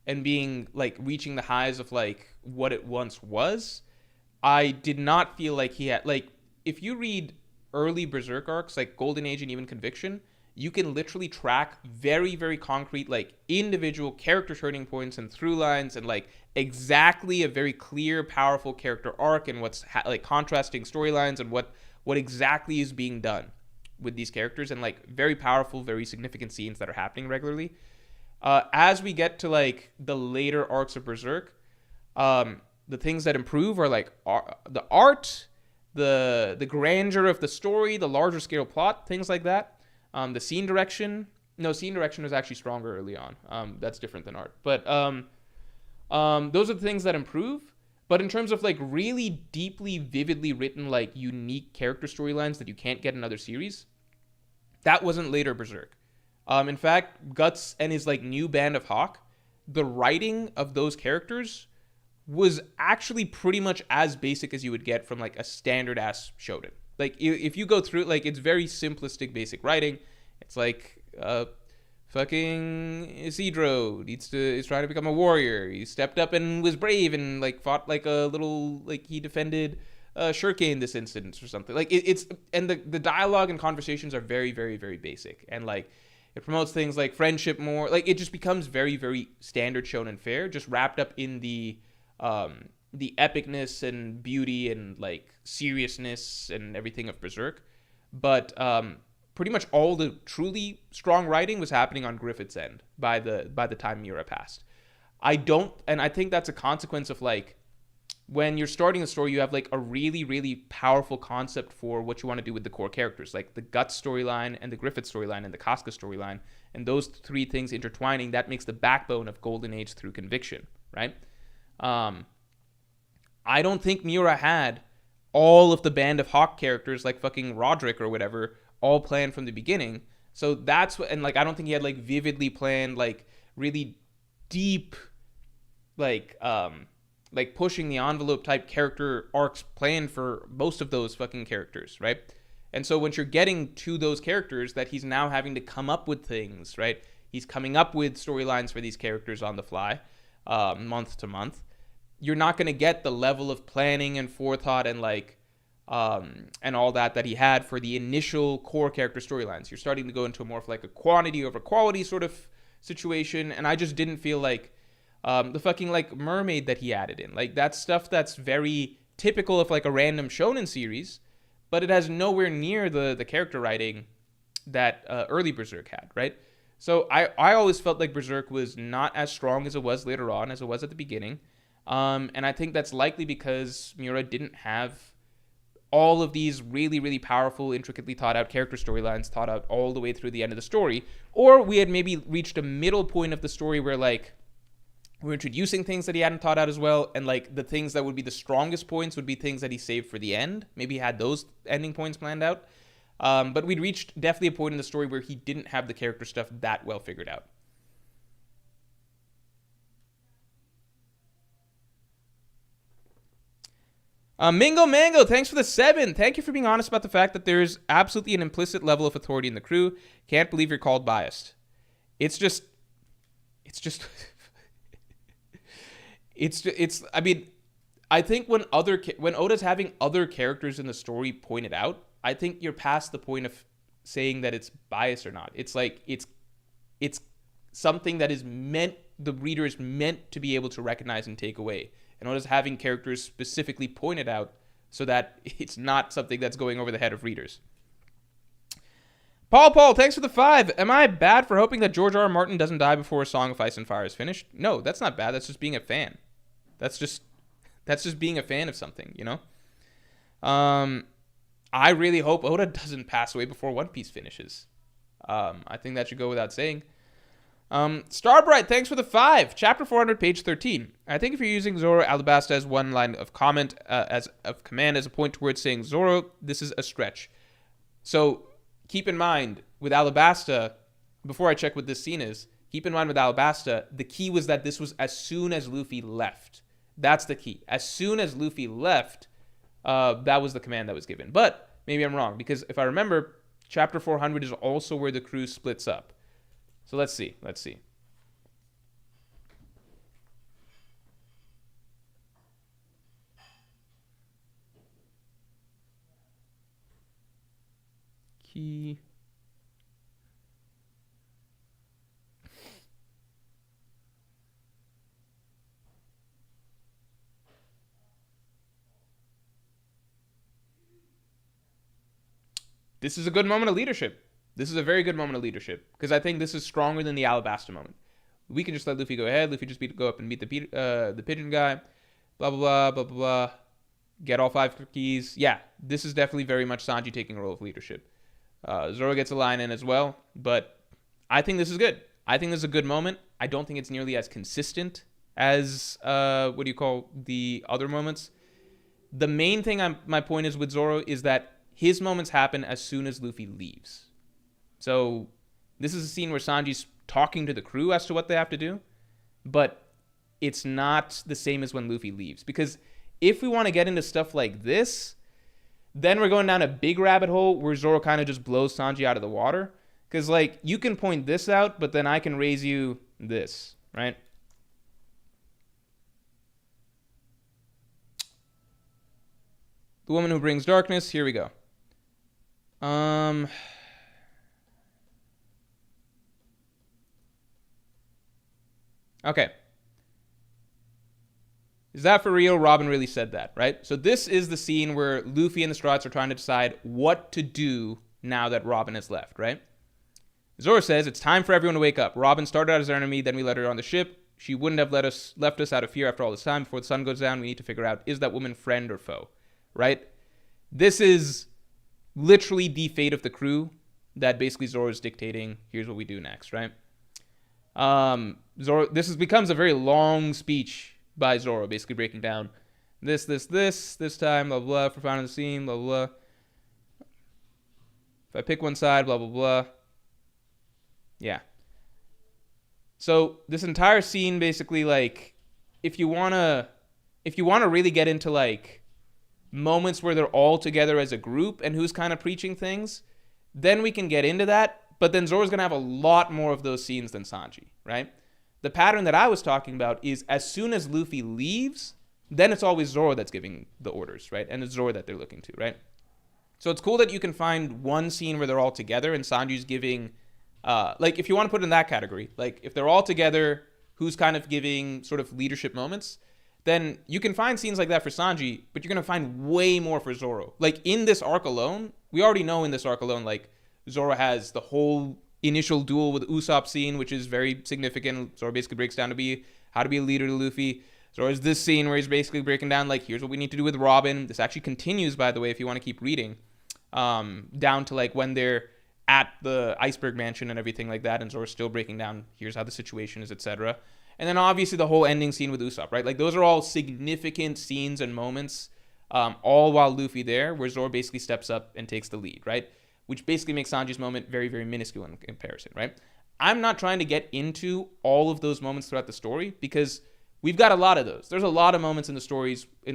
and being like reaching the highs of like what it once was, I did not feel like he had, like, if you read early Berserk arcs like Golden Age and even Conviction, you can literally track very, very concrete, like, individual character turning points and through lines and, like, exactly a very clear, powerful character arc and what's, like, contrasting storylines and what exactly is being done with these characters and, like, very powerful, very significant scenes that are happening regularly. As we get to, like, the later arcs of Berserk, the things that improve are, like, the art, the grandeur of the story, the larger scale plot, things like that. The scene direction was actually stronger early on. That's different than art. But those are the things that improve. But in terms of like really deeply, vividly written, like unique character storylines that you can't get in other series, that wasn't later Berserk. In fact, Guts and his like new band of Hawk, the writing of those characters was actually pretty much as basic as you would get from like a standard ass shonen. Like, if you go through it, like, it's very simplistic, basic writing. It's like, fucking Isidro is trying to become a warrior. He stepped up and was brave and, like, fought, like, a little, like, he defended Shirkei in this instance or something. Like, and the dialogue and conversations are very, very, very basic. And, like, it promotes things like friendship more. Like, it just becomes very, very standard shonen fare, just wrapped up in the epicness and beauty and like seriousness and everything of Berserk. But pretty much all the truly strong writing was happening on Griffith's end by the time Miura passed. I think that's a consequence of like when you're starting a story, you have like a really, really powerful concept for what you want to do with the core characters, like the Guts storyline and the Griffith storyline and the Casca storyline, and those three things intertwining, that makes the backbone of Golden Age through Conviction, right? I don't think Miura had all of the Band of Hawk characters like fucking Roderick or whatever all planned from the beginning. So that's what, and like I don't think he had like vividly planned like really deep like pushing the envelope type character arcs planned for most of those fucking characters, right? And so once you're getting to those characters that he's now having to come up with things, right? He's coming up with storylines for these characters on the fly, month to month. You're not going to get the level of planning and forethought and like and all that he had for the initial core character storylines. You're starting to go into more of like a quantity over quality sort of situation, and I just didn't feel like the fucking like mermaid that he added in, like that's stuff that's very typical of like a random shonen series, but it has nowhere near the character writing that early Berserk had, right? So I always felt like Berserk was not as strong as it was later on as it was at the beginning. And I think that's likely because Miura didn't have all of these really, really powerful, intricately thought out character storylines thought out all the way through the end of the story. Or we had maybe reached a middle point of the story where, like, we're introducing things that he hadn't thought out as well, and like the things that would be the strongest points would be things that he saved for the end. Maybe he had those ending points planned out. But we'd reached definitely a point in the story where he didn't have the character stuff that well figured out. Mingo Mango, thanks for the 7. Thank you for being honest about the fact that there's absolutely an implicit level of authority in the crew. Can't believe you're called biased. It's just I mean, I think when Oda's having other characters in the story pointed out, I think you're past the point of saying that it's biased or not. It's like it's something that is meant, the reader is meant to be able to recognize and take away. And Oda's having characters specifically pointed out so that it's not something that's going over the head of readers. Paul, thanks for the 5. Am I bad for hoping that George R. R. Martin doesn't die before A Song of Ice and Fire is finished? No, that's not bad. That's just being a fan. That's just being a fan of something, you know? I really hope Oda doesn't pass away before One Piece finishes. I think that should go without saying. Starbright, thanks for the 5. Chapter 400, page 13. I think if you're using Zoro Alabasta as one line of command as a point towards saying Zoro, this is a stretch. So keep in mind with Alabasta, before I check what this scene is, keep in mind with Alabasta, the key was that this was as soon as Luffy left. That's the key. As soon as Luffy left, that was the command that was given. But maybe I'm wrong, because if I remember, chapter 400 is also where the crew splits up. So let's see. Key. This is a good moment of leadership. This is a very good moment of leadership, because I think this is stronger than the Alabasta moment. We can just let Luffy go ahead. Luffy just go up and meet the pigeon guy. Blah, blah, blah, blah, blah, blah. Get all 5 keys. Yeah, this is definitely very much Sanji taking a role of leadership. Zoro gets a line in as well, but I think this is good. I think this is a good moment. I don't think it's nearly as consistent as, the other moments. The main thing my point is with Zoro is that his moments happen as soon as Luffy leaves. So this is a scene where Sanji's talking to the crew as to what they have to do, but it's not the same as when Luffy leaves. Because if we want to get into stuff like this, then we're going down a big rabbit hole where Zoro kind of just blows Sanji out of the water. Because, like, you can point this out, but then I can raise you this, right? The woman who brings darkness. Here we go. Okay. Is that for real? Robin really said that, right? So this is the scene where Luffy and the Straw Hats are trying to decide what to do now that Robin has left, right? Zoro says, it's time for everyone to wake up. Robin started out as our enemy, then we let her on the ship. She wouldn't have left us out of fear after all this time. Before the sun goes down, we need to figure out, is that woman friend or foe, right? This is literally the fate of the crew that basically Zoro is dictating. Here's what we do next, right? Zoro, becomes a very long speech by Zoro, basically breaking down this time, blah, blah, for finding the scene, blah, blah. If I pick one side, blah, blah, blah. Yeah. So this entire scene, basically, like, if you wanna really get into, like, moments where they're all together as a group and who's kind of preaching things, then we can get into that. But then Zoro's going to have a lot more of those scenes than Sanji, right? The pattern that I was talking about is as soon as Luffy leaves, then it's always Zoro that's giving the orders, right? And it's Zoro that they're looking to, right? So it's cool that you can find one scene where they're all together and Sanji's giving, like, if you want to put it in that category, like, if they're all together, who's kind of giving sort of leadership moments, then you can find scenes like that for Sanji, but you're going to find way more for Zoro. Like, in this arc alone, we already know in this arc alone, like, Zoro has the whole initial duel with Usopp scene, which is very significant. Zoro basically breaks down to be how to be a leader to Luffy. So there's this scene where he's basically breaking down, like, here's what we need to do with Robin. This actually continues, by the way, if you want to keep reading, down to, like, when they're at the iceberg mansion and everything like that, and Zoro's still breaking down, here's how the situation is, etc. And then obviously the whole ending scene with Usopp, right? Like, those are all significant scenes and moments, all while Luffy there, where Zoro basically steps up and takes the lead, right? Which basically makes Sanji's moment very, very minuscule in comparison, right? I'm not trying to get into all of those moments throughout the story, because we've got a lot of those. There's a lot of moments in the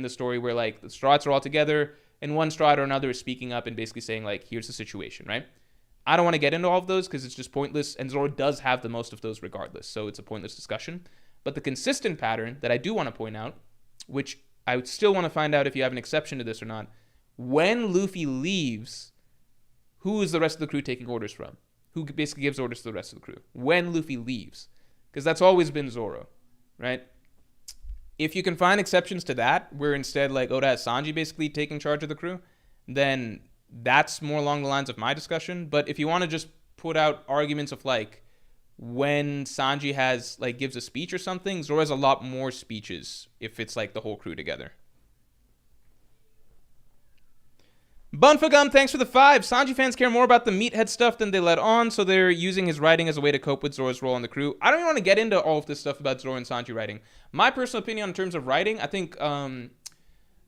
story where, like, the Strats are all together and one Strat or another is speaking up and basically saying, like, here's the situation, right? I don't want to get into all of those because it's just pointless, and Zoro does have the most of those regardless, so it's a pointless discussion. But the consistent pattern that I do want to point out, which I would still want to find out if you have an exception to this or not, when Luffy leaves, who is the rest of the crew taking orders from? Who basically gives orders to the rest of the crew? When Luffy leaves. Because that's always been Zoro, right? If you can find exceptions to that, where instead, like, Oda has Sanji basically taking charge of the crew, then that's more along the lines of my discussion. But if you want to just put out arguments of, like, when Sanji has, like, gives a speech or something, Zoro has a lot more speeches if it's, like, the whole crew together. Bunfagum, thanks for the 5. Sanji fans care more about the meathead stuff than they let on, so they're using his writing as a way to cope with Zoro's role in the crew. I don't even want to get into all of this stuff about Zoro and Sanji writing. My personal opinion in terms of writing, I think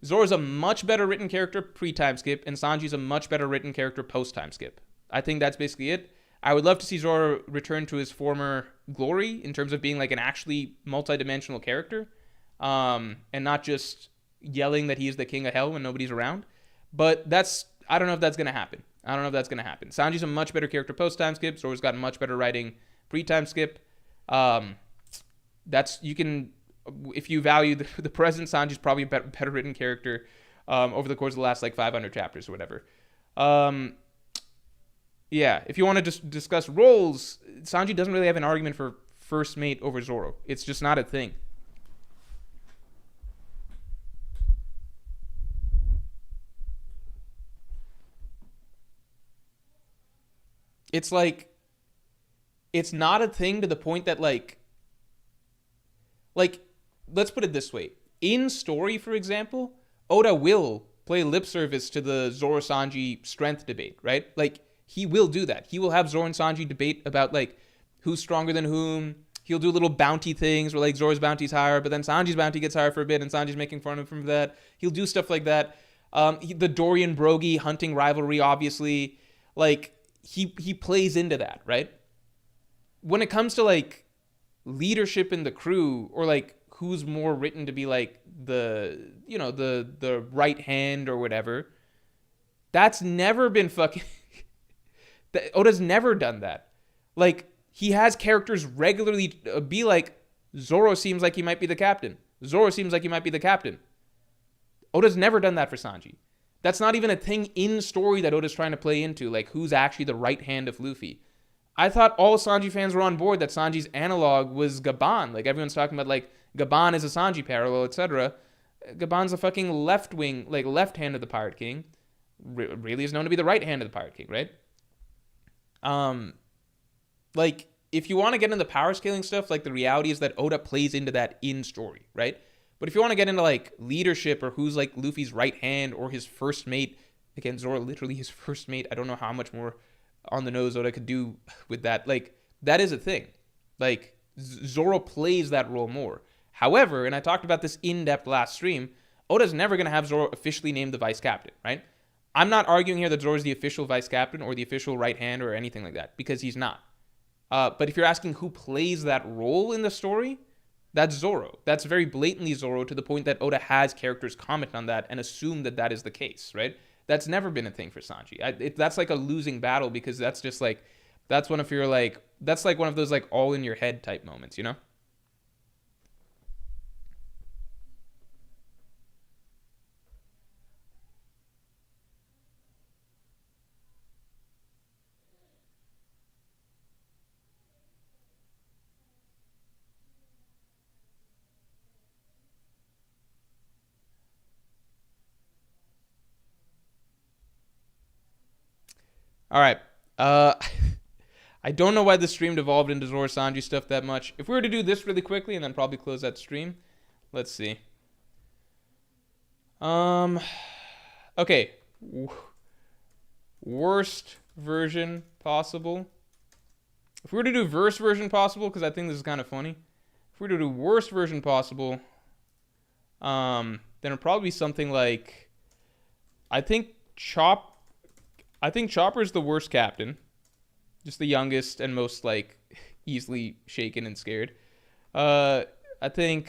Zoro's a much better written character pre-time skip, and Sanji's a much better written character post-time skip. I think that's basically it. I would love to see Zoro return to his former glory in terms of being, like, an actually multi-dimensional character, and not just yelling that he is the king of hell when nobody's around. But I don't know if that's going to happen. Sanji's a much better character post-time skip. Zoro's got much better writing pre-time skip. If you value the present, Sanji's probably a better written character over the course of the last, like, 500 chapters or whatever. Yeah, if you want to just discuss roles, Sanji doesn't really have an argument for first mate over Zoro. It's just not a thing. It's like, it's not a thing to the point that, like, let's put it this way. In story, for example, Oda will play lip service to the Zoro-Sanji strength debate, right? Like, he will do that. He will have Zoro and Sanji debate about, like, who's stronger than whom. He'll do little bounty things where, like, Zoro's bounty's higher, but then Sanji's bounty gets higher for a bit, and Sanji's making fun of him for that. He'll do stuff like that. The Dorian-Brogy hunting rivalry, obviously, like, he plays into that, right? When it comes to, like, leadership in the crew, or, like, who's more written to be, like, the right hand or whatever, that's never been fucking... Oda's never done that. Like, he has characters regularly be like, Zoro seems like he might be the captain. Zoro seems like he might be the captain. Oda's never done that for Sanji. That's not even a thing in story that Oda's trying to play into, like, who's actually the right hand of Luffy. I thought all Sanji fans were on board that Sanji's analog was Gaban. Like, everyone's talking about, like, Gaban is a Sanji parallel, etc. Gaban's a fucking left wing, like, left hand of the Pirate King. Really is known to be the right hand of the Pirate King, right? Like, if you want to get into power scaling stuff, like, the reality is that Oda plays into that in story, right? But if you want to get into, like, leadership or who's, like, Luffy's right hand or his first mate, again, Zoro literally his first mate, I don't know how much more on the nose Oda could do with that. Like, that is a thing. Like, Zoro plays that role more. However, and I talked about this in depth last stream, Oda's never going to have Zoro officially named the vice captain, right? I'm not arguing here that Zoro's the official vice captain or the official right hand or anything like that, because he's not. But if you're asking who plays that role in the story, that's Zoro. That's very blatantly Zoro, to the point that Oda has characters comment on that and assume that that is the case, right? That's never been a thing for Sanji. That's like a losing battle, because that's just like, that's one of your, like, that's like one of those, like, all in your head type moments, you know? All right. I don't know why the stream devolved into Zoro Sanji stuff that much. If we were to do this really quickly and then probably close that stream, Let's see. Um. Okay. Worst version possible. If we were to do worst version possible, because I think this is kind of funny. If we were to do worst version possible, then it'd probably be something like, I think Chopper's the worst captain, just the youngest and most like easily shaken and scared. I think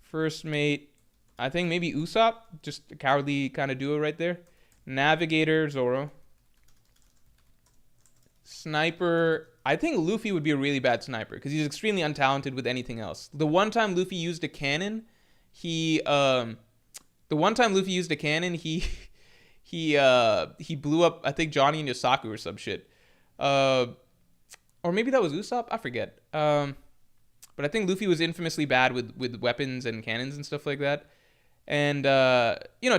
first mate, I think maybe Usopp, just a cowardly kind of duo right there. Navigator, Zoro. Sniper, I think Luffy would be a really bad sniper because he's extremely untalented with anything else. The one time Luffy used a cannon, he he blew up, I think, Johnny and Yosaku or some shit. Or maybe that was Usopp, I forget. But I think Luffy was infamously bad with weapons and cannons and stuff like that. And,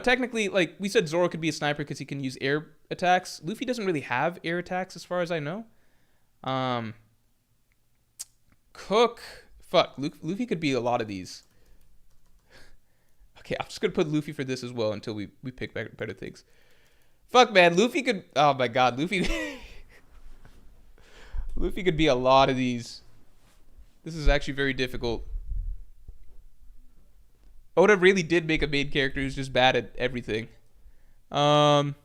technically, like we said, Zoro could be a sniper because he can use air attacks. Luffy doesn't really have air attacks as far as I know. Cook. Fuck, Luffy could be a lot of these. Okay, I'm just going to put Luffy for this as well until we pick better things. Fuck, man, Luffy could... Oh, my God, Luffy... Luffy could be a lot of these. This is actually very difficult. Oda really did make a main character who's just bad at everything. Who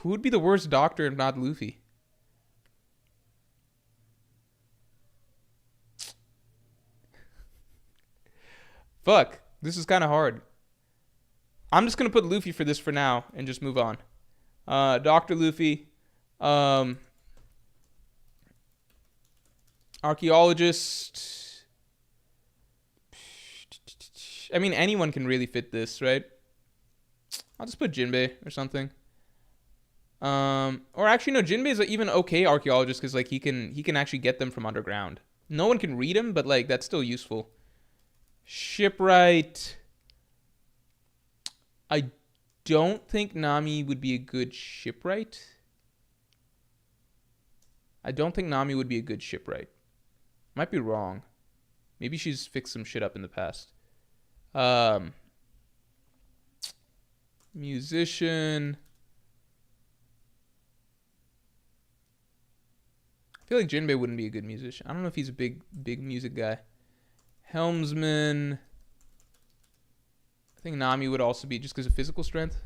would be the worst doctor if not Luffy? Fuck. This is kind of hard. I'm just going to put Luffy for this for now and just move on. Dr. Luffy. Archaeologist. I mean, anyone can really fit this, right? I'll just put Jinbei or something. Or actually, no, Jinbei is an even okay archaeologist because like he can actually get them from underground. No one can read him, but like that's still useful. Shipwright. I don't think Nami would be a good shipwright. I don't think Nami would be a good shipwright. Might be wrong. Maybe she's fixed some shit up in the past. Musician. I feel like Jinbei wouldn't be a good musician. I don't know if he's a big music guy. Helmsman. I think Nami would also be just because of physical strength.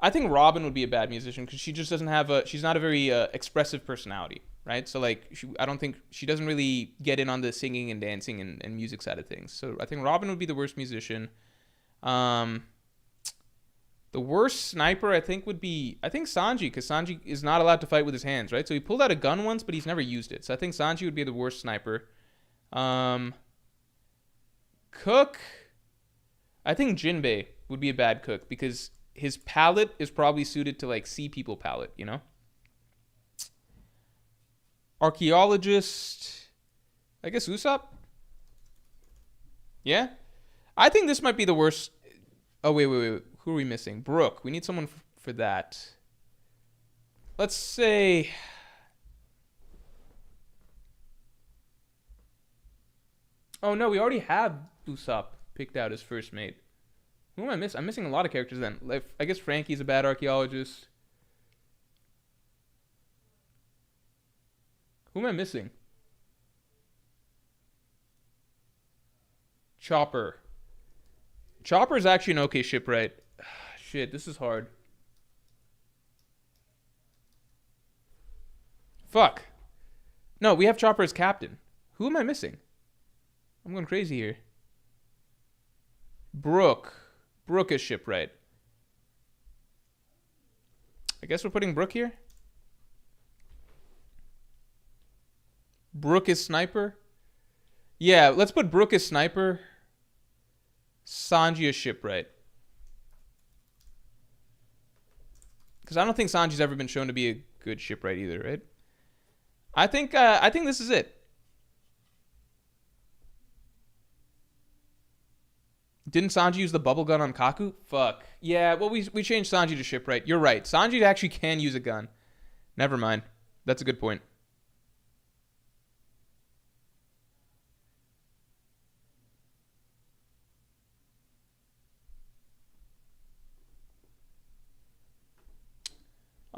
I think Robin would be a bad musician because she just doesn't have she's not a very expressive personality, right? So like, I don't think she doesn't really get in on the singing and dancing and music side of things. So I think Robin would be the worst musician. The worst sniper I think would be Sanji, because Sanji is not allowed to fight with his hands, right? So he pulled out a gun once, but he's never used it. So I think Sanji would be the worst sniper. Cook. I think Jinbei would be a bad cook because his palate is probably suited to like sea people palate, you know? Archaeologist. I guess Usopp? Yeah? I think this might be the worst. Oh, wait. Who are we missing? Brook. We need someone for that. Let's say... Oh, no, we already have Usopp picked out as first mate. Who am I missing? I'm missing a lot of characters then. Like, I guess Frankie's a bad archaeologist. Who am I missing? Chopper. Chopper is actually an okay shipwright. Shit, this is hard. Fuck. No, we have Chopper as captain. Who am I missing? I'm going crazy here. Brook. Brook is shipwright. I guess we're putting Brook here. Brook is sniper. Yeah, let's put Brook as sniper. Sanji as shipwright. Because I don't think Sanji's ever been shown to be a good shipwright either, right? I think this is it. Didn't Sanji use the bubble gun on Kaku? Fuck. Yeah, well, we changed Sanji to shipwright. You're right. Sanji actually can use a gun. Never mind. That's a good point.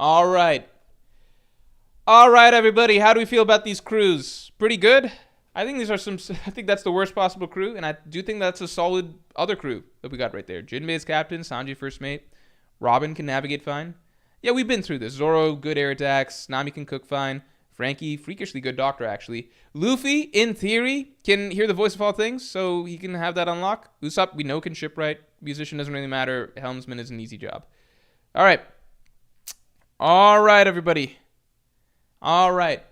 All right. All right, everybody. How do we feel about these crews? Pretty good. I think these are some. I think that's the worst possible crew, and I do think that's a solid other crew that we got right there. Jinbei is captain, Sanji first mate, Robin can navigate fine. Yeah, we've been through this. Zoro, good air attacks. Nami can cook fine. Frankie, freakishly good doctor, actually. Luffy, in theory, can hear the voice of all things, so he can have that unlock. Usopp, we know, can shipwright. Musician doesn't really matter. Helmsman is an easy job. All right. All right, everybody. All right.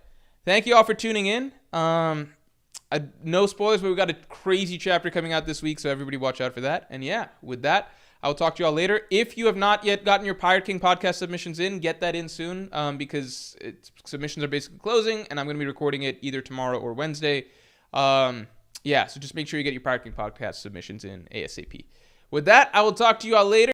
Thank you all for tuning in. No spoilers, but we got a crazy chapter coming out this week, so everybody watch out for that. And yeah, with that, I'll talk to you all later. If you have not yet gotten your Pirate King podcast submissions in, get that in soon because submissions are basically closing, and I'm going to be recording it either tomorrow or Wednesday. So just make sure you get your Pirate King podcast submissions in ASAP. With that, I will talk to you all later.